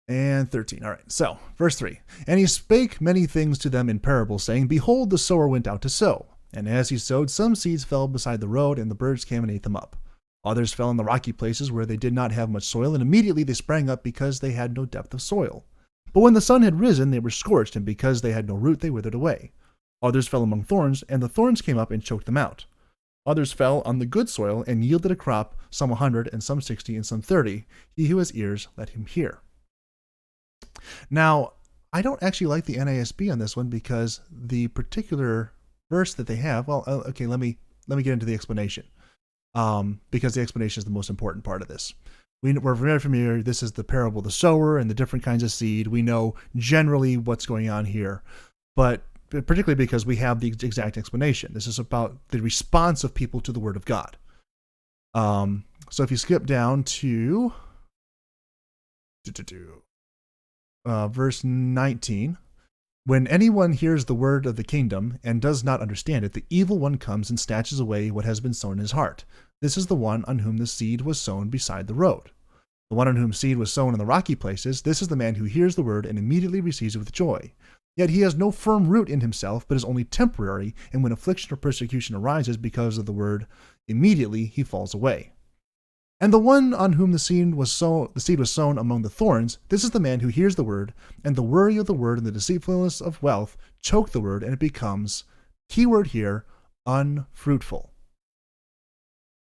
And 13. All right. So, verse 3. And he spake many things to them in parables, saying, Behold, the sower went out to sow. And as he sowed, some seeds fell beside the road, and the birds came and ate them up. Others fell in the rocky places where they did not have much soil, and immediately they sprang up because they had no depth of soil. But when the sun had risen, they were scorched, and because they had no root, they withered away. Others fell among thorns, and the thorns came up and choked them out. Others fell on the good soil and yielded a crop, some 100, and some 60, and some 30. He who has ears, let him hear. Now, I don't actually like the NASB on this one because the particular verse that they have. Well, okay, let me get into the explanation. Because the explanation is the most important part of this. We're very familiar. This is the parable of the sower and the different kinds of seed. We know generally what's going on here, but particularly because we have the exact explanation. This is about the response of people to the word of God. So if you skip down to verse 19, when anyone hears the word of the kingdom and does not understand it, the evil one comes and snatches away what has been sown in his heart. This is the one on whom the seed was sown beside the road. The one on whom seed was sown in the rocky places, this is the man who hears the word and immediately receives it with joy. Yet he has no firm root in himself, but is only temporary, and when affliction or persecution arises because of the word, immediately he falls away. And the one on whom the seed was sown among the thorns, this is the man who hears the word, and the worry of the word and the deceitfulness of wealth choke the word, and it becomes, keyword here, unfruitful.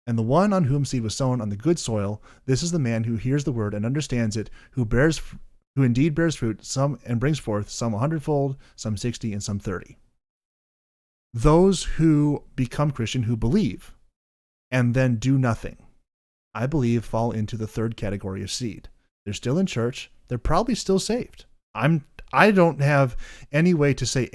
And the one on whom seed was sown on the good soil, this is the man who hears the word and understands it, who indeed bears fruit, some and brings forth some 100-fold, some 60, and some 30. Those who become Christian, who believe, and then do nothing, I believe fall into the third category of seed. They're still in church. They're probably still saved. I don't have any way to say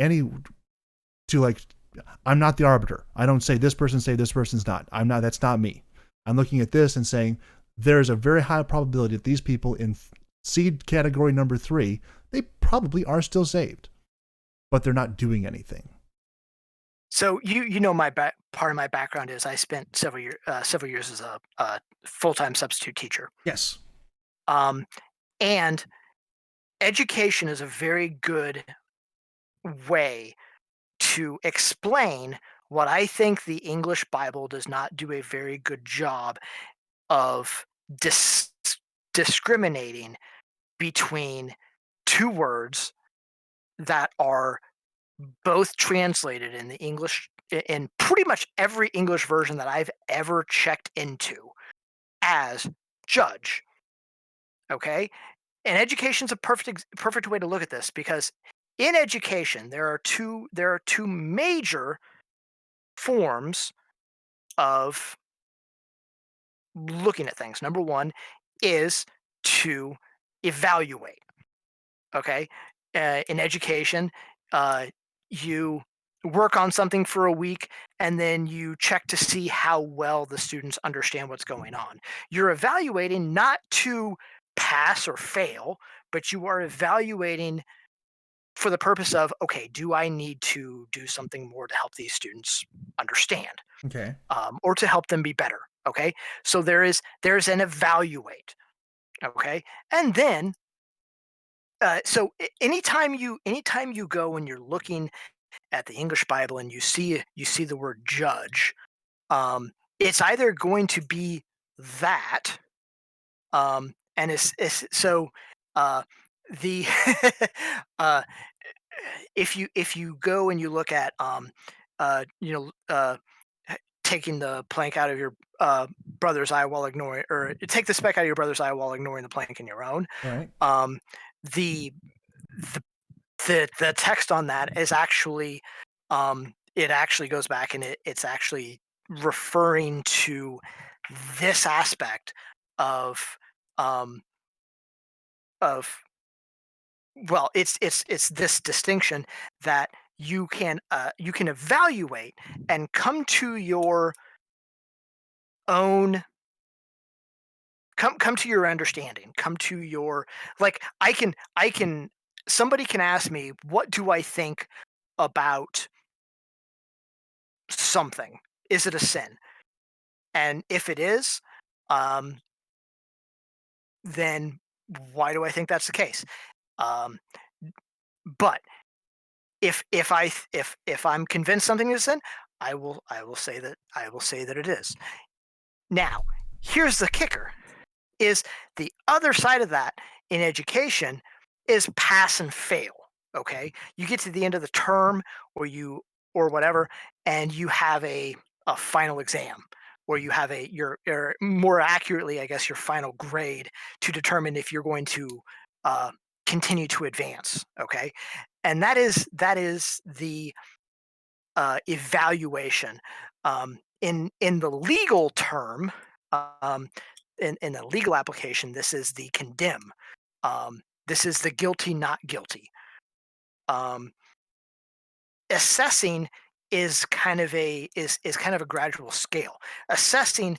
I'm not the arbiter. I don't say this person's saved, this person's not. That's not me. I'm looking at this and saying there's a very high probability that these people in seed category number 3, they probably are still saved, but they're not doing anything. So my part of my background is I spent several years as a full-time substitute teacher. Yes. Um, and education is a very good way to explain what I think the English Bible does not do a very good job of discriminating between two words that are both translated in the English in pretty much every English version that I've ever checked into as judge. Okay? And education is a perfect way to look at this, because in education there are two major forms of looking at things. Number one is to evaluate. Okay, in education, uh, you work on something for a week and then you check to see how well the students understand what's going on. You're evaluating not to pass or fail, but you are evaluating for the purpose of, okay, do I need to do something more to help these students understand, Okay. or to help them be better? Okay, so there's an evaluate. Okay, and then anytime you go and you're looking at the English Bible and you see the word judge, it's either going to be that, and it's so uh, the uh, if you go and you look at uh, you know uh, taking the plank out of your brother's eye while ignoring, or take the speck out of your brother's eye while ignoring the plank in your own. Right. um, the the text on that is actually, it actually goes back and it's actually referring to this aspect of, um of well, it's this distinction that you can evaluate and own come to your understanding, come to your, like, I can somebody can ask me, what do I think about something? Is it a sin? And if it is, um, then why do I think that's the case? Um, but if I'm convinced something is a sin, I will say that it is. Now, here's the kicker: is the other side of that in education is pass and fail. Okay, you get to the end of the term, or whatever, and you have a final exam, or you have or more accurately, I guess, your final grade to determine if you're going to uh, continue to advance. Okay, and that is the evaluation. In the legal term, um, in the legal application, this is the condemn. This is the guilty, not guilty. Um, assessing is kind of a gradual scale. Assessing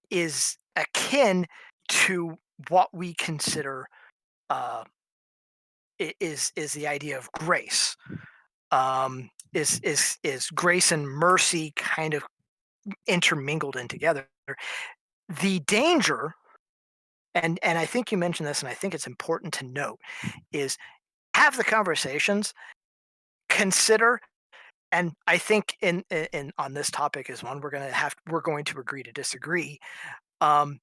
is akin to what we consider, uh, is the idea of grace. Is grace and mercy kind of intermingled in together? The danger, and I think you mentioned this, and I think it's important to note, is have the conversations, consider, and I think in on this topic is one we're going to agree to disagree. Um,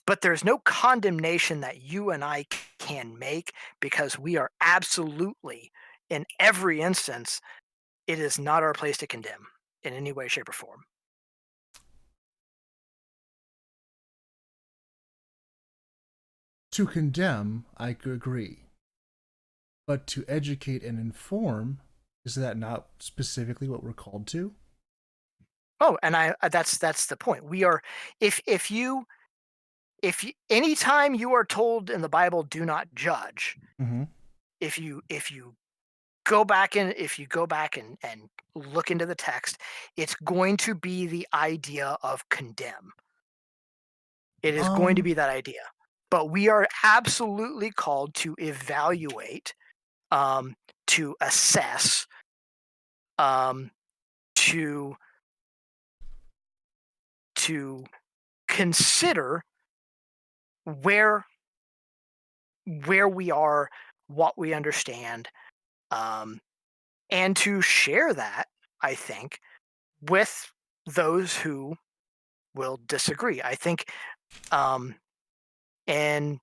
but there's no condemnation that you and I can make because we are absolutely, in every instance, it is not our place to condemn in any way, shape, or form. To condemn, I could agree. But to educate and inform, is that not specifically what we're called to? Oh, and that's the point. We are if you anytime you are told in the Bible, do not judge. Mm-hmm. If you go back and if you go back and look into the text, it's going to be the idea of condemn. It is going to Um, be that idea. But we are absolutely called to evaluate, um, to assess, um, to to consider where we are, what we understand, um, and to share that, I think, with those who will disagree. I think, um, and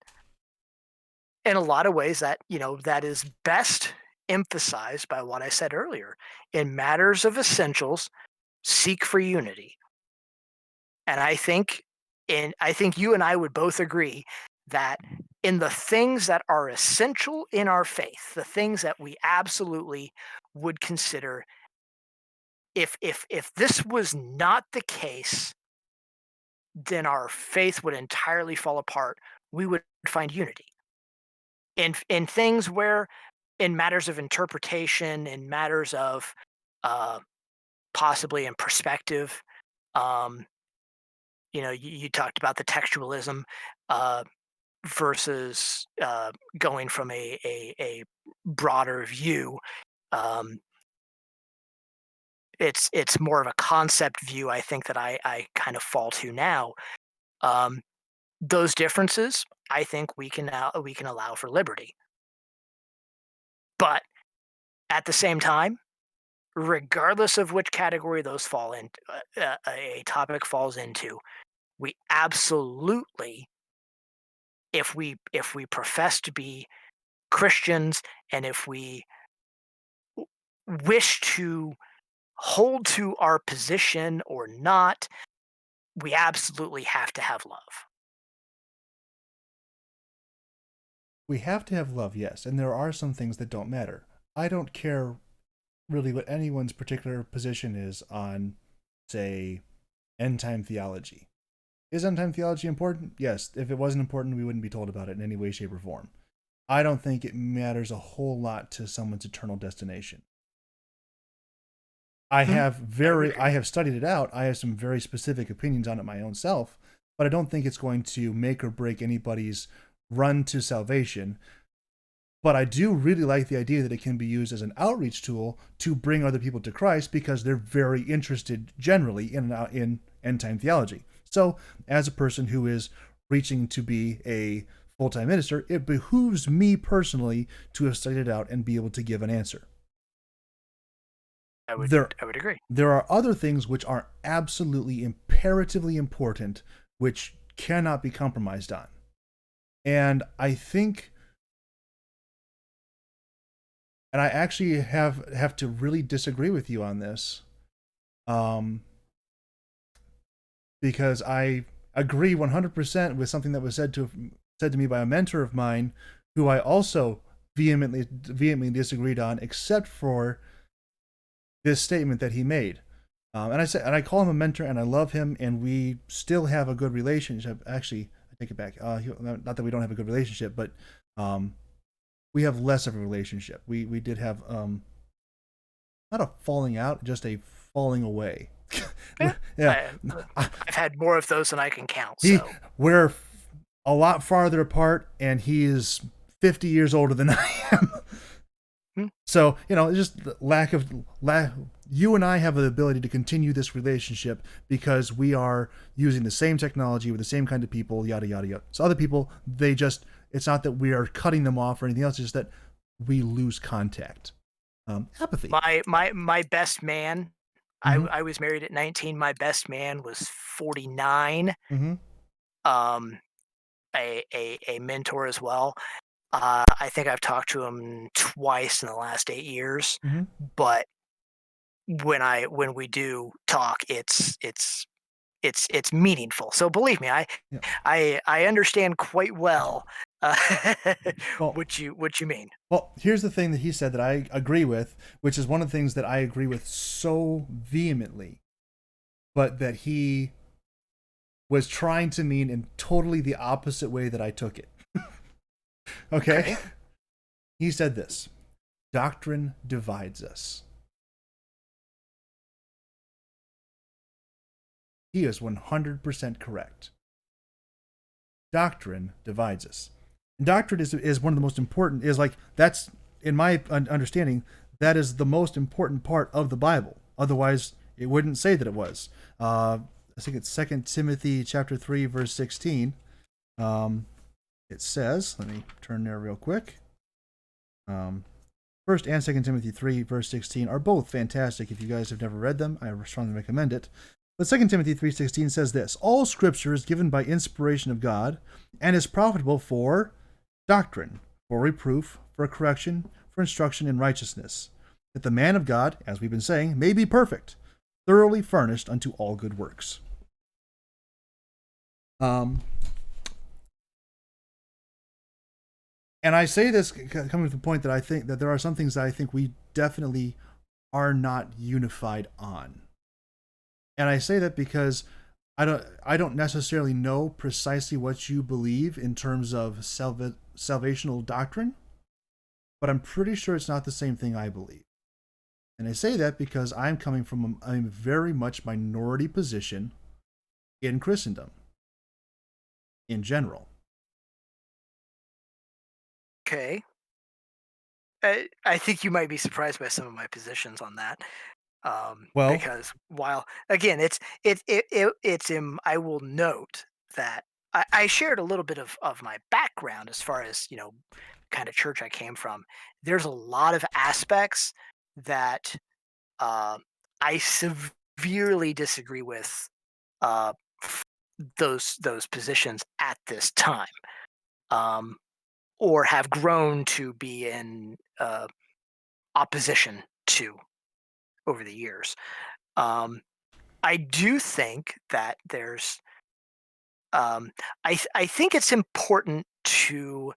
in a lot of ways, that that is best emphasized by what I said earlier. In matters of essentials, seek for unity. And I think you and I would both agree that in the things that are essential in our faith, the things that we absolutely would consider, if this was not the case, then our faith would entirely fall apart. We would find unity. In things where, in matters of interpretation, in matters of uh, possibly in perspective, um, you talked about the textualism, uh, versus going from a broader view. Um, it's more of a concept view, I think, that I kind of fall to now. Um, those differences, I think we can allow for liberty, but at the same time, regardless of which category those fall in, a topic falls into, we absolutely, if we profess to be Christians, and if we wish to hold to our position or not, we absolutely have to have love. we have to have love, yes, and there are some things that don't matter. I don't care really what anyone's particular position is on, say, end time theology. Is end time theology important? Yes. If it wasn't important, we wouldn't be told about it in any way, shape, or form. I don't think it matters a whole lot to someone's eternal destination. Mhm. I would I agree. have studied it out. I have some very specific opinions on it my own self, but I don't think it's going to make or break anybody's run to salvation. But I do really like the idea that it can be used as an outreach tool to bring other people to Christ because they're very interested generally in end time theology. So, as a person who is reaching to be a full time minister, it behooves me personally to have studied it out and be able to give an answer. I would There, I would agree. there are other things which are absolutely imperatively important, which cannot be compromised on. And I think, and I actually have to really disagree with you on this, um, because I agree 100% with something that was said to me by a mentor of mine, who I also vehemently disagreed on, except for this statement that he made. And I call him a mentor, and I love him, and we still have a good relationship. Actually, I take it back. Not that we don't have a good relationship, but um, we have less of a relationship. We did have not a falling out, just a falling away. Yeah, Yeah, I've had more of those than I can count. he So, we're a lot farther apart, and he is 50 years older than I am. hmm, So just you and I have the ability to continue this relationship because we are using the same technology with the same kind of people, yada yada yada. So other people, it's not that we are cutting them off or anything else, it's just that we lose contact. Apathy. my best man. I Mm-hmm. I was married at 19. My best man was 49. Mm-hmm. um, a mentor as well. I think I've talked to him twice in the last 8 years, Hmm. but when we do talk, it's meaningful. So believe me, Yeah. I understand quite well uh, Well, what you mean. here's the thing that he said that I agree with, which is one of the things that I agree with so vehemently, but that he was trying to mean in totally the opposite way that I took it. Okay? Okay. He said this: doctrine divides us. He is 100% correct. Doctrine divides us. And doctrine is one of the most important, is like, that's, in my understanding, that is the most important part of the Bible. Otherwise, it wouldn't say that it was. I think it's 2 Timothy chapter 3, verse 16. It says, let me turn there real quick. First and 2 Timothy 3, verse 16 are both fantastic. If you guys have never read them, I strongly recommend it. But 2 Timothy 3:16 says this: all scripture is given by inspiration of God and is profitable for doctrine, for reproof, for correction, for instruction in righteousness, that the man of God, as we've been saying, may be perfect, thoroughly furnished unto all good works. Um, and I say this coming from the point that I think that there are some things that I think we definitely are not unified on. And I say that because I don't necessarily know precisely what you believe in terms of salvational doctrine, but I'm pretty sure it's not the same thing I believe. And I say that because I'm coming from a very much minority position in Christendom in general. Okay. I think you might be surprised by some of my positions on that. Well, Because while again, I will note that I shared a little bit of my background as far as kind of church I came from. There's a lot of aspects that uh, I severely disagree with uh, those positions at this time, um, or have grown to be in opposition to over the years. Um, I do think that I think it's important to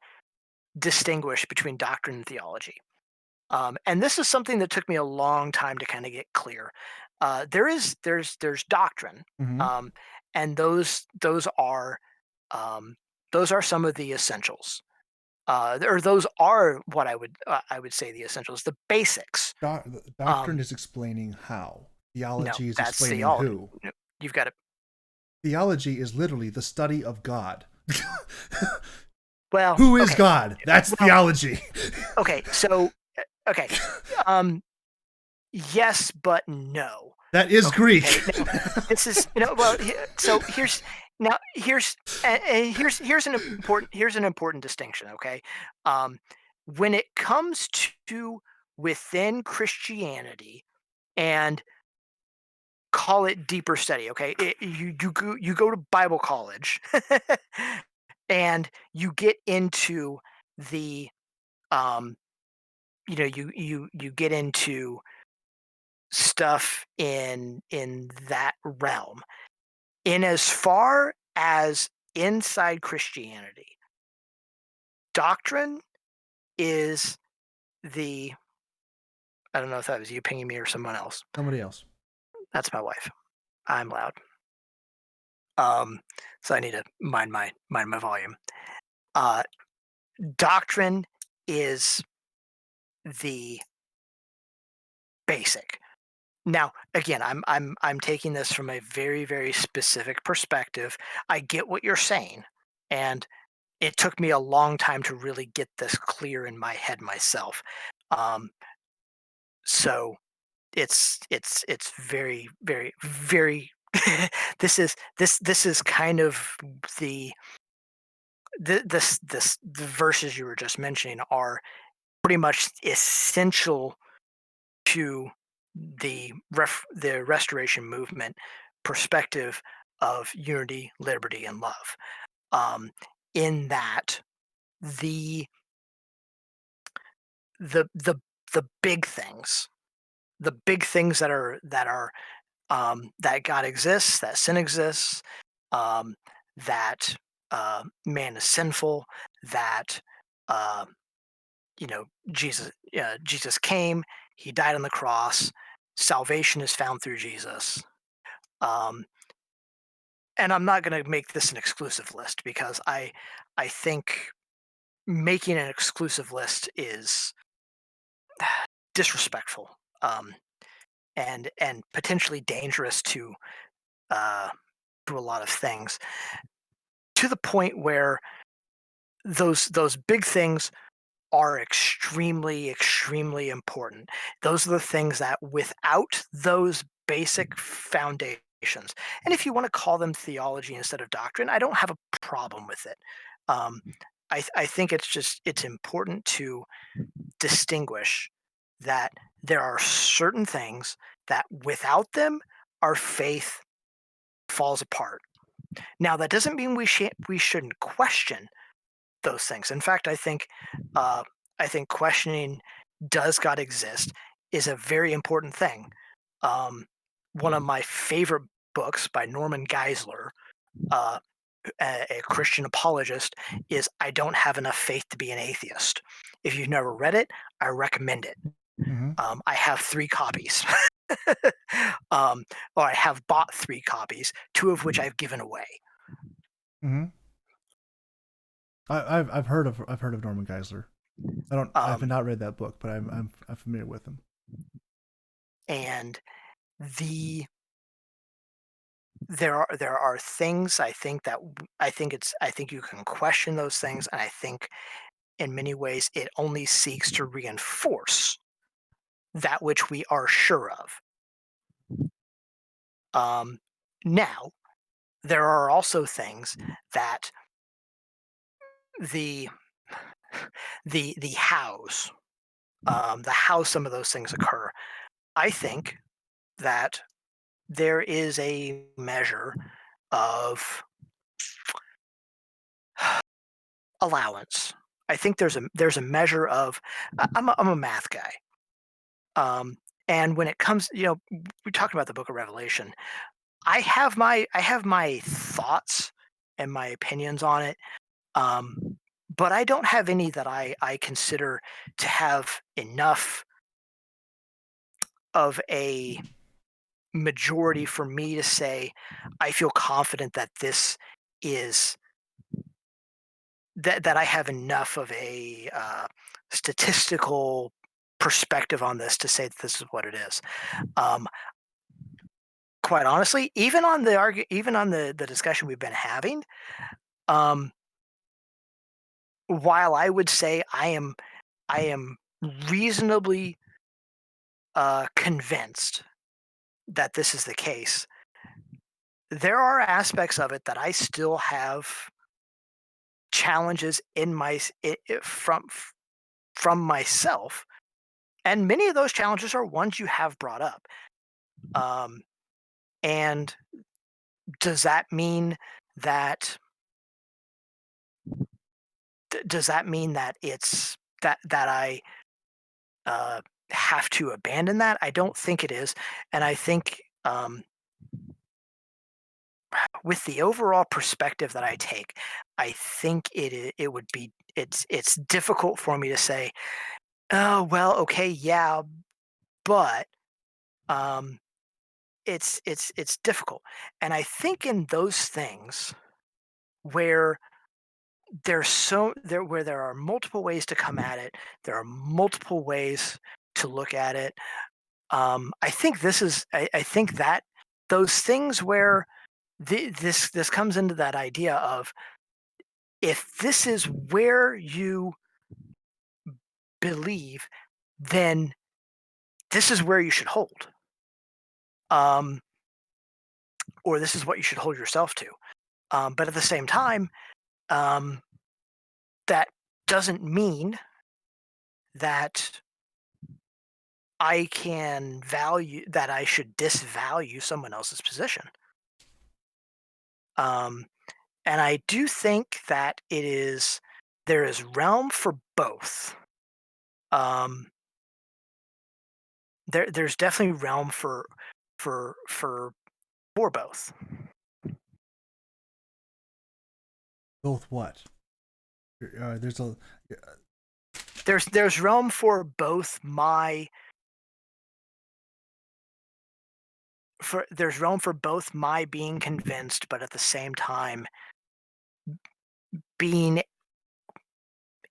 distinguish between doctrine and theology. And this is something that took me a long time to kind of get clear. There's doctrine, mm-hmm. um, and um, those are some of the essentials, or those are what I would say the essentials, the basics. Doctrine Um, is explaining how. no, Theology is that's explaining theology. who. No, you've got to. Theology is literally the study of God. Well, Who is okay. God? That's Well, theology. okay. So, okay. Um, yes, but no. That is Greek. Okay. Now, this is well. So here's an important distinction. Okay. Um, when it comes to within Christianity and call it deeper study. Okay, you go to Bible college and you get into the um you get into stuff in that realm. In as far as inside Christianity, doctrine is the I don't know if that was you pinging me or someone else. Somebody else. That's my wife. I'm loud. Um, so I need to mind my volume. Uh, doctrine is the basic. Now, again, I'm taking this from a very specific perspective. I get what you're saying, and it took me a long time to really get this clear in my head myself. Um, so it's very this is kind of the the verses you were just mentioning are pretty much essential to the restoration movement perspective of unity, liberty, and love. um, in that the the the the big things that God exists, that sin exists, um, that man is sinful, that uh, Jesus came, he died on the cross, salvation is found through Jesus. Um, and I'm not going to make this an exclusive list because I think making an exclusive list is disrespectful, and potentially dangerous uh, to a lot of things, to the point where those big things are extremely, extremely important. Those are the things that without those basic foundations, and if you want to call them theology instead of doctrine, I don't have a problem with it. Um, I think it's important to distinguish that there are certain things that without them, our faith falls apart. Now, that doesn't mean we shouldn't question those things. In fact, uh, I think questioning does God exist is a very important thing. Um, One of my favorite books by Norman Geisler, uh, a Christian apologist, is I Don't Have Enough Faith to Be an Atheist. If you've never read it, I recommend it. Mm-hmm. I have 3 copies. um, or I have bought 3 copies, 2 of which I've given away. Mm-hmm. I've heard of Norman Geisler. I have Um, not read that book, but I'm familiar with him. and the there are things I think that I think you can question those things, and I think in many ways it only seeks to reinforce that which we are sure of. Um, Now there are also things that the the hows the how some of those things occur. I think that there is a measure of allowance. I think there's a measure of I'm a math guy. Um, and when it comes, we talked about the Book of Revelation. I have my thoughts and my opinions on it, um, but I don't have any that I consider to have enough of a majority for me to say I feel confident that this is that I have enough of a statistical perspective on this to say that this is what it is. Um, Quite honestly, even on the discussion we've been having, um, while I would say I am reasonably convinced that this is the case, there are aspects of it that I still have challenges in from myself, and many of those challenges are ones you have brought up. Um, and does that mean that does that mean that it's that I uh, have to abandon that? I don't think it is, and I think with the overall perspective that I take, I think it would be it's difficult for me to say, oh well, okay, yeah, but um, it's difficult, and I think in those things where where there are multiple ways to come at it, there are multiple ways to look at it. I think that those things where this comes into that idea of if this is where you believe, then this is where you should hold, um, or this is what you should hold yourself to. But at the same time, um, that doesn't mean that I should disvalue someone else's position. Um, And I do think that there is realm for both. Um, there's definitely realm for for for both. Both what? There's a There's realm for both my for there's realm for both my being convinced, but at the same time being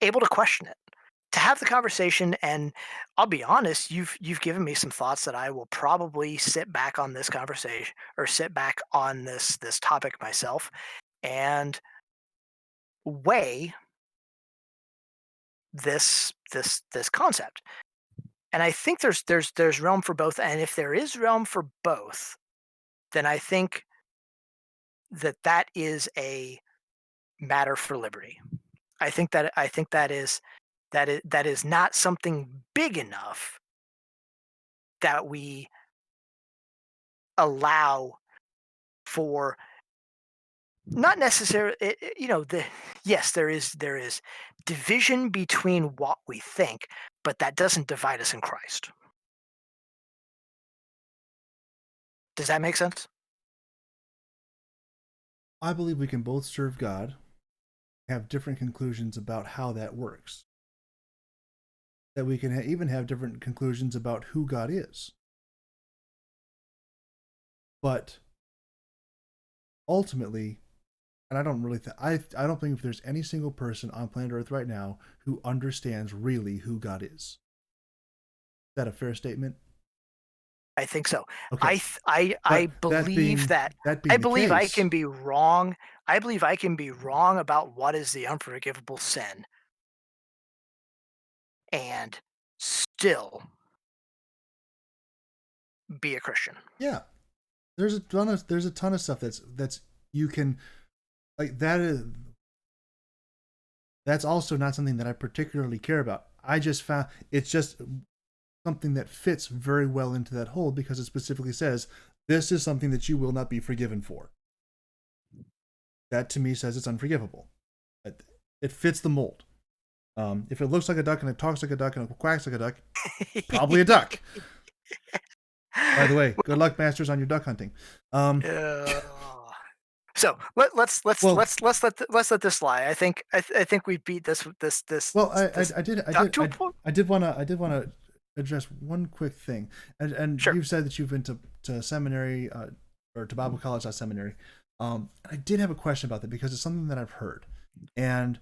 able to question it, to have the conversation. And I'll be honest, you've given me some thoughts that I will probably sit back on this conversation, or sit back on this topic myself, and weigh this concept. And I think there's realm for both. And if there is realm for both, then I think that is a matter for liberty. I think that is not something big enough that we allow for, not necessarily, yes, there is division between what we think, but that doesn't divide us in Christ. Does that make sense? I believe we can both serve God, have different conclusions about how that works. That we can even have different conclusions about who God is. But ultimately, and I don't really I don't think if there's any single person on planet Earth right now who understands really who God is. Is that a fair statement? I think so. Okay. I But that believe being that that I being the believe I case, can be wrong. I believe I can be wrong about what is the unforgivable sin, and still be a Christian. yeah, there's a ton of stuff that's you can like that is that's also not something that I particularly care about. I just found it's just something that fits very well into that hole because it specifically says this is something that you will not be forgiven for. That to me says it's unforgivable. It fits the mold. If it looks like a duck and it talks like a duck and it quacks like a duck, probably a duck. By the way, good luck, masters, on your duck hunting. Um, Uh, so well, let's let this lie. I think we beat well, this I did, duck to a point. I did want to address one quick thing, and Sure, you've said that you've been to seminary or to Bible college, not seminary. I did have a question about that because it's something that I've heard, and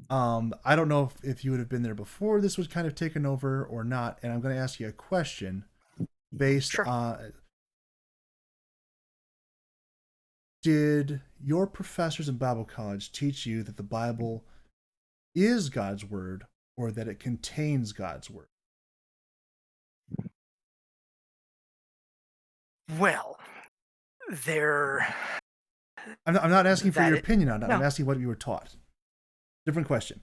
I don't know if you would have been there before this was kind of taken over or not, and I'm going to ask you a question based sure. on did your professors in Bible college teach you that the Bible is God's word or that it contains God's word? Well, there I'm not asking for that your it opinion on it. I'm no. asking what you were taught. Different question.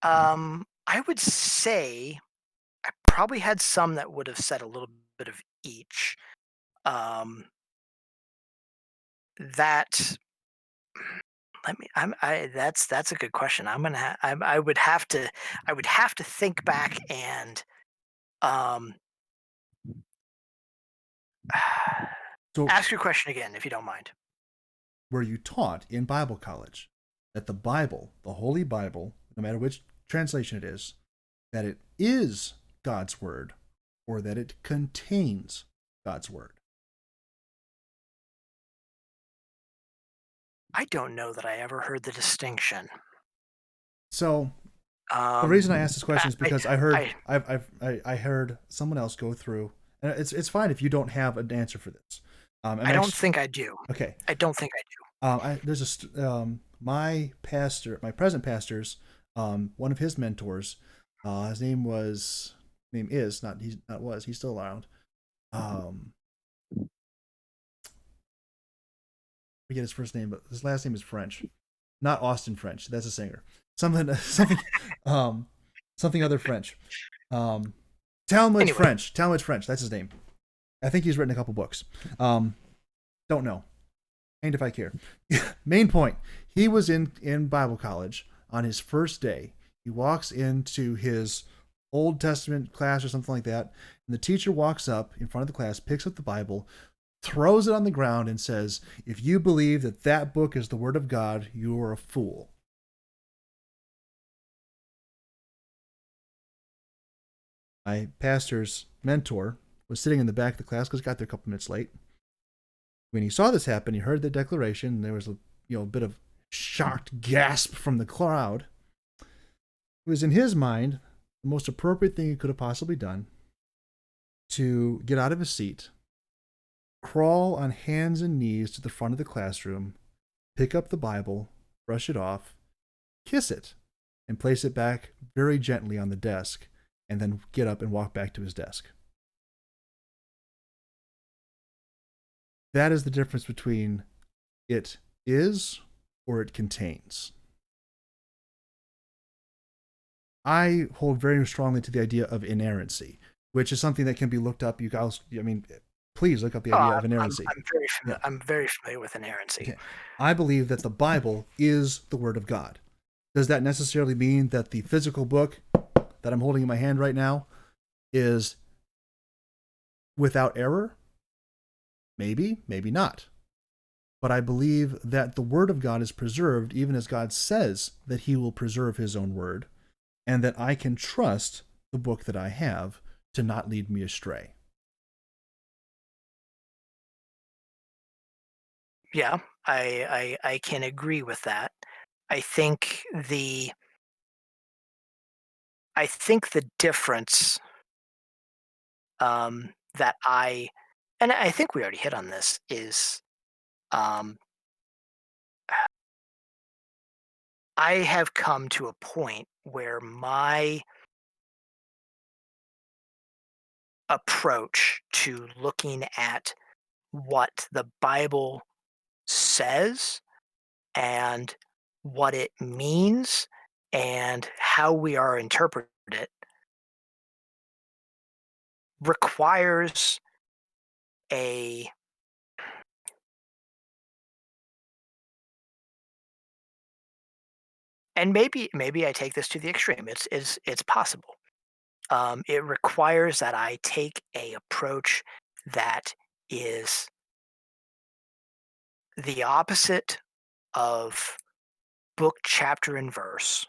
I would say I probably had some that would have said a little bit of each. Um, that let me. That's a good question. I would have to think back and um, So, ask your question again if you don't mind. were you taught in Bible college that the Bible, the Holy Bible, no matter which translation it is, that it is God's word or that it contains God's word? I don't know that I ever heard the distinction. So, the reason I Um, asked this question I, is I, because I heard I I heard someone else go through, and it's fine if you don't have an answer for this. I'm I don't actually think I do. okay. I don't think I do. There's my pastor, my present pastor's, one of his mentors. His name is not he's not was he's still around. Um, I forget his first name, but his last name is French, not Austin French. That's a singer. Something um something other French. Um, Talmadge Anyway, French. Talmadge French. That's his name. I think he's written a couple books. Don't know. Hanged if I care. Main point. He was in Bible college on his first day. He walks into his Old Testament class or something like that, and the teacher walks up in front of the class, picks up the Bible, throws it on the ground, and says, "If you believe that that book is the Word of God, you are a fool." My pastor's mentor was sitting in the back of the class because he got there a couple minutes late. When he saw this happen, he heard the declaration, and there was a bit of shocked gasp from the crowd. It was in his mind the most appropriate thing he could have possibly done to get out of his seat, crawl on hands and knees to the front of the classroom, pick up the Bible, brush it off, kiss it, and place it back very gently on the desk, and then get up and walk back to his desk. That is the difference between it is or it contains. I hold very strongly to the idea of inerrancy, which is something that can be looked up. You guys, I mean, please look up the Oh, idea of inerrancy. Yeah. I'm very familiar with inerrancy. Okay. I believe that the Bible is the Word of God. Does that necessarily mean that the physical book that I'm holding in my hand right now is without error? Maybe, maybe not. But I believe that the Word of God is preserved, even as God says that He will preserve His own Word, and that I can trust the book that I have to not lead me astray. Yeah, I can agree with that. I think the I think the difference that and I think we already hit on this is um, I have come to a point where my approach to looking at what the Bible says and what it means and how we are interpreted it requires a and maybe I take this to the extreme. It's possible. It requires that I take a approach that is the opposite of book, chapter, and verse.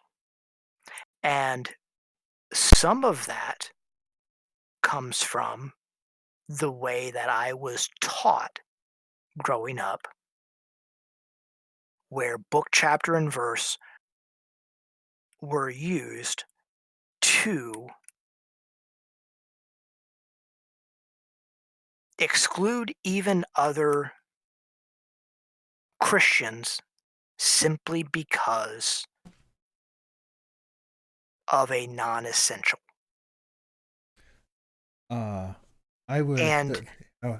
And some of that comes from the way that I was taught growing up, where book, chapter, and verse were used to exclude even other Christians simply because of a non essential. Uh, I would And oh,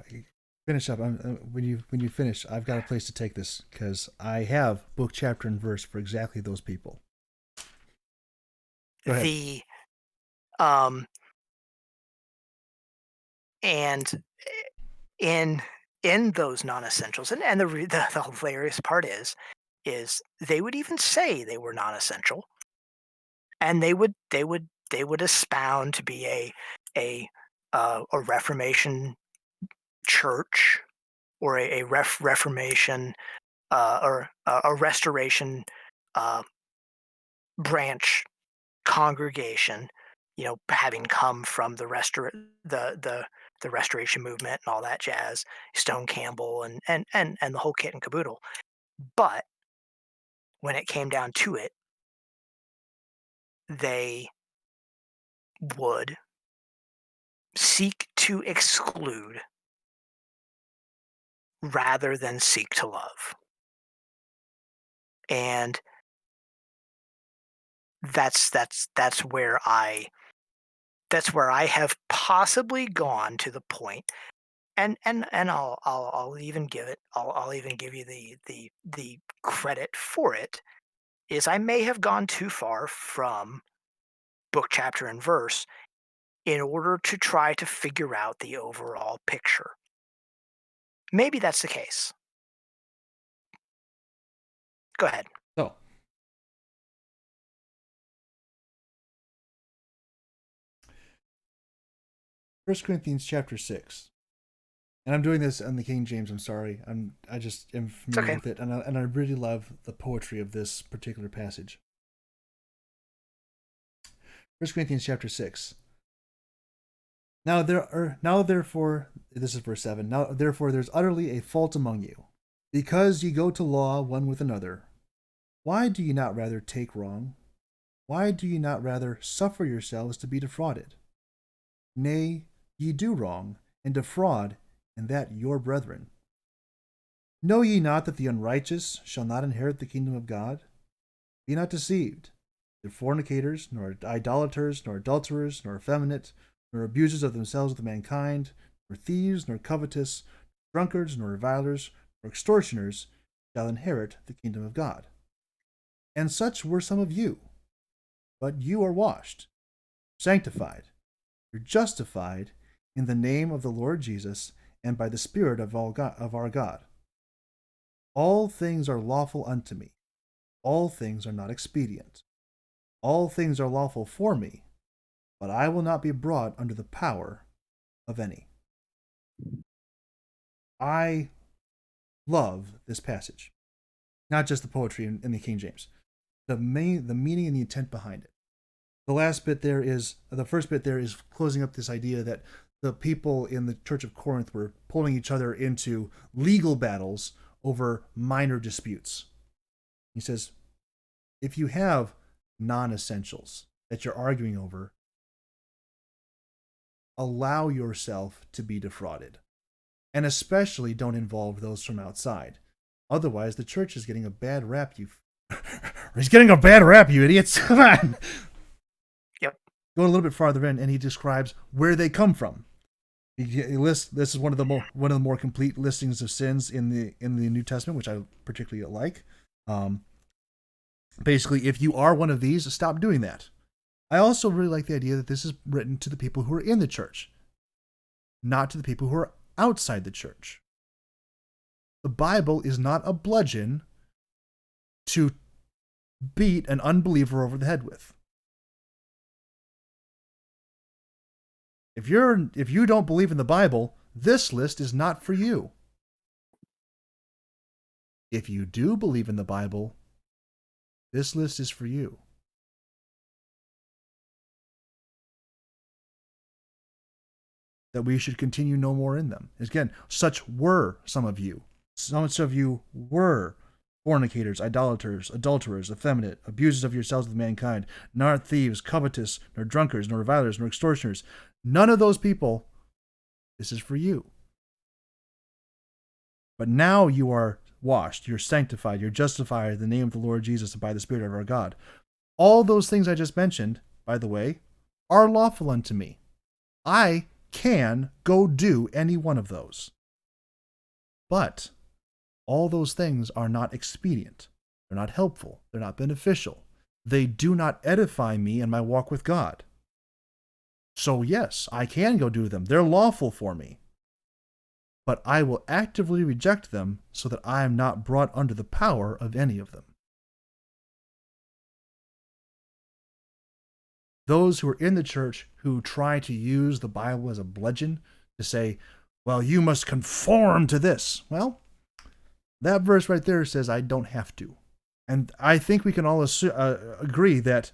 finish up. When you finish, I've got a place to take this because I have book, chapter, and verse for exactly those people. Go ahead. the um and in in those non-essentials and the hilarious part is they would even say they were non-essential, and they would expound to be a Reformation church or a Reformation or a Restoration uh, branch congregation, having come from the Restoration movement and all that jazz, Stone Campbell and the whole kit and caboodle. But when it came down to it, they would seek to exclude rather than seek to love. And that's where I have possibly gone to the point, and I'll even I'll even give you the credit for it, is I may have gone too far from book, chapter, and verse in order to try to figure out the overall picture. Maybe that's the case. Go ahead. So, 1 Corinthians chapter 6. And I'm doing this in the King James, I'm sorry. I just am It's familiar okay. with it, and I really love the poetry of this particular passage. 1 Corinthians chapter 6. Now therefore, this is verse 7. Now therefore there's utterly a fault among you, because ye go to law one with another. Why do ye not rather take wrong? Why do ye not rather suffer yourselves to be defrauded? Nay, ye do wrong, and defraud, and that your brethren. Know ye not that the unrighteous shall not inherit the kingdom of God? Be not deceived. Neither fornicators, nor idolaters, nor adulterers, nor effeminate, nor abusers of themselves with mankind, nor thieves, nor covetous, nor drunkards, nor revilers, nor extortioners shall inherit the kingdom of God. And such were some of you. But you are washed, sanctified, you're justified in the name of the Lord Jesus and by the Spirit of our God. All things are lawful unto me. All things are not expedient. All things are lawful for me, but I will not be brought under the power of any. I love this passage. Not just the poetry in the King James. The meaning and the intent behind it. The first bit there is closing up this idea that the people in the Church of Corinth were pulling each other into legal battles over minor disputes. He says, if you have non-essentials that you're arguing over, allow yourself to be defrauded. And especially don't involve those from outside. Otherwise, the church is getting a bad rap, He's getting a bad rap, you idiots. Come on. Yep. Going a little bit farther in, and he describes where they come from. He lists, this is one of the more complete listings of sins in the New Testament, which I particularly like. Basically, if you are one of these, stop doing that. I also really like the idea that this is written to the people who are in the church, not to the people who are outside the church. The Bible is not a bludgeon to beat an unbeliever over the head with. If you don't believe in the Bible, this list is not for you. If you do believe in the Bible, this list is for you. That we should continue no more in them. Again, such were some of you. Some of you were fornicators, idolaters, adulterers, effeminate, abusers of yourselves with mankind, nor thieves, covetous, nor drunkards, nor revilers, nor extortioners. None of those people, this is for you. But now you are washed, you're sanctified, you're justified in the name of the Lord Jesus and by the Spirit of our God. All those things I just mentioned, by the way, are lawful unto me. I can go do any one of those. But all those things are not expedient. They're not helpful. They're not beneficial. They do not edify me in my walk with God. So yes, I can go do them. They're lawful for me. But I will actively reject them so that I am not brought under the power of any of them. Those who are in the church who try to use the Bible as a bludgeon to say, well, you must conform to this. Well, that verse right there says I don't have to. And I think we can all agree that,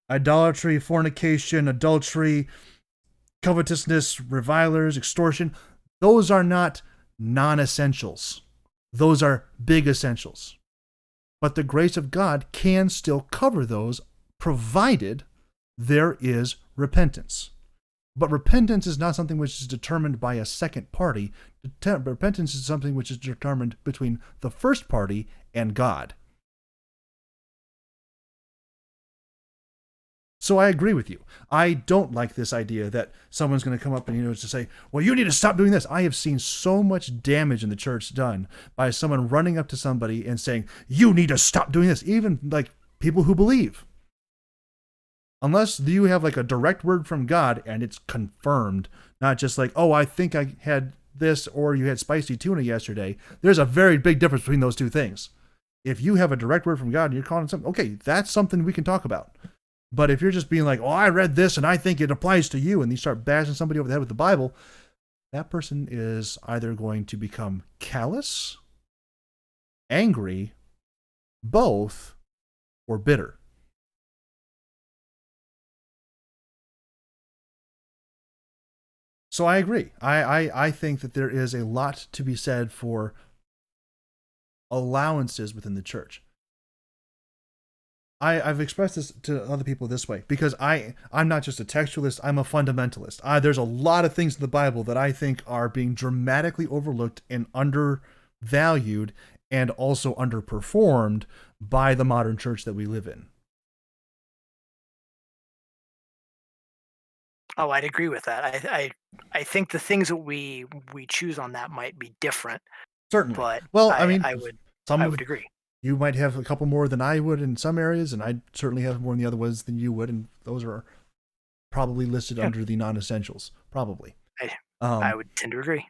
idolatry, fornication, adultery, covetousness, revilers, extortion, those are not non-essentials. Those are big essentials. But the grace of God can still cover those provided there is repentance. But repentance is not something which is determined by a second party. Repentance is something which is determined between the first party and God. So I agree with you. I don't like this idea that someone's going to come up and to say, well, you need to stop doing this. I have seen so much damage in the church done by someone running up to somebody and saying, you need to stop doing this. Even like people who believe. Unless you have like a direct word from God and it's confirmed, not just like, oh, I think I had this or you had spicy tuna yesterday. There's a very big difference between those two things. If you have a direct word from God and you're calling something, okay, that's something we can talk about. But if you're just being like, oh, I read this and I think it applies to you, and you start bashing somebody over the head with the Bible, that person is either going to become callous, angry, both, or bitter. So I agree. I think that there is a lot to be said for allowances within the church. I've expressed this to other people this way because I'm not just a textualist, I'm a fundamentalist. There's a lot of things in the Bible that I think are being dramatically overlooked and undervalued and also underperformed by the modern church that we live in. Oh, I'd agree with that. I think the things that we choose on that might be different, Certainly. but Well, I I mean, I would some I of would agree. you might have a couple more than I would in some areas, and I'd certainly have more in the other ones than you would, and those are probably listed Yeah, under the non-essentials. Probably. I I Um, would tend to agree.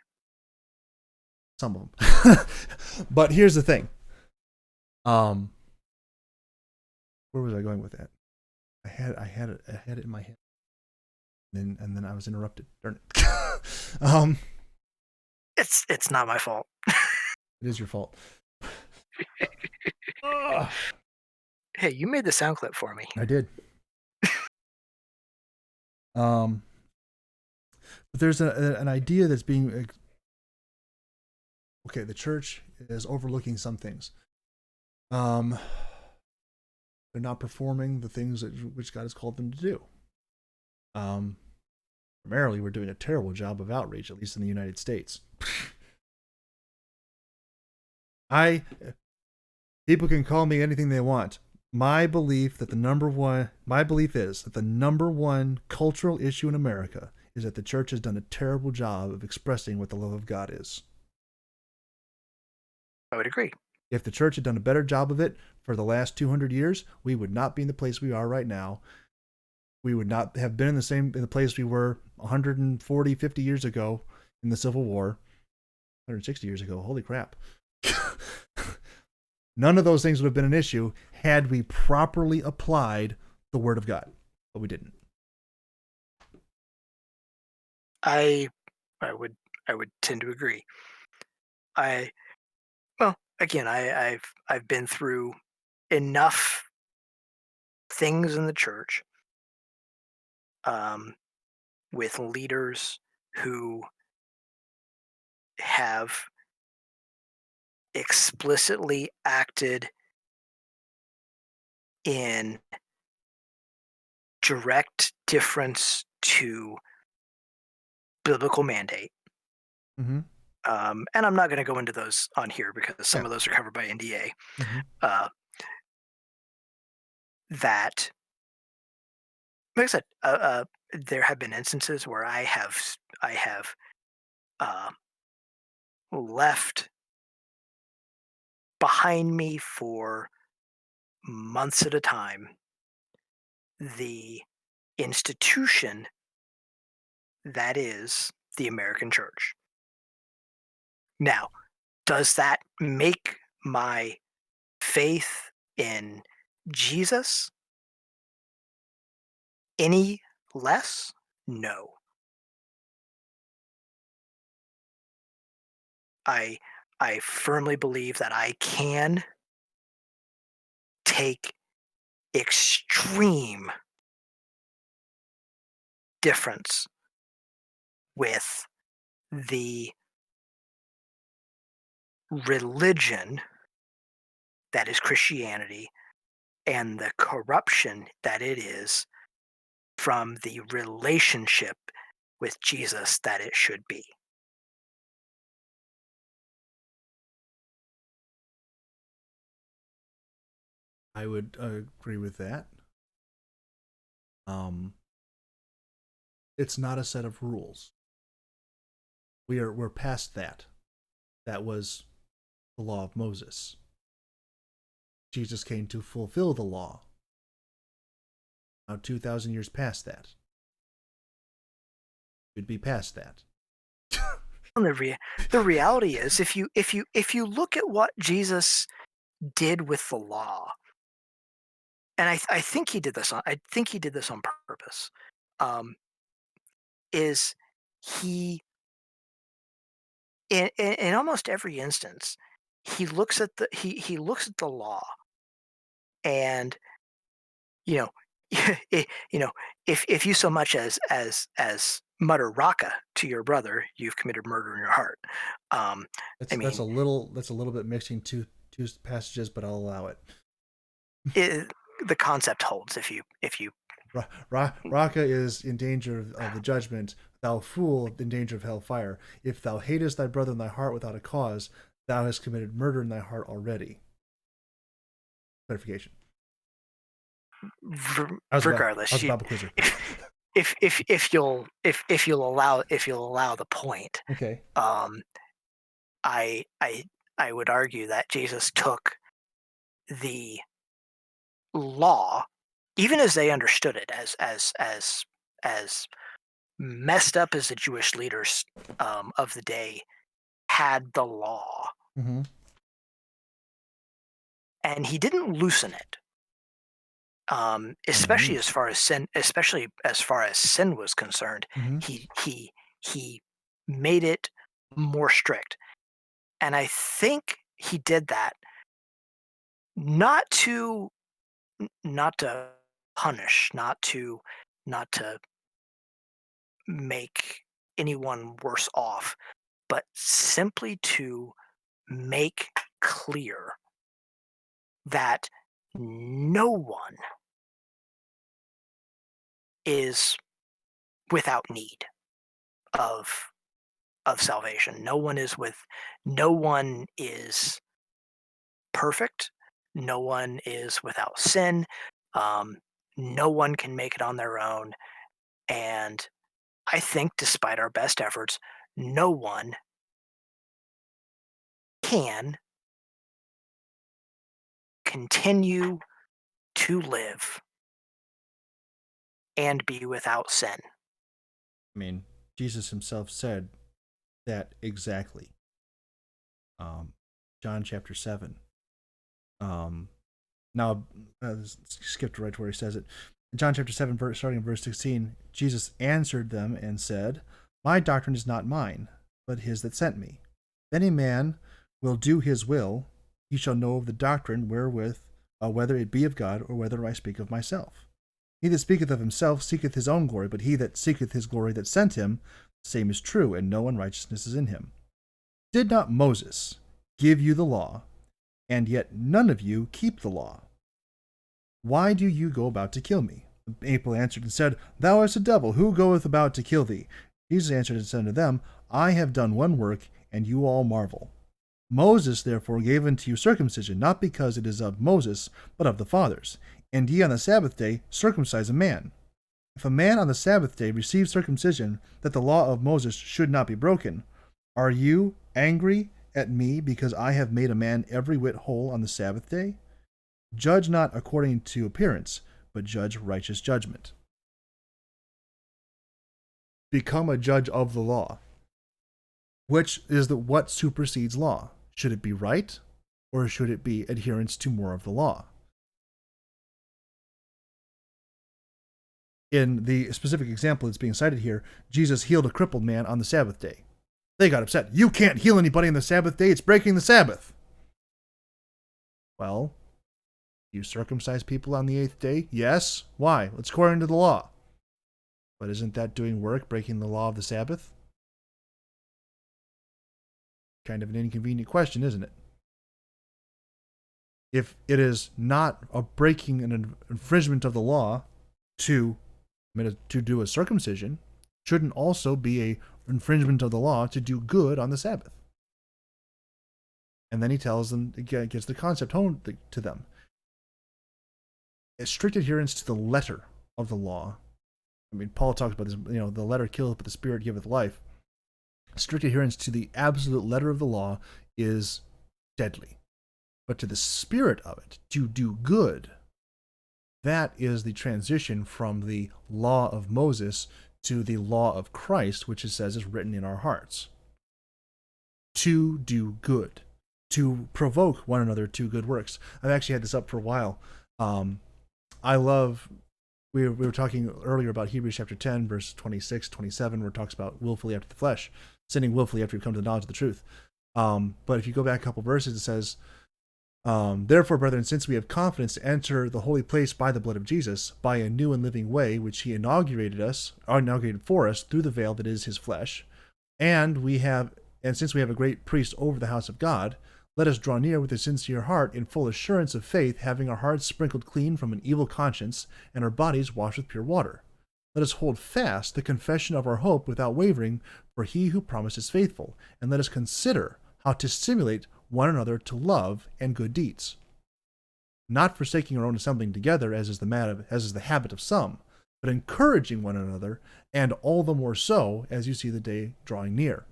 some of them. But here's the thing. Um, where was I going with that? I had it in my head. And then I was interrupted. Darn it. um, It's not my fault. it is your fault. Ugh. Hey, you made the sound clip for me. I did. Um, but there's an idea that's being okay. The church is overlooking some things. They're not performing the things which God has called them to do. Primarily, we're doing a terrible job of outreach, at least in the United States. I People can call me anything they want. My belief is that the number one cultural issue in America is that the church has done a terrible job of expressing what the love of God is. I would agree. If the church had done a better job of it for the last 200 years, we would not be in the place we are right now. We would not have been in the place we were 140, 50 years ago in the Civil War. 160 years ago. Holy crap. None of those things would have been an issue had we properly applied the Word of God, but we didn't. I I would I would tend to agree. I well, again, I've been through enough things in the church um, with leaders who have explicitly acted in direct difference to biblical mandate. Mm-hmm. And I'm not going to go into those on here because some Yeah. of those are covered by NDA. Mm-hmm. Uh, that, like I said, there have been instances where I have uh, left behind me for months at a time the institution that is the American church. Now, does that make my faith in Jesus any less? No. I I firmly believe that I can take extreme difference with the religion that is Christianity and the corruption that it is from the relationship with Jesus that it should be. I would agree with that. Um, it's not a set of rules. We're past that. That was the law of Moses. Jesus came to fulfill the law. Now 2,000 years past that. We'd be past that. And the reality is, if you look at what Jesus did with the law, and I think he did this on purpose. Um, is he in almost every instance he looks at the law and you know you know if you so much as mutter raka to your brother, you've committed murder in your heart. um I That's mean, a little bit mixing two passages, but I'll allow it. it, the concept holds if you Raka is in danger of the judgment, thou fool, in danger of hellfire. If thou hatest thy brother in thy heart without a cause, thou hast committed murder in thy heart already. Clarification. I regardless, was a Bible quizzer. if you'll allow the point, Okay. um I I I would argue that Jesus took the law, even as they understood it, as messed up as the Jewish leaders of the day had the law, Mm-hmm. and he didn't loosen it, No. especially as far as sin was concerned. Mm-hmm. He made it more strict, and I think he did that not to not to punish, not to make anyone worse off, but simply to make clear that no one is without need of salvation. No one is perfect. No one is without sin. Um, no one can make it on their own. And I think, despite our best efforts, no one can continue to live and be without sin. I mean, Jesus himself said that exactly. Um, John chapter 7. Um, now, skipped right to where he says it. In John chapter 7, starting in verse 16, Jesus answered them and said, my doctrine is not mine, but his that sent me. If any man will do his will, he shall know of the doctrine wherewith, whether it be of God or whether I speak of myself. He that speaketh of himself seeketh his own glory, but he that seeketh his glory that sent him, the same is true, and no unrighteousness is in him. Did not Moses give you the law, and yet none of you keep the law? Why do you go about to kill me? The people answered and said, thou art a devil, who goeth about to kill thee? Jesus answered and said unto them, I have done one work, and you all marvel. Moses therefore gave unto you circumcision, not because it is of Moses, but of the fathers. And ye on the Sabbath day circumcise a man. If a man on the Sabbath day receive circumcision, that the law of Moses should not be broken, are you angry at me because I have made a man every whit whole on the Sabbath day? Judge not according to appearance, but judge righteous judgment. Become a judge of the law. Which is what supersedes law? Should it be right, or should it be adherence to more of the law? In the specific example that's being cited here, Jesus healed a crippled man on the Sabbath day. They got upset. You can't heal anybody on the Sabbath day. It's breaking the Sabbath. Well, you circumcise people on the 8th day? Yes. Why? It's according to the law. But isn't that doing work, breaking the law of the Sabbath? Kind of an inconvenient question, isn't it? If it is not a breaking an infringement of the law to do a circumcision, shouldn't also be a infringement of the law to do good on the Sabbath. And then he tells them, gets the concept home to them. A strict adherence to the letter of the law. I mean, Paul talks about this, the letter killeth, but the spirit giveth life. Strict adherence to the absolute letter of the law is deadly. But to the spirit of it, to do good, that is the transition from the law of Moses to the law of Christ, which it says is written in our hearts. To do good, to provoke one another to good works. I've actually had this up for a while. I love, we were talking earlier about Hebrews chapter 10, verse 26, 27, where it talks about willfully after the flesh, sinning willfully after you come to the knowledge of the truth. But if you go back a couple verses, it says, therefore, brethren, since we have confidence to enter the holy place by the blood of Jesus, by a new and living way, which he inaugurated for us through the veil that is his flesh, and since we have a great priest over the house of God, let us draw near with a sincere heart in full assurance of faith, having our hearts sprinkled clean from an evil conscience and our bodies washed with pure water. Let us hold fast the confession of our hope without wavering, for he who promised is faithful, and let us consider how to stimulate one another to love and good deeds, not forsaking our own assembling together, as is the habit of some, but encouraging one another, and all the more so as you see the day drawing near.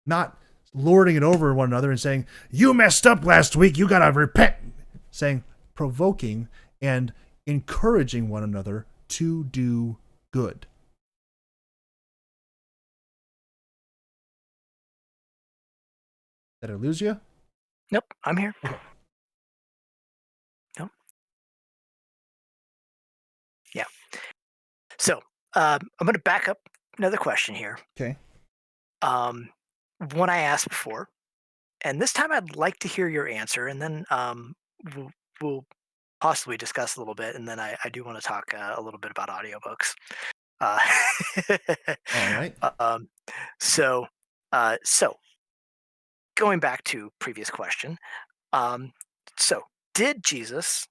Not lording it over one another and saying, you messed up last week, you gotta repent. Saying, provoking and encouraging one another to do good. Did I lose you? Nope, I'm here. Okay. Nope. Yeah. So I'm going to back up another question here. Okay. One I asked before, and this time I'd like to hear your answer, and then we'll possibly discuss a little bit, and then I do want to talk a little bit about audiobooks. Uh, All right. so going back to previous question, so did Jesus?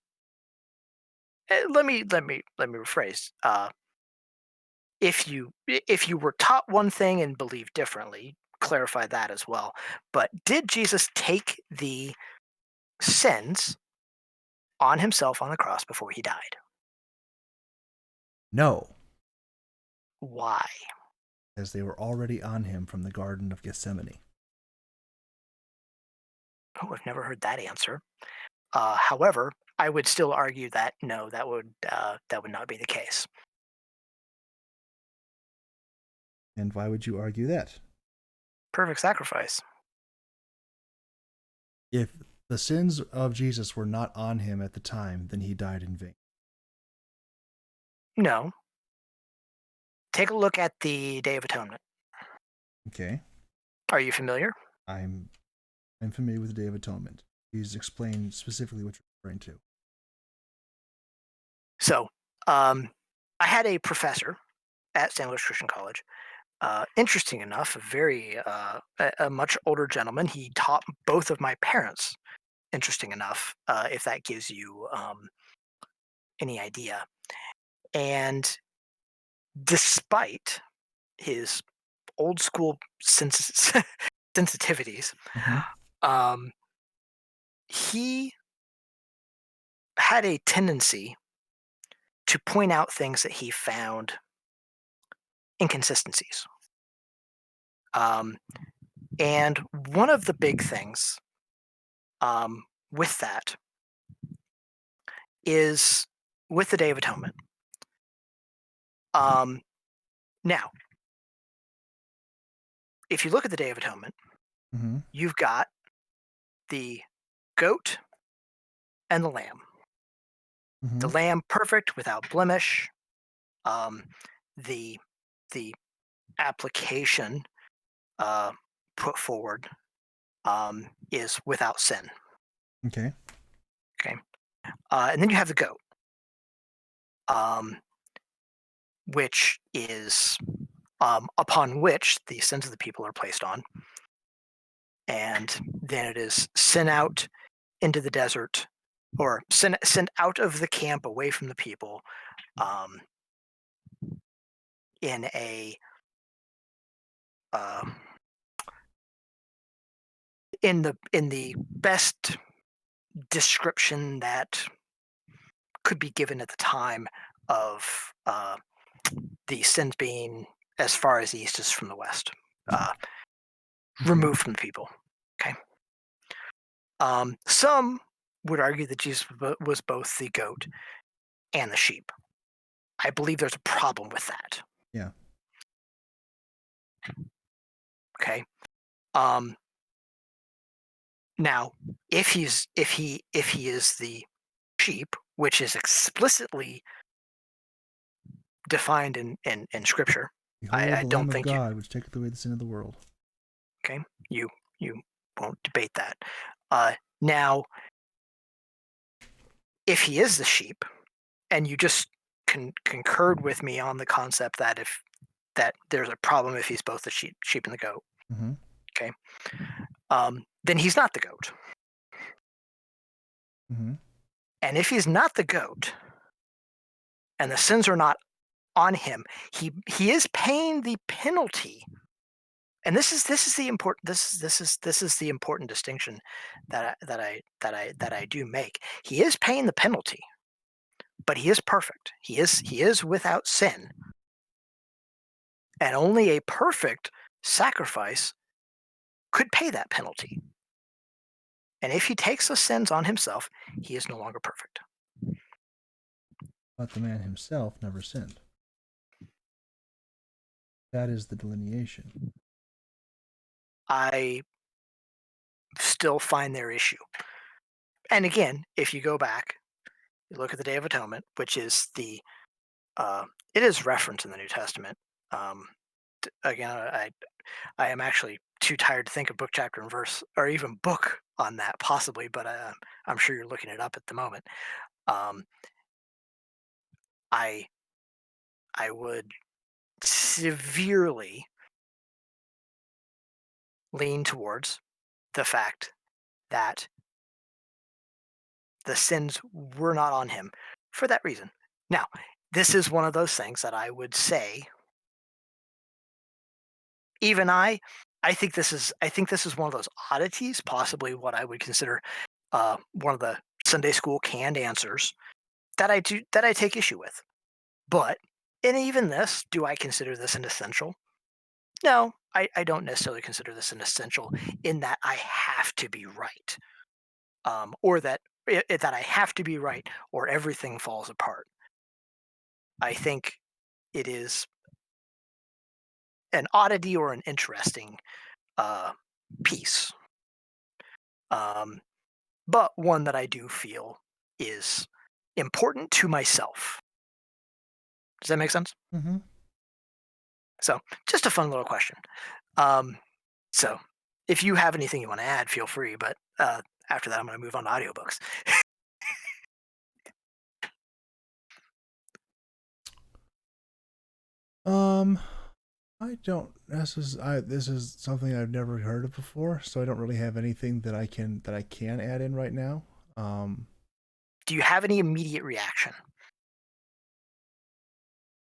Let me rephrase. If you were taught one thing and believed differently, clarify that as well. But did Jesus take the sins on himself on the cross before he died? No, Why? as they were already on him from the Garden of Gethsemane. Oh, I've never heard that answer. However, I would still argue that no, that would not be the case. And why would you argue that? Perfect sacrifice. If the sins of Jesus were not on him at the time, then he died in vain. No. Take a look at the Day of Atonement. Okay. Are you familiar? I'm familiar with the Day of Atonement. Please explain specifically what you're referring to. So, I had a professor at St. Louis Christian College. Interesting enough, a much older gentleman. He taught both of my parents. Interesting enough, if that gives you any idea. And despite his old school sensitivities, Mm-hmm. um, he had a tendency to point out things that he found inconsistencies. Um, and one of the big things with that is with the Day of Atonement. Now, if you look at the Day of Atonement, Mm-hmm. you've got the goat and the lamb. Mm-hmm. The lamb perfect without blemish. The the application put forward is without sin. Okay. Okay, and then you have the goat, um, which is upon which the sins of the people are placed on, and then it is sent out into the desert, or sent out of the camp away from the people, um, in a uh, in the best description that could be given at the time of the sins being as far as east as from the west, uh, Okay. removed from the people. Okay. Some would argue that Jesus was both the goat and the sheep. I believe there's a problem with that. Yeah. Okay. Um, Now, if he is the sheep, which is explicitly defined in Scripture, Behold I the don't Lamb of think you God, which taketh away the sin of the world. okay you won't debate that. Now, if he is the sheep, and you just concurred with me on the concept that if that there's a problem if he's both the sheep and the goat, Mm-hmm. okay, then he's not the goat. Mm-hmm. And if he's not the goat, and the sins are not on him, he is paying the penalty. And this is the important this is the important distinction that I do make. He is paying the penalty, but he is perfect. He is without sin, and only a perfect sacrifice could pay that penalty. And if he takes the sins on himself, he is no longer perfect. But the man himself never sinned. That is the delineation. I still find their issue. And again, if you go back, you look at the Day of Atonement, which is it is referenced in the New Testament. Again, I am actually too tired to think of book, chapter, and verse, or even book on that, possibly, but I'm sure you're looking it up at the moment. Um, I I would severely lean towards the fact that the sins were not on him for that reason. Now, this is one of those things that I would say, even I think this is one of those oddities, possibly what I would consider one of the Sunday school canned answers that I take issue with. But in even this, do I consider this an essential? No, I don't necessarily consider this an essential in that I have to be right, or that I have to be right, or everything falls apart. I think it is an oddity or an interesting uh, piece, um, but one that I do feel is important to myself. Does that make sense? Mm-hmm. So, just a fun little question. Um, so, if you have anything you want to add, feel free. But after that, I'm going to move on to audiobooks. Um, I don't. This is something I've never heard of before, so I don't really have anything that I can add in right now. Um, Do you have any immediate reaction?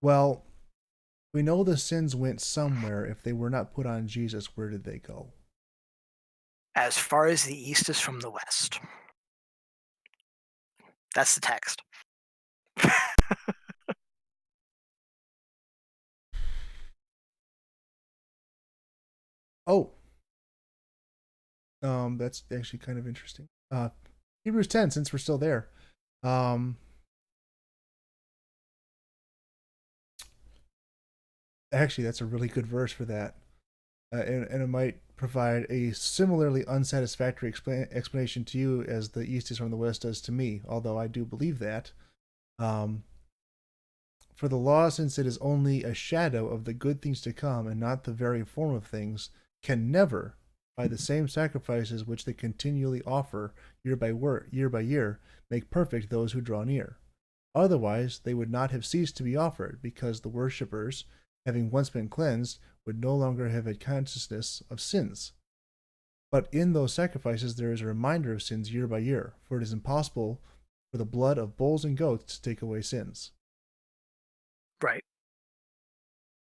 well, we know the sins went somewhere. If they were not put on Jesus, where did they go? As far as the east is from the west. That's the text. Oh, that's actually kind of interesting. Hebrews 10, since we're still there. Um, actually, that's a really good verse for that. And it might provide a similarly unsatisfactory explanation to you as the East is from the West does to me, although I do believe that. Um, for the law, since it is only a shadow of the good things to come and not the very form of things, can never, by the same sacrifices which they continually offer year by year, make perfect those who draw near. Otherwise, they would not have ceased to be offered, because the worshippers, having once been cleansed, would no longer have a consciousness of sins. But in those sacrifices there is a reminder of sins year by year, for it is impossible for the blood of bulls and goats to take away sins. Right.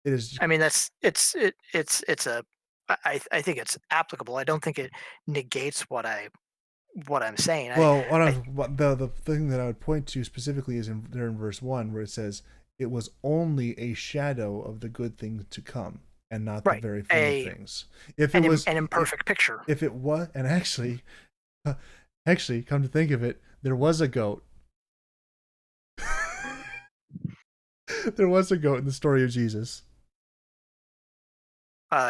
It is I mean, it's a. I think it's applicable. I don't think it negates what I'm saying. well, I the thing that I would point to specifically is in verse 1, where it says, "It was only a shadow of the good things to come, and not the right very form of a things." If it was, an if imperfect picture. if it was, and actually, come to think of it, there was a goat. There was a goat in the story of Jesus.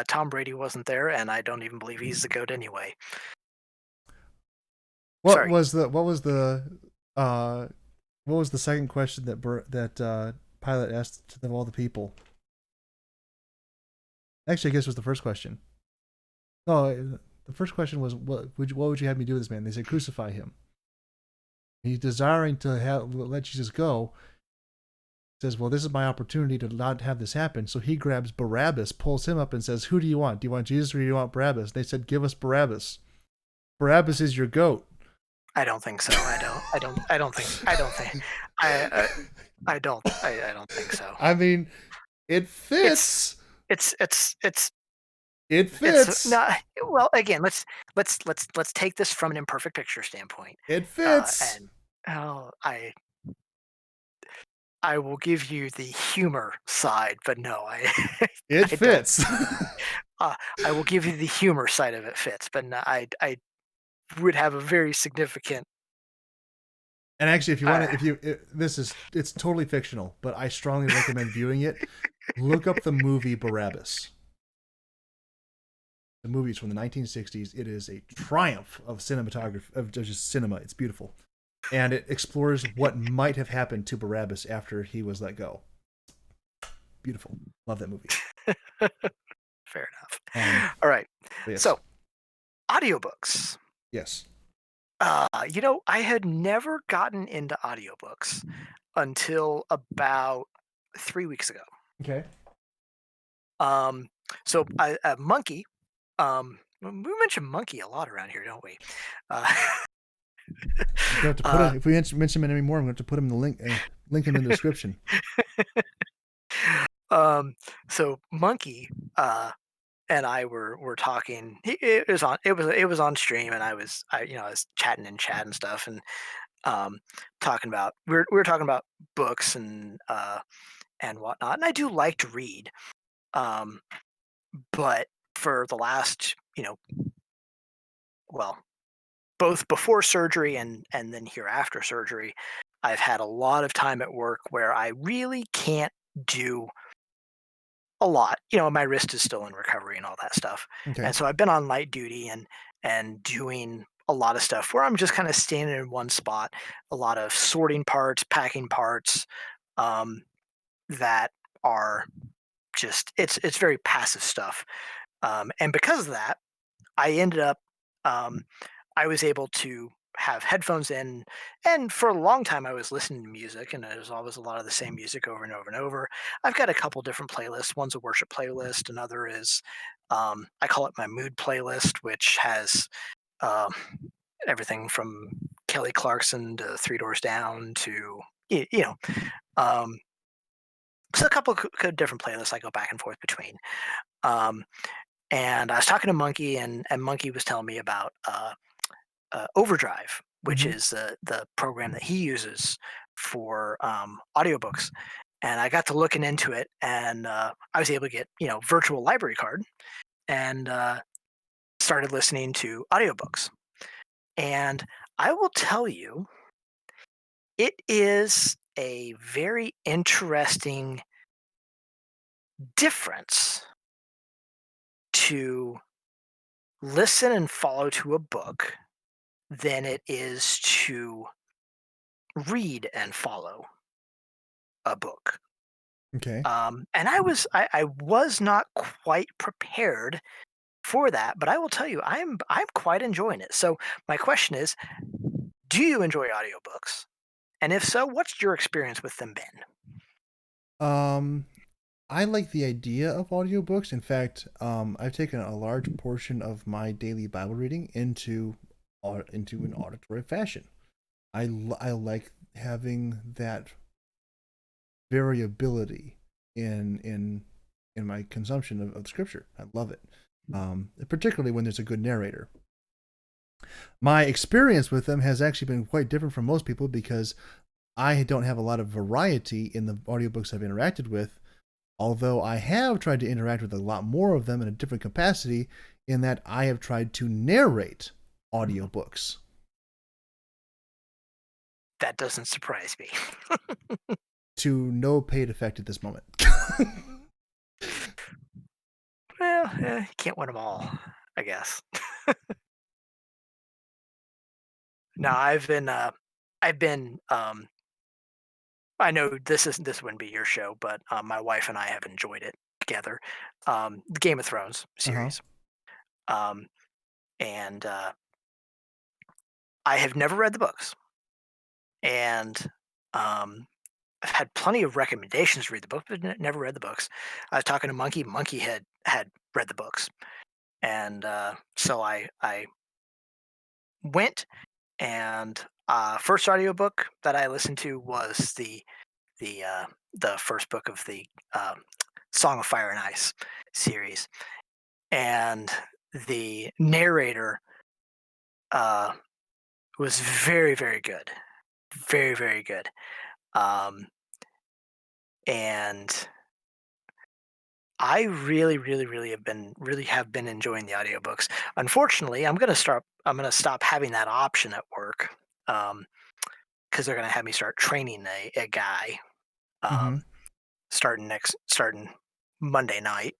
Tom Brady wasn't there, and I don't even believe he's the goat anyway. Sorry. uh what was the second question that Pilate asked to all the people? Actually, I guess it was the first question. No, the first question was what would you have me do with this man? They said crucify him. He's desiring to let Jesus go. Says, well, this is my opportunity to not have this happen. So he grabs Barabbas, pulls him up, and says, who do you want? Do you want Jesus or do you want Barabbas? They said, give us Barabbas. Barabbas is your goat. I don't think so. I don't think. I. I don't think so. I mean, it fits. It's It it's fits. not. Well, again, let's take this from an imperfect picture standpoint. It fits. And oh, I will give you the humor side, but no, It I don't. fits. I will give you the humor side of it fits, but no, I would have a very significant. And actually, if you want Uh, to, it's totally fictional, but I strongly recommend viewing it. Look up the movie Barabbas. The movie is from the 1960s. It is a triumph of cinematography, of just cinema. It's beautiful. And it explores what might have happened to Barabbas after he was let go. Beautiful. Love that movie. Fair enough. All right. Yes. So, audiobooks. Yes. I had never gotten into audiobooks until about 3 weeks ago. Okay. So Monkey. We mention Monkey a lot around here, don't we? I'm going to put it, if we mention him anymore, I'm going to put him in the link him in the description. So Monkey and I were talking. It was on stream, and I was chatting in chat and stuff, and talking about we were talking about books and whatnot. And I do like to read, um, but for the last well, both before surgery and then here after surgery, I've had a lot of time at work where I really can't do a lot. My wrist is still in recovery and all that stuff. Okay. And so I've been on light duty and doing a lot of stuff where I'm just kind of standing in one spot, a lot of sorting parts, packing parts, um, that are just it's very passive stuff. And because of that, I ended up um, I was able to have headphones in, and for a long time I was listening to music, and it was always a lot of the same music over and over and over. I've got a couple different playlists. One's a worship playlist, another is I call it my mood playlist, which has um, everything from Kelly Clarkson to Three Doors Down to y- you know. Um, so a couple of different playlists I go back and forth between. Um, and I was talking to Monkey, and Monkey was telling me about Overdrive, which Mm-hmm. is the program that he uses for audiobooks. And I got to looking into it, and I was able to get virtual library card, and started listening to audiobooks. And I will tell you, it is a very interesting difference to listen and follow to a book than it is to read and follow a book. Okay. And I was not quite prepared for that, but I will tell you, I'm quite enjoying it. So my question is, do you enjoy audiobooks? And if so, what's your experience with them been? Um, I like the idea of audiobooks. In fact, I've taken a large portion of my daily Bible reading into an auditory fashion. I like having that variability in my consumption of scripture. I love it, particularly when there's a good narrator. My experience with them has actually been quite different from most people because I don't have a lot of variety in the audiobooks I've interacted with, although I have tried to interact with a lot more of them in a different capacity in that I have tried to narrate audiobooks. That doesn't surprise me. To no paid effect at this moment. Well, you can't win them all, I guess. No, I've been, I know this wouldn't be your show, but, my wife and I have enjoyed it together. The Game of Thrones Uh huh. series. Um, and, I have never read the books, and, um, I've had plenty of recommendations to read the book, but never read the books. I was talking to Monkey. Monkey had read the books, and so I went and first audiobook that I listened to was the uh, the first book of the Song of Fire and Ice series, and the narrator uh, was very good, very good, um, and I really have been enjoying the audiobooks. Unfortunately, I'm gonna stop having that option at work, because 'cause they're gonna have me start training a guy, Mm-hmm. um, starting Monday night.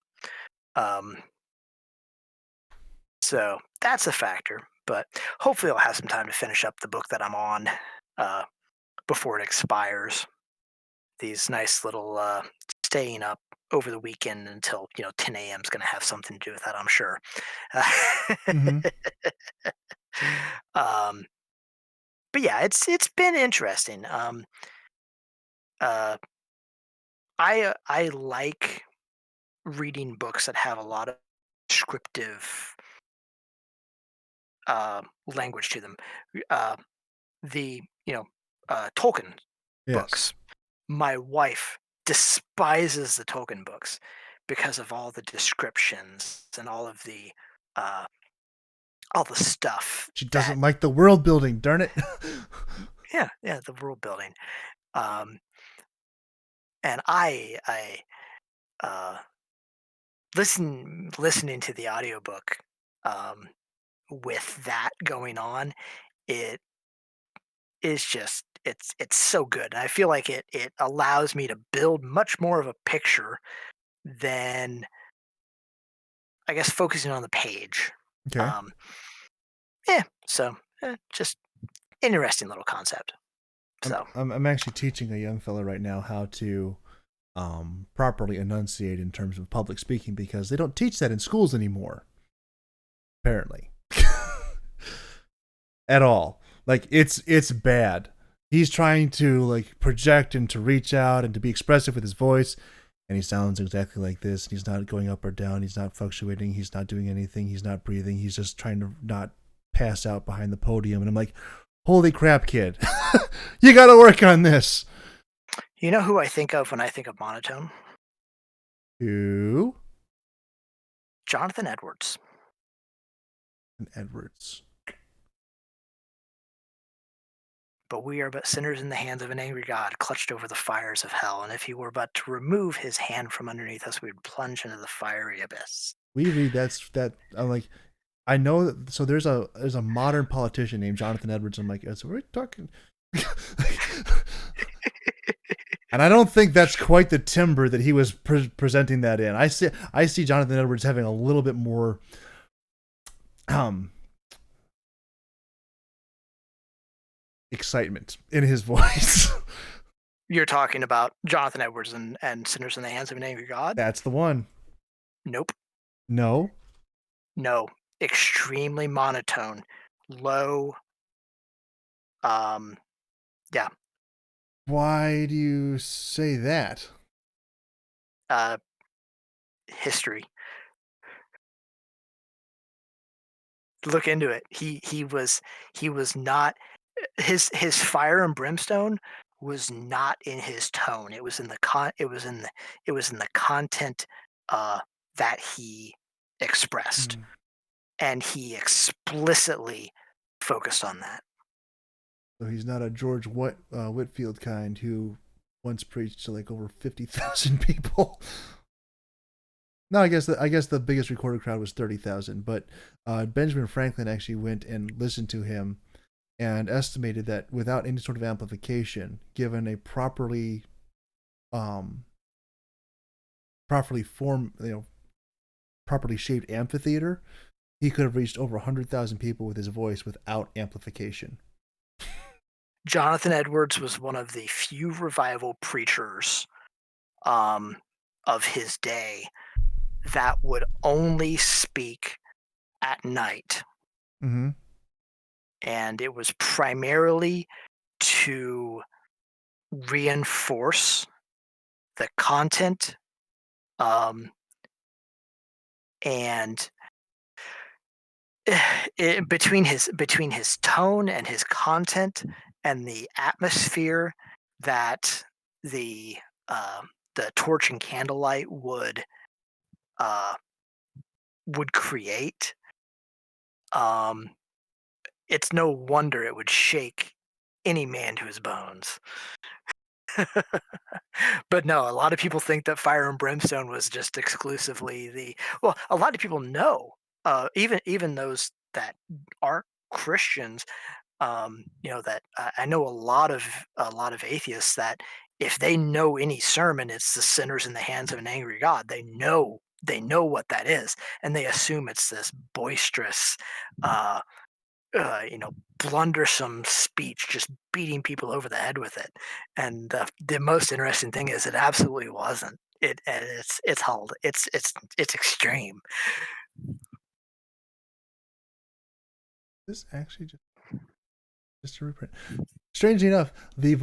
Um, so that's a factor, but hopefully I'll have some time to finish up the book that I'm on, uh, before it expires. These nice little, staying up over the weekend until, 10 a.m. is gonna have something to do with that, I'm sure. Mm-hmm. Um, but yeah, it's been interesting. Uh, I like reading books that have a lot of descriptive language to them. Uh, the Tolkien Yes. books. My wife despises the Tolkien books because of all the descriptions and uh, all the stuff She that doesn't like the world building. Darn it. yeah the world building. Um, and I uh, listening to the audiobook um, with that going on, it is just it's so good. And I feel like it allows me to build much more of a picture than I guess focusing on the page. Okay. Um, yeah, so just interesting little concept. I'm, So I'm I'm actually teaching a young fella right now how to properly enunciate in terms of public speaking because they don't teach that in schools anymore. Apparently, at all. Like it's bad. He's trying to like project and to reach out and to be expressive with his voice, and he sounds exactly like this. And he's not going up or down. He's not fluctuating. He's not doing anything. He's not breathing. He's just trying to not pass out behind the podium. And I'm like, holy crap, kid, you got to work on this. you know who I think of when I think of monotone? Who? Jonathan Edwards. And Edwards. But we are but sinners in the hands of an angry God, clutched over the fires of hell. And if he were but to remove his hand from underneath us, we would plunge into the fiery abyss. We read that. I'm like, I know that. So there's a modern politician named Jonathan Edwards. I'm like, so we're talking. And I don't think that's quite the timbre that he was presenting that in. I see Jonathan Edwards having a little bit more um excitement in his voice. You're talking about Jonathan Edwards and Sinners in the Hands of an Angry God? That's the one. Nope. No. No. Extremely monotone. Low. Um, yeah. Why do you say that? Uh, history. Look into it. He was not his fire and brimstone was not in his tone. It was in the content uh that he expressed, Hmm. and he explicitly focused on that. So he's not a George Whitfield kind who once preached to like over 50,000 people. No, I guess the biggest recorded crowd was 30,000, but Benjamin Franklin actually went and listened to him and estimated that without any sort of amplification, given a um properly formed, properly shaped amphitheater, he could have reached over 100,000 people with his voice without amplification. Jonathan Edwards was one of the few revival preachers um, of his day that would only speak at night, Mm-hmm. and it was primarily to reinforce the content, um, and between his tone and his content and the atmosphere that the the torch and candlelight uh, would create, um, it's no wonder it would shake any man to his bones. But no, a lot of people think that Fire and Brimstone was just exclusively the well, a lot of people know, even those that aren't Christians, that I know a lot of atheists that if they know any sermon, it's the sinners in the hands of an angry God. They know what that is, and they assume it's this boisterous, uh, blundersome speech, just beating people over the head with it. And the most interesting thing is, it absolutely wasn't. It's extreme. This actually just a reprint. Strangely enough, the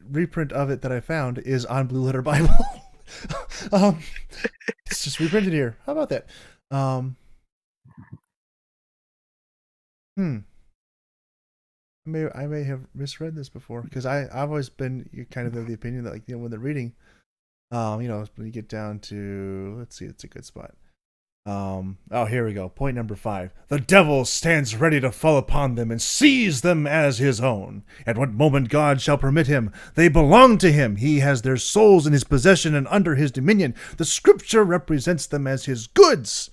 reprint of it that I found is on Blue Letter Bible. um, it's just reprinted here. How about that? Um, hmm. I may have misread this before because I've always been kind of the opinion that, like, when they're reading, when you get down to, let's see, it's a good spot. Oh, here we go. Point number 5. The devil stands ready to fall upon them and seize them as his own. At what moment God shall permit him, they belong to him. He has their souls in his possession and under his dominion. The scripture represents them as his goods.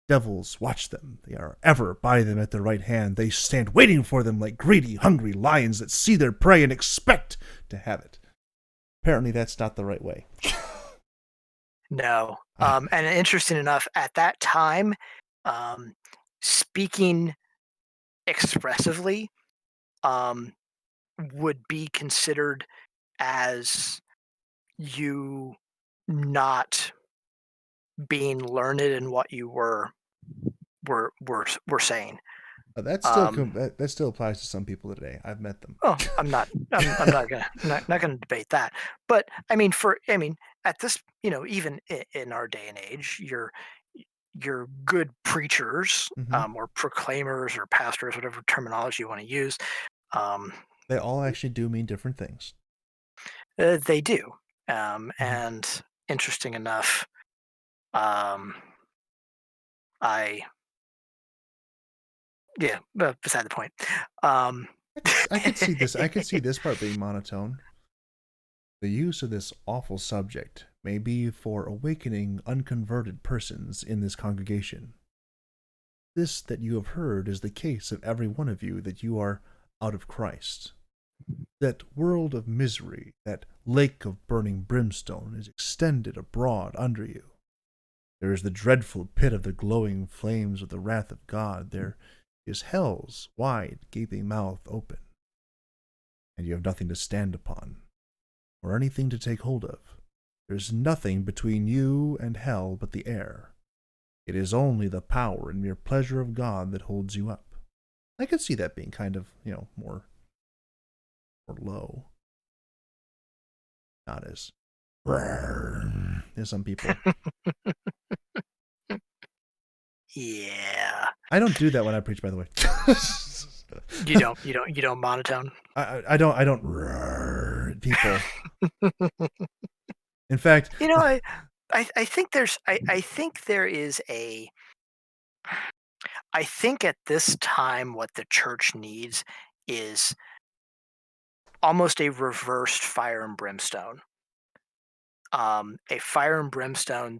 Devils watch them. They are ever by them at their right hand. They stand waiting for them like greedy, hungry lions that see their prey and expect to have it. Apparently that's not the right way. No. I, And interesting enough, at that time, um, speaking expressively um, would be considered as you not being learned in what you were saying. That still Um, that still applies to some people today. I've met them. oh, I'm not gonna debate that. But I mean, at this, even in our day and age, your good preachers, Mm-hmm. or proclaimers or pastors, whatever terminology you want to use, um, They all actually do mean different things. they do. Mm-hmm. And interesting enough, um, I yeah, but beside the point. Um, I could see this. I could see this part being monotone. The use of this awful subject may be for awakening unconverted persons in this congregation. This that you have heard is the case of every one of you that you are out of Christ. That world of misery, that lake of burning brimstone is extended abroad under you. There is the dreadful pit of the glowing flames of the wrath of God. There is hell's wide gaping mouth open. And you have nothing to stand upon, or anything to take hold of. There is nothing between you and hell but the air. It is only the power and mere pleasure of God that holds you up. I could see that being kind of, more low. Not as as some people. yeah, I don't do that when I preach, by the way. you don't monotone. I don't people. In fact, You know, I think I think there is a I think at this time what the church needs is almost a reversed fire and brimstone. A fire and brimstone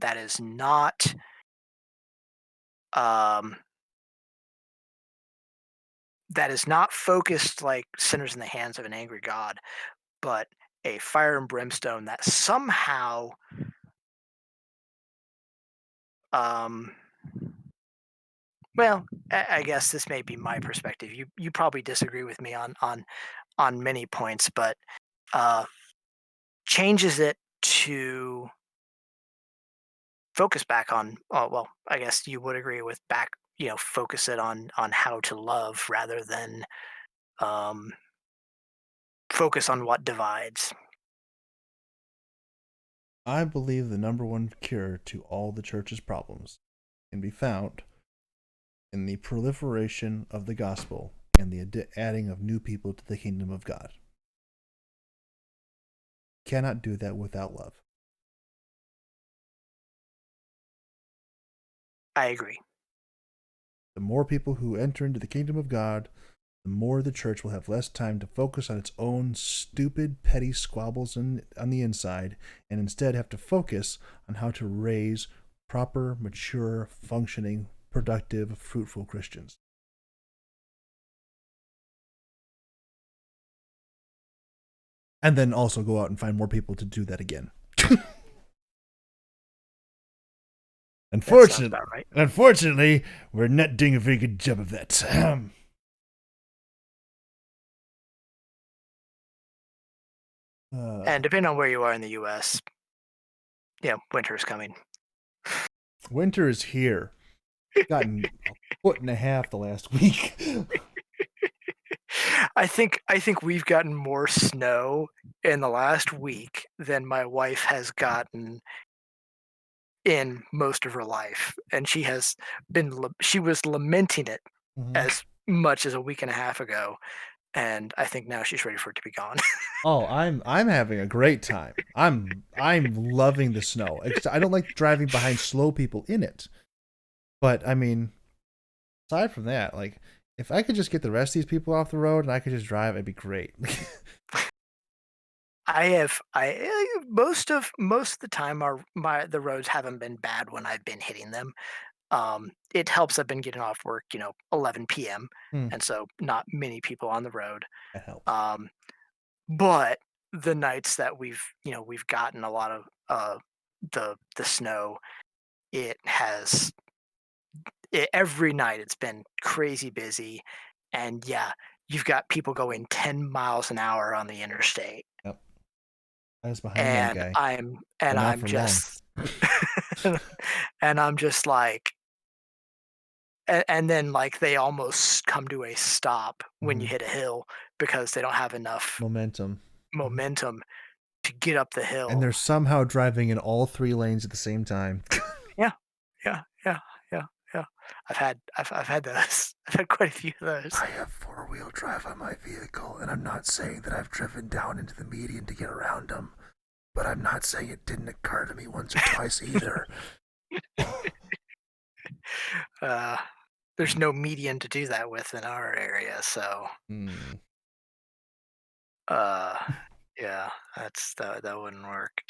um, that is not focused like sinners in the hands of an angry God, but a fire and brimstone that somehow um, well, I guess this may be my perspective. You probably disagree with me on many points, but uh, changes it to focus back on. Well, I guess you would agree with back. Focus it on how to love rather than um, focus on what divides. I believe the number one cure to all the church's problems can be found in the proliferation of the gospel and the adding of new people to the kingdom of God. Cannot do that without love. I agree. The more people who enter into the kingdom of God, the more the church will have less time to focus on its own stupid, petty squabbles on the inside, and instead have to focus on how to raise proper, mature, functioning, productive, fruitful Christians. And then also go out and find more people to do that again. That sounds about right. Unfortunately, we're not doing a very good job of that. And depending on where you are in the U.S., winter is coming. Winter is here. Gotten a foot and a half the last week. I think we've gotten more snow in the last week than my wife has gotten in most of her life, and she was lamenting it Mm-hmm. as much as a week and a half ago, and I think now she's ready for it to be gone. Oh, I'm having a great time. I'm loving the snow. I don't like driving behind slow people in it. But I mean, aside from that, like if I could just get the rest of these people off the road and I could just drive, it'd be great. Most of the time the roads haven't been bad when I've been hitting them. It helps I've been getting off work, 11 p.m. Hmm, and so not many people on the road. that helps. Um, but the nights that we've gotten a lot of the snow, it has every night it's been crazy busy, and yeah, you've got people going 10 miles an hour on the interstate, Yep. I was behind one and guy, I'm but and not I'm for long. just and I'm just like, and then like they almost come to a stop when you Hmm. hit a hill because they don't have enough Momentum. Mhm. momentum to get up the And hill. they're somehow driving in all three lanes at the same time. Yeah, yeah, yeah, yeah, yeah. I've had those. I've had quite a few of those. I have four-wheel drive on my vehicle, and I'm not saying that I've driven down into the median to get around them, but I'm not saying it didn't occur to me once or twice either. Uh, there's no median to do that with in our area, so Hmm. uh, yeah, that wouldn't work.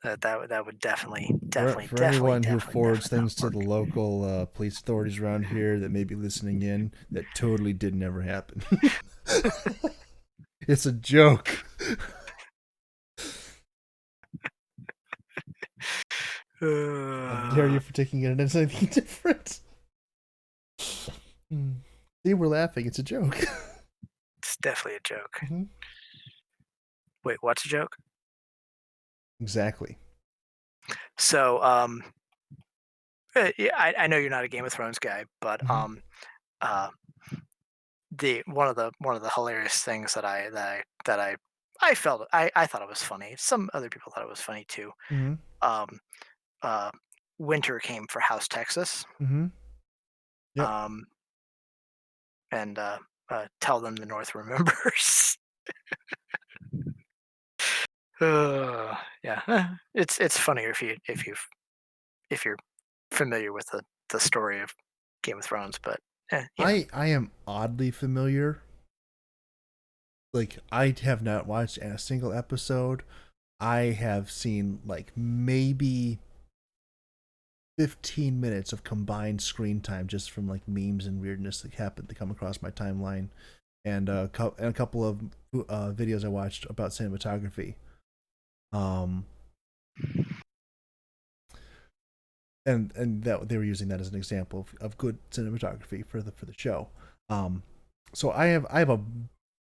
That would definitely definitely For definitely anyone who definitely forwards definitely not things to work. the local police authorities around here that may be listening in, that totally did never happen. It's a joke. How dare Uh, you for taking it as anything different? Hmm. See, we're laughing. It's a joke. it's definitely a joke. Mhm. Wait, what's a joke? Exactly. So, yeah, I know you're not a Game of Thrones guy, but Hmm. uh, the one of the hilarious things that I felt I thought it was funny. Some other people thought it was funny too. Hmm. Um, uh, Winter came for House Texas, Hmm. Yep. um, and tell them the North remembers. Yeah, it's funnier if you're familiar with the story of Game of Thrones, but I am oddly familiar. Like I have not watched a single episode. I have seen like maybe 15 minutes of combined screen time just from like memes and weirdness that happened to come across my timeline, and a couple of videos I watched about cinematography. Um, and that they were using that as an example of good cinematography for the show. Um, so I have a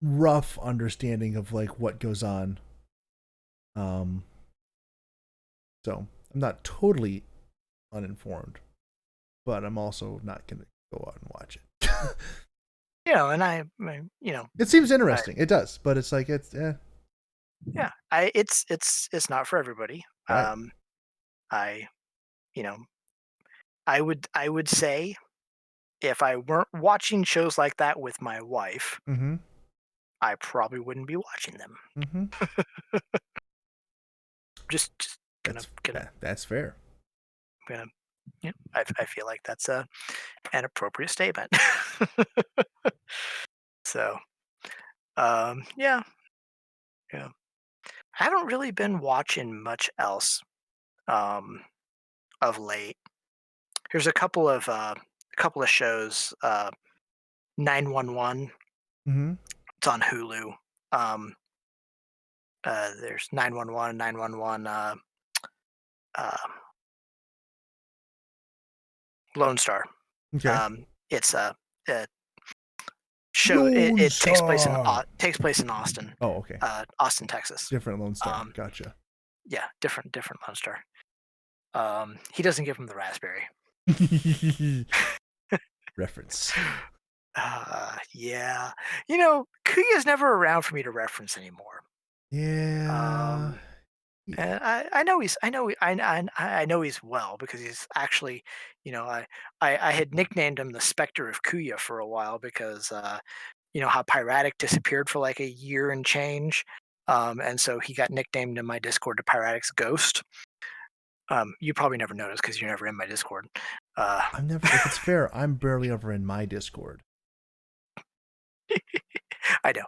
rough understanding of like what goes on. Um, so I'm not totally uninformed, but I'm also not going to go out and watch it. And It seems I, interesting. It does, but it's like yeah, it's not for everybody. right. I, you know, I would say if I weren't watching shows like that with my wife, Mm-hmm. I probably wouldn't be watching them. Mm-hmm. Just That's fair. gonna. Yeah, I feel like that's an appropriate statement. So, yeah, yeah. I haven't really been watching much else um, of late. There's a couple of shows. 911. Mm-hmm. It's on Hulu. Um, there's 911, 911. Uh, Lone Star. Okay. It's a show. It, Lone it Star. takes place in Austin, Oh, okay. Austin, Texas. Different Lone Star. Um, Gotcha. yeah, different Lone Star. He doesn't give him the raspberry. Reference. Yeah. Kuya's never around for me to reference anymore. Yeah. Um, and I know I know he's well because he's actually, I had nicknamed him the Spectre of Kuya for a while because how Piratic disappeared for like a year and change. And so he got nicknamed in my Discord to Piratic's Ghost. You probably never noticed because you're never in my Discord. Uh, I'm never. If it's fair, I'm barely ever in my Discord. I know.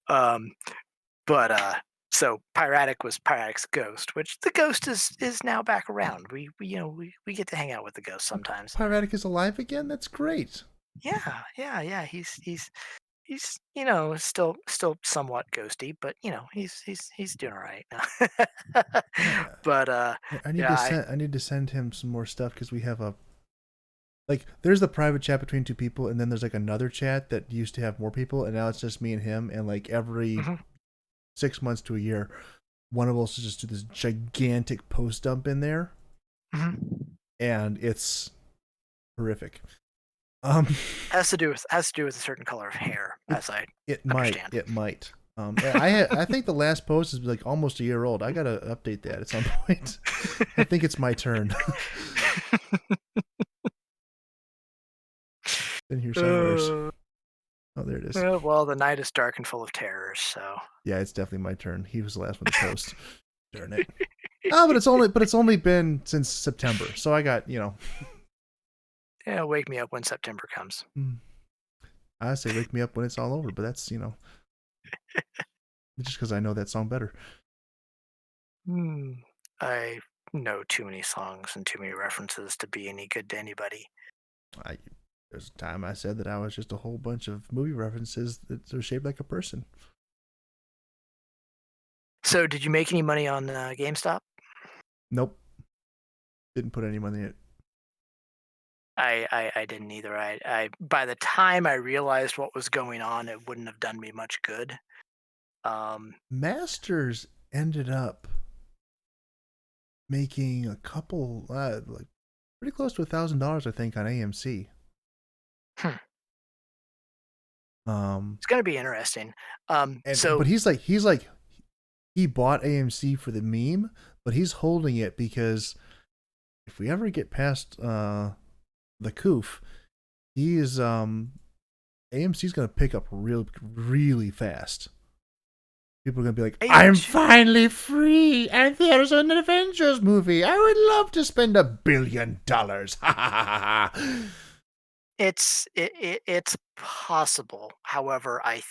Um, but so Piratic was Piratic's Ghost, which the Ghost is now back around. We get to hang out with the Ghost sometimes. Piratic is alive again. That's great. Yeah, yeah, yeah. He's still somewhat ghosty, but he's doing all right now. Yeah. But I need yeah, to send. I need to send him some more stuff because we have a like. There's the private chat between two people, and then there's like another chat that used to have more people, and now it's just me and him. And like every mhm, 6 months to a year, one of us will just do this gigantic post dump in there, mhm. and it's horrific. Um, has to do with a certain color of hair, it as I might understand. I think the last post is like almost a year old. I gotta update that at some point. I think it's my turn. In here somewhere. uh, Oh, there it is. well, the night is dark and full of terrors, so Yeah, it's definitely my turn. He was the last one to post. Darn it. Oh, but it's only been since September, so I got yeah, wake me up when September comes. I say wake me up when it's all over, but that's just because I know that song better. Hmm. I know too many songs and too many references to be any good to anybody. I There's a time I said that I was just a whole bunch of movie references that are shaped like a person. So, did you make any money on GameStop? Nope, didn't put any money in it. I didn't either. I by the time I realized what was going on, it wouldn't have done me much good. Um, Masters ended up making a couple, like pretty close to $1,000, I think, on AMC. hmm, Um, it's going to be interesting. but So, he's like he bought AMC for the meme, but he's holding it because if we ever get past the coof, he is AMC's gonna pick up really fast. People are gonna be like, I I'm finally free, and there's an Avengers movie. I would love to spend $1 billion. Ha ha ha. it's possible. However, I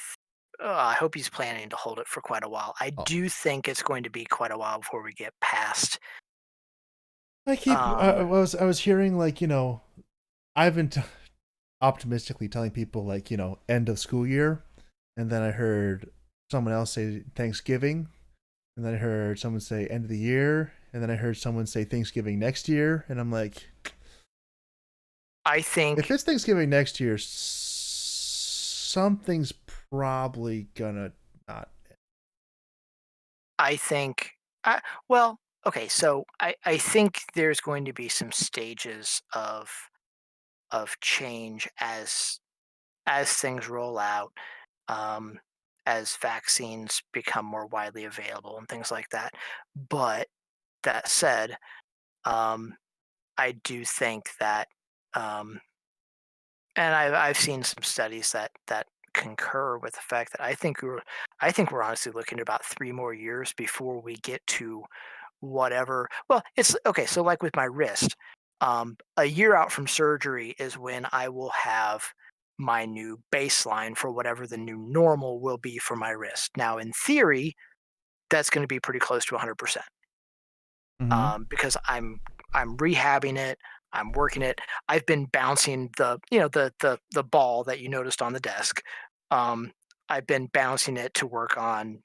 hope he's planning to hold it for quite a while. I Oh, do think it's going to be quite a while before we get past. I Um, was hearing like I've been optimistically telling people like end of school year, and then I heard someone else say Thanksgiving, and then I heard someone say end of the year, and then I heard someone say Thanksgiving next year, and I'm like, I if think it's Thanksgiving next year, something's probably gonna not. I think well, okay, so I think there's going to be some stages of change as things roll out, um, as vaccines become more widely available and things like that. But that said, um, I do think that, um, and I've seen some studies that concur with the fact that I think we're honestly looking at about 3 more years before we get to whatever. Well, it's okay. So, like with my wrist, a year out from surgery is when I will have my new baseline for whatever the new normal will be for my wrist. Now, in theory, that's going to be pretty close to 100%, Mm-hmm. because I'm rehabbing it. I'm working it. I've been bouncing the ball that you noticed on the desk. Um, I've been bouncing it to work on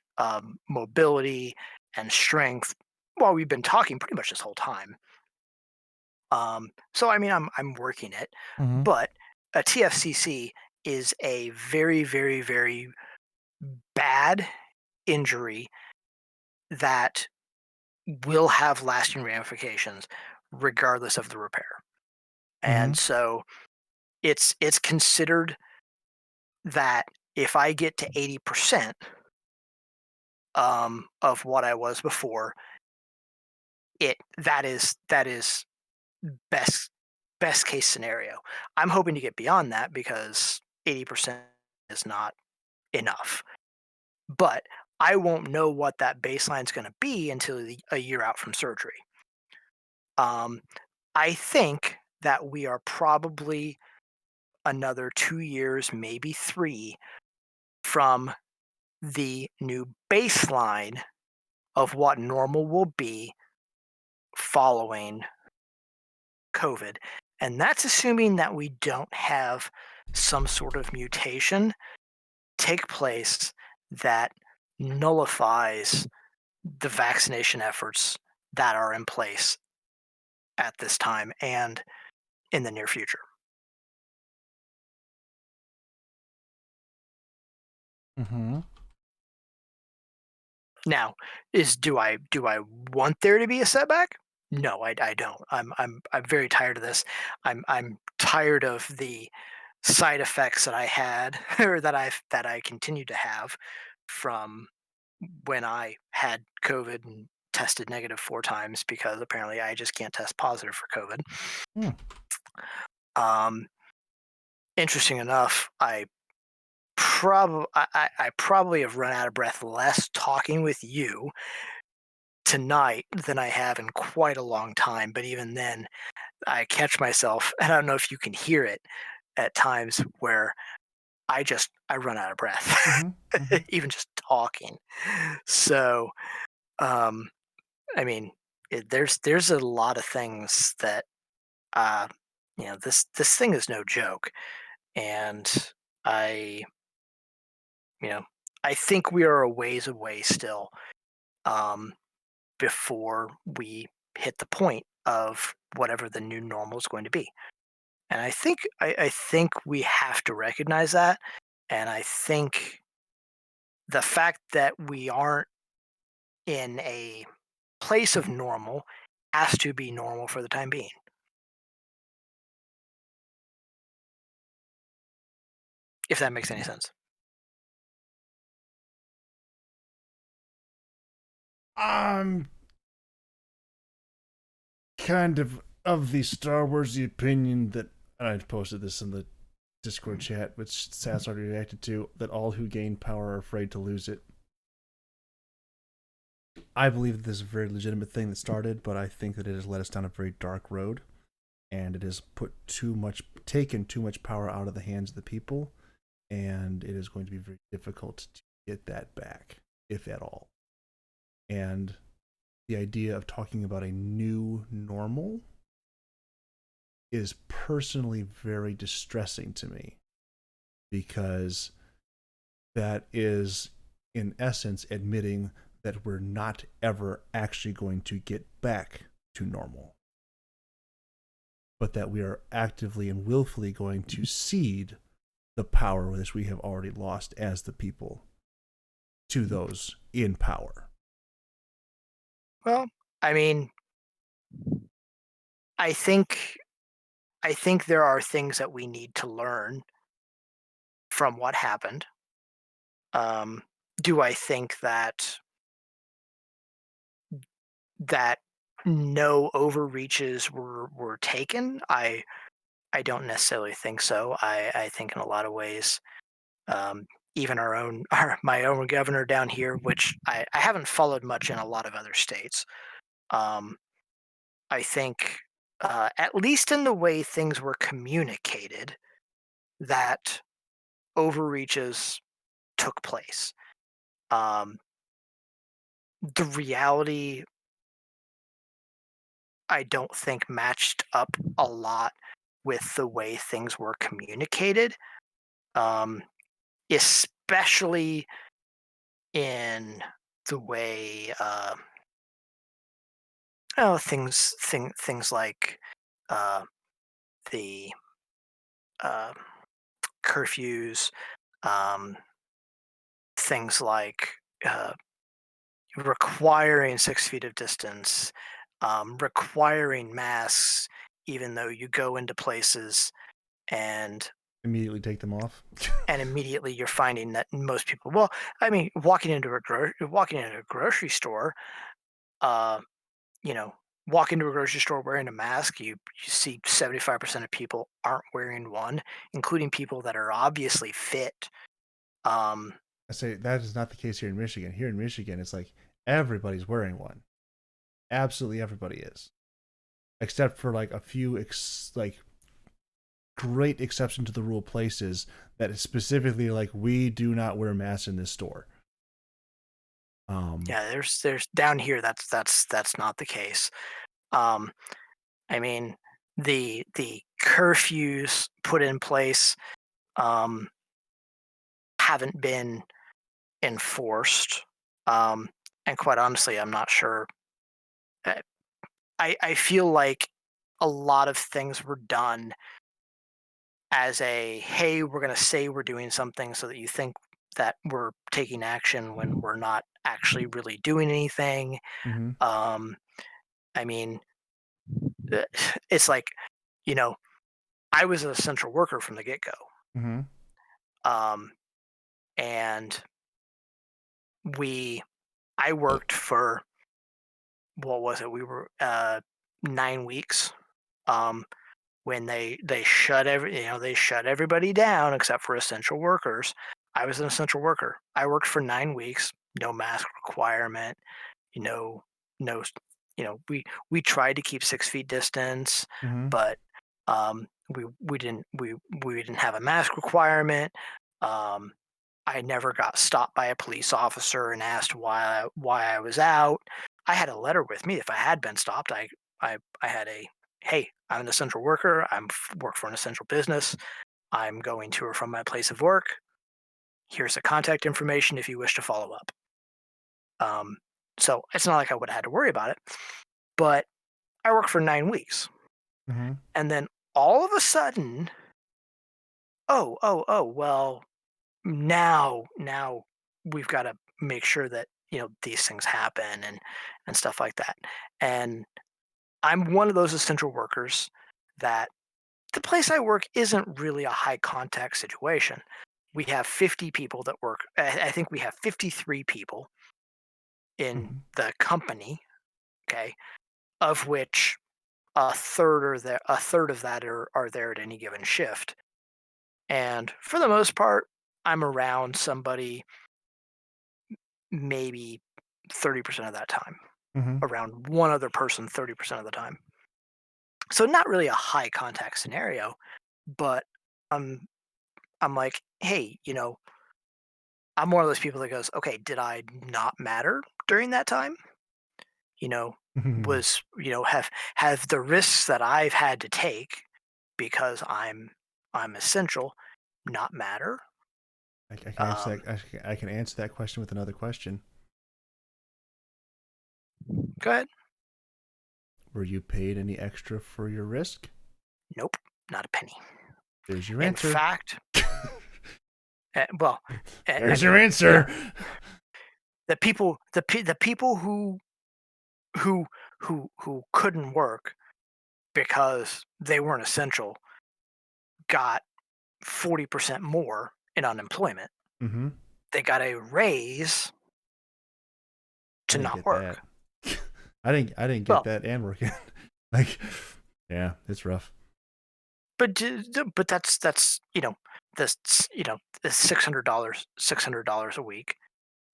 mobility and strength while we've been talking pretty much this whole time. So I mean, I'm working it, Mm-hmm. but a TFCC is a very, very, very bad injury that will have lasting ramifications regardless of the repair. Mm-hmm. And so it's considered that if I get to 80% of what I was before, that is best best case scenario. I'm hoping to get beyond that because 80% is not enough. But I won't know what that baseline is going to be until a year out from surgery. Um, I think that we are probably another 2 years, maybe three, from the new baseline of what normal will be following COVID. And that's assuming that we don't have some sort of mutation take place that nullifies the vaccination efforts that are in place at this time and in the near future. Mm-hmm. Now, is do I want there to be a setback? No, I don't. I'm very tired of this. I'm tired of the side effects that I had or that I continue to have from when I had COVID and tested negative 4 times because apparently I just can't test positive for COVID. Hmm. Um, Interesting enough, I probably have run out of breath less talking with you tonight than I have in quite a long time. But even then, I catch myself, and I don't know if you can hear it at times where I run out of breath, Mm-hmm. Mm-hmm. even just talking. So, um, I mean, there's a lot of things that uh, this thing is no joke, and I you know I think we are a ways away still, um, before we hit the point of whatever the new normal is going to be. And I think we have to recognize that. And I think the fact that we aren't in a place of normal has to be normal for the time being, if that makes any sense. I'm kind of the Star Warsy opinion that, and I posted this in the Discord chat, which Sass already reacted to, that all who gain power are afraid to lose it. I believe that this is a very legitimate thing that started, but I think that it has led us down a very dark road, and it has taken too much power out of the hands of the people, and it is going to be very difficult to get that back, if at all. And the idea of talking about a new normal is personally very distressing to me, because that is, in essence, admitting that we're not ever actually going to get back to normal, but that we are actively and willfully going to cede the power which we have already lost as the people to those in power. Well, I mean, I think I think there are things that we need to learn from what happened. Um, do I think that no overreaches were taken? I don't necessarily think so. I think in a lot of ways, um, even my own governor down here, which I haven't followed much in a lot of other states. Um, I think at least in the way things were communicated, that overreaches took place. Um, the reality, I don't think, matched up a lot with the way things were communicated, um, especially in the way things like uh, the uh, curfews, um, things like uh, requiring 6 feet of distance, requiring masks, even though you go into places and Immediately take them off. immediately you're finding that most people, well, I mean, walking into a grocery store, uh, you know, walk into a grocery store wearing a mask, you see 75% of people aren't wearing one, including people that are obviously fit. Um, I say that is not the case here in Michigan. Here in Michigan, it's like everybody's wearing one. Absolutely everybody is, except for like a few like great exception to the rule places that is specifically like we do not wear masks in this store. Um, yeah, there's down here that's not the case. Um, I mean, the curfews put in place um, haven't been enforced, um, and quite honestly, I'm not sure. uh, I feel like a lot of things were done as a, "Hey, we're gonna say we're doing something so that you think that we're taking action when we're not actually really doing anything." mm-hmm, Um, I mean, uh, it's like, you know, I was an essential worker from the get-go, mm-hmm. um, and we I worked for, what was it? We were, 9 weeks, um, when they shut everybody down except for essential workers. I was an essential worker. I worked for 9 weeks, no mask requirement, you know, no, we tried to keep 6 feet distance, Mm-hmm. but we didn't have a mask requirement. Um, I never got stopped by a police officer and asked why I was out. I had a letter with me. If I had been stopped, I had a, hey, I'm an essential worker. Work for an essential business. I'm going to or from my place of work. Here's the contact information if you wish to follow up. Um, so it's not like I would have had to worry about it. But I worked for 9 weeks, Mm-hmm. and then all of a sudden, oh, well, now we've got to make sure that these things happen and stuff like that. And I'm one of those essential workers that the place I work isn't really a high contact situation. We have 50 people that work. I think we have 53 people in Mm-hmm. the company. Okay, of which a third of that are there at any given shift. And for the most part, I'm around somebody maybe 30% of that time, Mm-hmm. around one other person 30% of the time. So not really a high contact scenario, but I'm I'm like, hey, I'm one of those people that goes, okay, did I not matter during that time? You know, Mm-hmm. have the risks that I've had to take because I'm essential not matter? I can answer Um, that. I can answer that question with another question. Go ahead. Were you paid any extra for your risk? Nope, not a penny. There's your In answer. fact, well, I There's your mean, you know, answer. the people who who couldn't work because they weren't essential got 40% more in unemployment. Mm-hmm. They got a raise I to didn't not get that. work. I didn't get Well, that and working. Like, yeah, it's rough. but that's this the $600 a week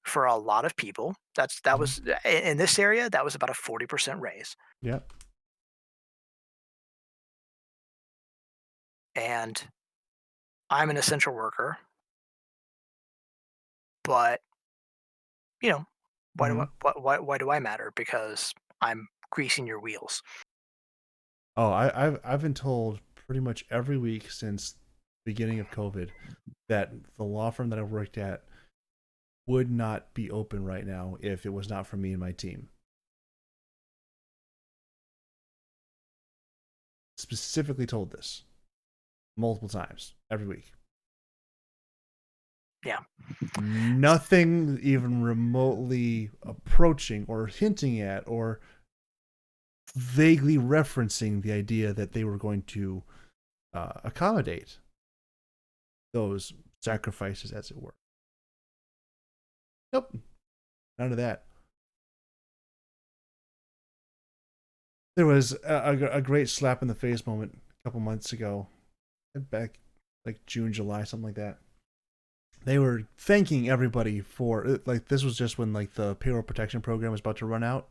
for a lot of people. That Mhm. was in this area that was about a 40% raise, Yep. and I'm an essential worker, but you know Mm-hmm. why do I matter? Because I'm greasing your wheels. Oh, I've been told pretty much every week since beginning of COVID that the law firm that I worked at would not be open right now if it was not for me and my team. Specifically told this multiple times every week. Yeah. Nothing even remotely approaching or hinting at or vaguely referencing the idea that they were going to accommodate those sacrifices, as it were. Nope, none of that. There was a great slap in the face moment a couple months ago, back like June, July, something like that. They were thanking everybody for like this was just when like the payroll protection program was about to run out,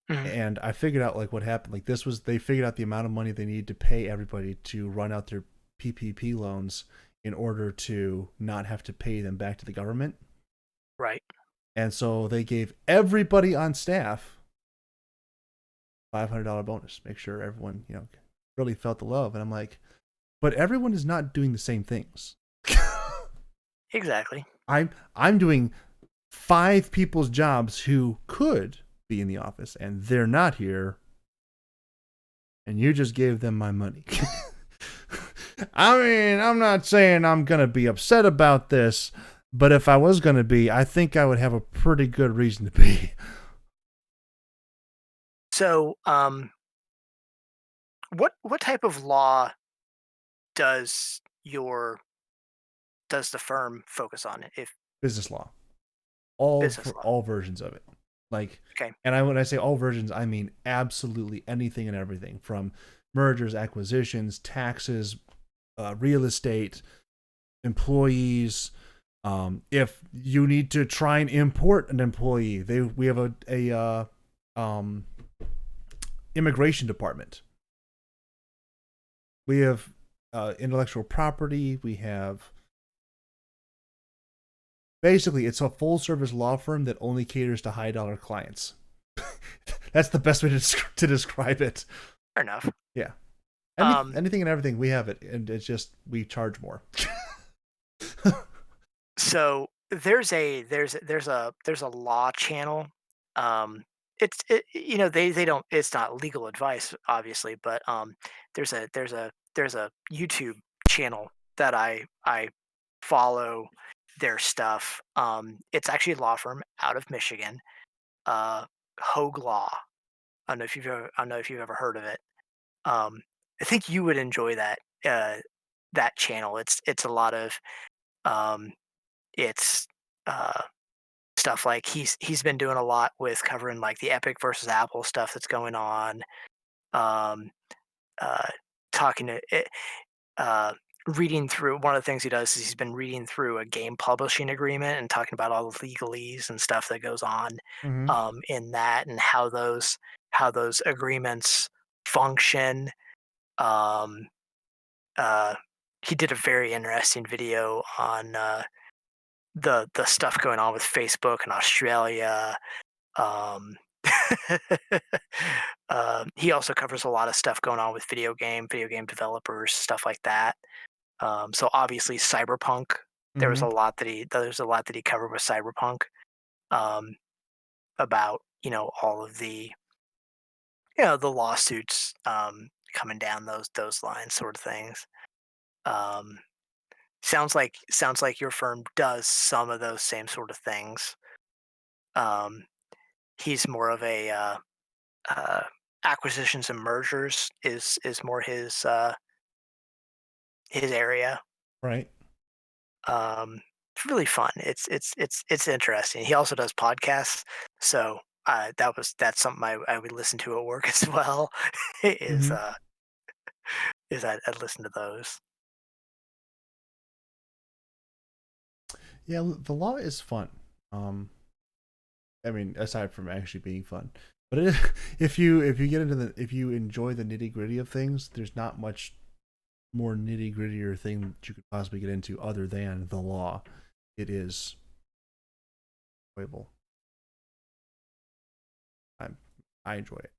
Mhm. and I figured out like what happened. Like this was they figured out the amount of money they needed to pay everybody to run out their PPP loans in order to not have to pay them back to the government. Right. And so they gave everybody on staff $500 bonus. Make sure everyone, really felt the love. And I'm like, but everyone is not doing the same things. Exactly. I'm doing 5 people's jobs who could be in the office and they're not here, and you just gave them my money. I mean, I'm not saying I'm gonna be upset about this, but if I was gonna be, I think I would have a pretty good reason to be. So, what type of law does your does the firm focus on? If Business law, all business for law. all versions of it, like, Okay. and when I say all versions, I mean absolutely anything and everything from mergers, acquisitions, taxes, real estate, employees. If you need to try and import an employee, we have a immigration department. We have intellectual property. We have basically it's a full service law firm that only caters to high dollar clients. That's the best way to describe it. Fair enough. Yeah, Um, anything and everything we have it, and it's just we charge more. so there's a law channel. Um, they don't it's not legal advice obviously, but there's a YouTube channel that I follow their stuff. It's actually a law firm out of Michigan, uh, Hogue Law. I don't know if you've ever heard of it. Um, I think you would enjoy uh, that channel. It's a lot of um, it's uh, stuff like he's been doing a lot with covering like the Epic versus Apple stuff that's going on. Um, uh, talking to it, uh, reading through one of the things he does is he's been reading through a game publishing agreement and talking about all the legalese and stuff that goes on Mm-hmm. in that and how those agreements function. Um, uh, he did a very interesting video on the stuff going on with Facebook in Australia. Um, he also covers a lot of stuff going on with video game developers, stuff like that. So obviously, cyberpunk. Mm-hmm. There's a lot that he covered with cyberpunk um, about all of the the lawsuits coming down those lines, sort of things. Um, sounds like your firm does some of those same sort of things. Um, he's more of a uh, acquisitions and mergers is more his area. Right. It's really fun. It's interesting. He also does podcasts, so that's something I would listen to at work as well. Is Mm-hmm. uh is I'd listen to those. Yeah, the law is fun. Um, I mean, aside from actually being fun, but if you get into the if you enjoy the nitty gritty of things, there's not much more nitty grittier thing that you could possibly get into other than the law. It is enjoyable. I I enjoy it.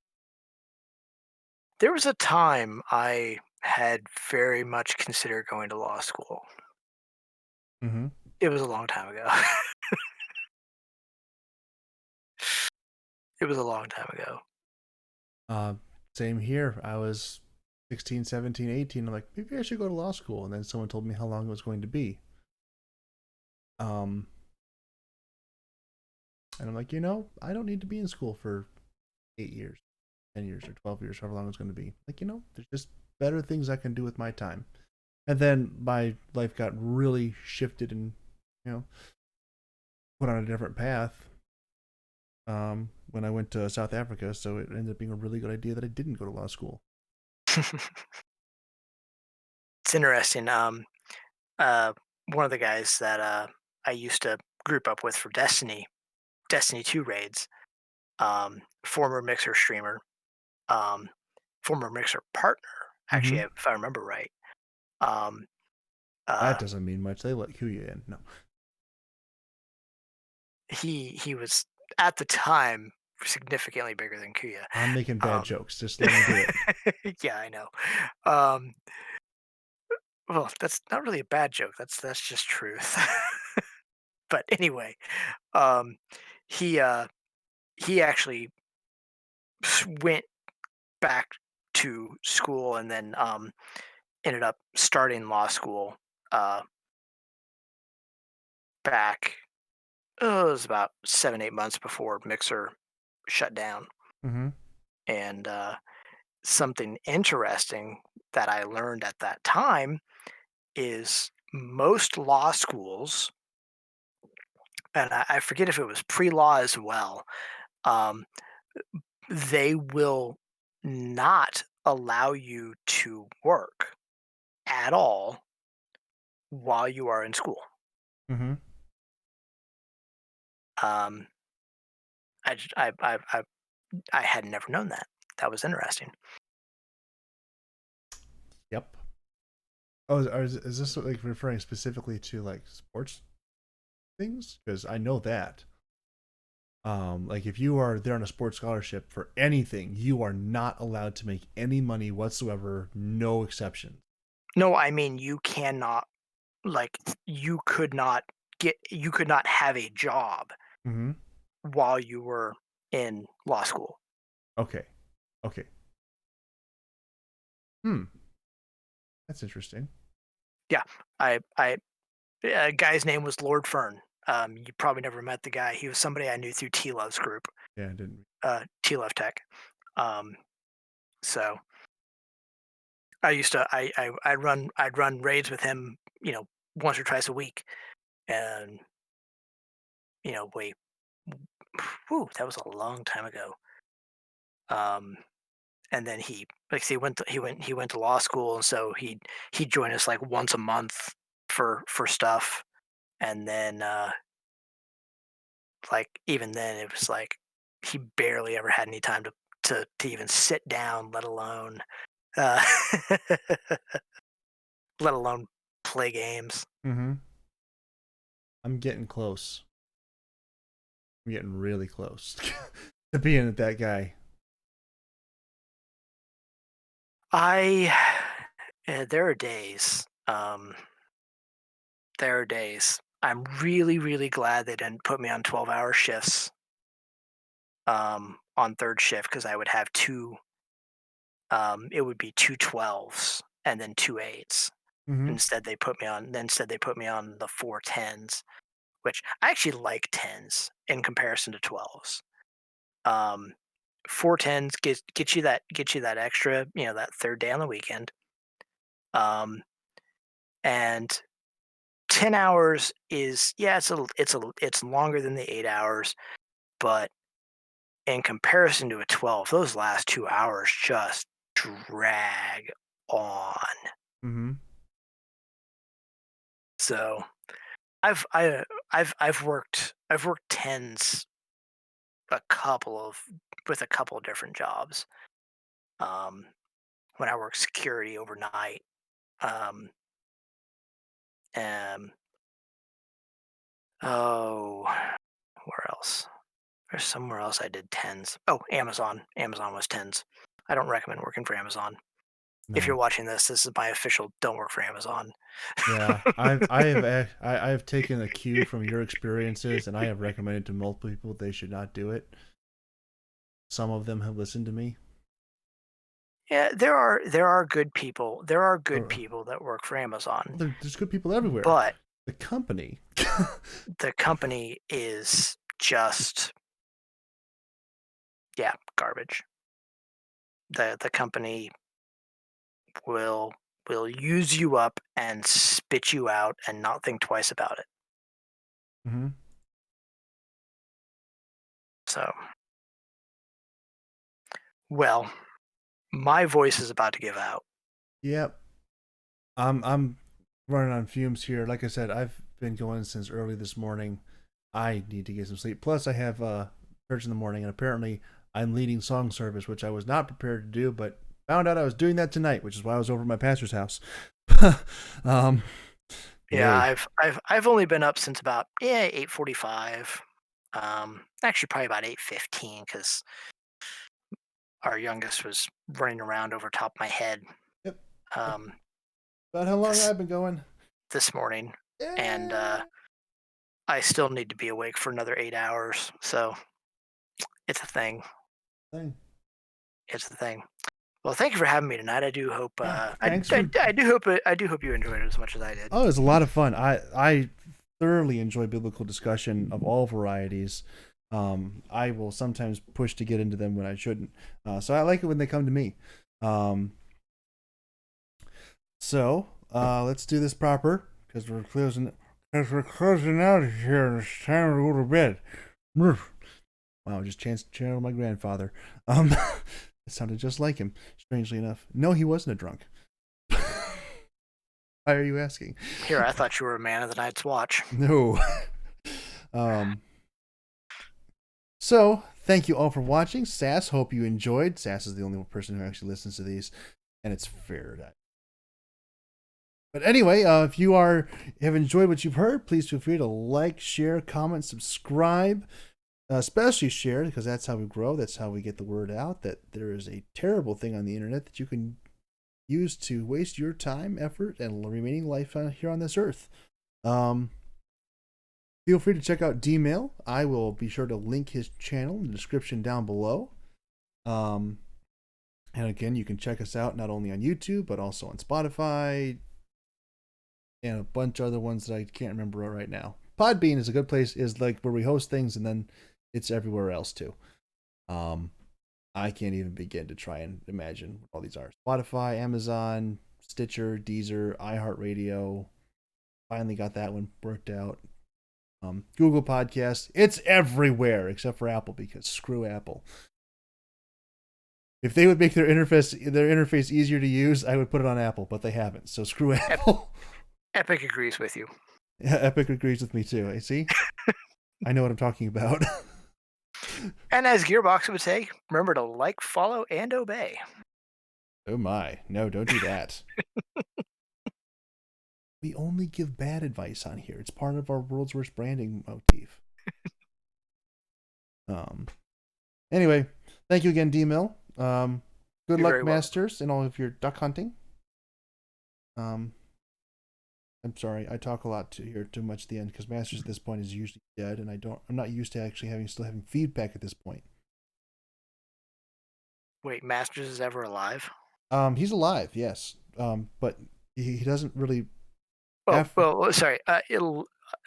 There was a time I had very much considered going to law school. Mm-hmm. It was a long time ago. It was a long time ago. Uh, Same here. I was 16, 17, 18. I'm like, maybe I should go to law school. And then someone told me how long it was going to be. Um, and I'm like, I don't need to be in school for 8 years, 10 years, or 12 years, however long it's going to be. Like, there's just better things I can do with my time. And then my life got really shifted and, you know, put on a different path when I went to South Africa. So it ended up being a really good idea that I didn't go to law school. It's interesting. Uh, One of the guys that I used to group up with for Destiny 2 raids, former Mixer streamer, um, former Mixer partner, actually, Mm-hmm. if I remember right. Um, That uh, doesn't mean much. They let Kuya in. No, he was at the time significantly bigger than Kuya. I'm making bad Um, jokes. Just let me do it. yeah, I know. Um, well, that's not really a bad joke. That's just truth. But anyway, um, he uh, he actually went back to school and then ended up starting law school uh, back. It was about 7 8 months before Mixer shut down, Mm-hmm. and something interesting that I learned at that time is most law schools, and I forget if it was pre-law as well, um, they will not allow you to work at all while you are in school. Mm-hmm. Um, I had never known that. That was interesting. Yep. Oh, is this like referring specifically to like sports things? Because I know that. Like if you are there on a sports scholarship for anything, you are not allowed to make any money whatsoever, no exceptions. No, I mean you cannot like you could not have a job Mm-hmm. while you were in law school. Okay. Okay. Hmm. That's interesting. Yeah, I guy's name was Lord Fern. You probably never met the guy. He was somebody I knew through T Love's group, Yeah, I didn't. T Love Tech. Um, so I used to I'd run raids with him, once or twice a week, and wait, whew, that was a long time ago. Um, and then like I say, he went to law school, and so he'd join us like once a month for stuff, and then like even then it was like he barely ever had any time to even sit down, uh, let alone play games. Mm-hmm. I'm getting close. I'm getting really close to being that guy. I there are days. There are days. I'm really, really glad they didn't put me on 12-hour shifts. on third shift because I would have two. It would be two 12s and then two 8s. Mm-hmm. Instead they put me on the four 10s, which I actually like 10s in comparison to 12s. Um, four 10s get you that extra, that third day on the weekend. Um, and 10 hours is, yeah, it's longer than the 8 hours, but in comparison to a 12, those last 2 hours just drag on. Mm-hmm. So I've I I've worked tens a couple of with a couple of different jobs. Um, when I worked security overnight, um, um, oh, where else? There's somewhere else I did tens. Oh, Amazon. Amazon was tens. I don't recommend working for Amazon. If you're No. watching this, this is my official don't work for Amazon. Yeah, I have taken a cue from your experiences, and I have recommended to multiple people they should not do it. Some of them have listened to me. Yeah, there are good people. There are good Or, people that work for Amazon, there's good people everywhere. but The company. the company is just, yeah, garbage. The company will will use you up and spit you out and not think twice about it. Mm-hmm. So, well, my voice is about to give out. Yep. I'm running on fumes here. Like I said, I've been going since early this morning. I need to get some sleep. Plus, I have church in the morning, and apparently, I'm leading song service, which I was not prepared to do, but found out I was doing that tonight, which is why I was over at my pastor's house. um, Yeah, yay. I've only been up since about, yeah, 8:45. Actually probably about 8:15 because our youngest was running around over top of my head Yep. um, About how long this I've been going. this morning, and Yeah. I still need to be awake for another 8 hours. So it's a thing. Thing. It's a thing. Well, thank you for having me tonight. I do hope Yeah. Thanks for. I do hope you enjoyed it as much as I did. Oh, it was a lot of fun. I thoroughly enjoy biblical discussion of all varieties. I will sometimes push to get into them when I shouldn't. So I like it when they come to me. Um, let's do this proper because we're closing. Because we're closing out here, and it's time to go to bed. Wow, just channeled my grandfather. It sounded just like him. Strangely enough, no, he wasn't a drunk. Why are you asking? Here, I thought you were a man of the night's watch. No. um. So thank you all for watching. Sass, hope you enjoyed. Sass is the only person who actually listens to these, and it's fair. But anyway, if you have enjoyed what you've heard, please feel free to like, share, comment, subscribe. Especially share, because that's how we grow. That's how we get the word out that there is a terrible thing on the internet that you can use to waste your time, effort, and remaining life here on this earth. Feel free to check out DMIL. I will be sure to link his channel in the description down below. And again, you can check us out not only on YouTube, but also on Spotify and a bunch of other ones that I can't remember right now. Podbean is a good place, is like where we host things, and then it's everywhere else too. I can't even begin to try and imagine what all these are. Spotify, Amazon, Stitcher, Deezer, iHeartRadio. Finally got that one worked out. Google Podcasts. It's everywhere except for Apple, because screw Apple. If they would make their interface easier to use, I would put it on Apple, but they haven't. So screw Apple. Epic agrees with you. Yeah, Epic agrees with me too. I see. I know what I'm talking about. And as Gearbox would say, remember to like, follow, and obey. Oh my. No, don't do that. We only give bad advice on here. It's part of our world's worst branding motif. Anyway, thank you again, D-Mill. Good You're luck, very welcome. Masters, in all of your duck hunting. I'm sorry, I talk a lot too much at the end, because Masters at this point is usually dead, and I'm not used to actually still having feedback at this point. Wait, Masters is ever alive? He's alive, yes. But he doesn't really Oh, have. well, sorry.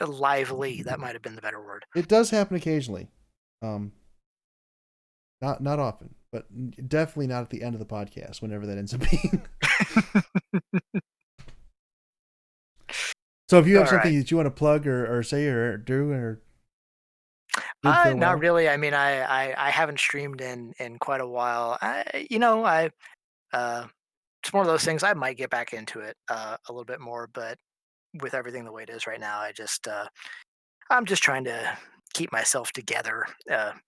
Lively. That might have been the better word. It does happen occasionally. Um, not often, but definitely not at the end of the podcast. Whenever that ends up being. So, if you have All something right. that you want to plug or say or do or bid Not farewell. really. I mean, I haven't streamed in quite a while. I uh, it's one of those things. I might get back into it a little bit more, but with everything the way it is right now, I'm just trying to keep myself together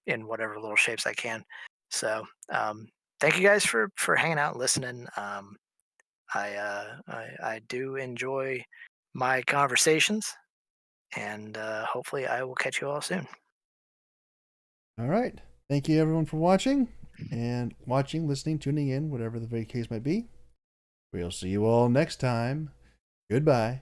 in whatever little shapes I can. So thank you guys for hanging out and listening. I do enjoy my conversations, and hopefully I will catch you all soon. All right. Thank you, everyone, for watching, listening, tuning in, whatever the very case might be. We'll see you all next time. Goodbye.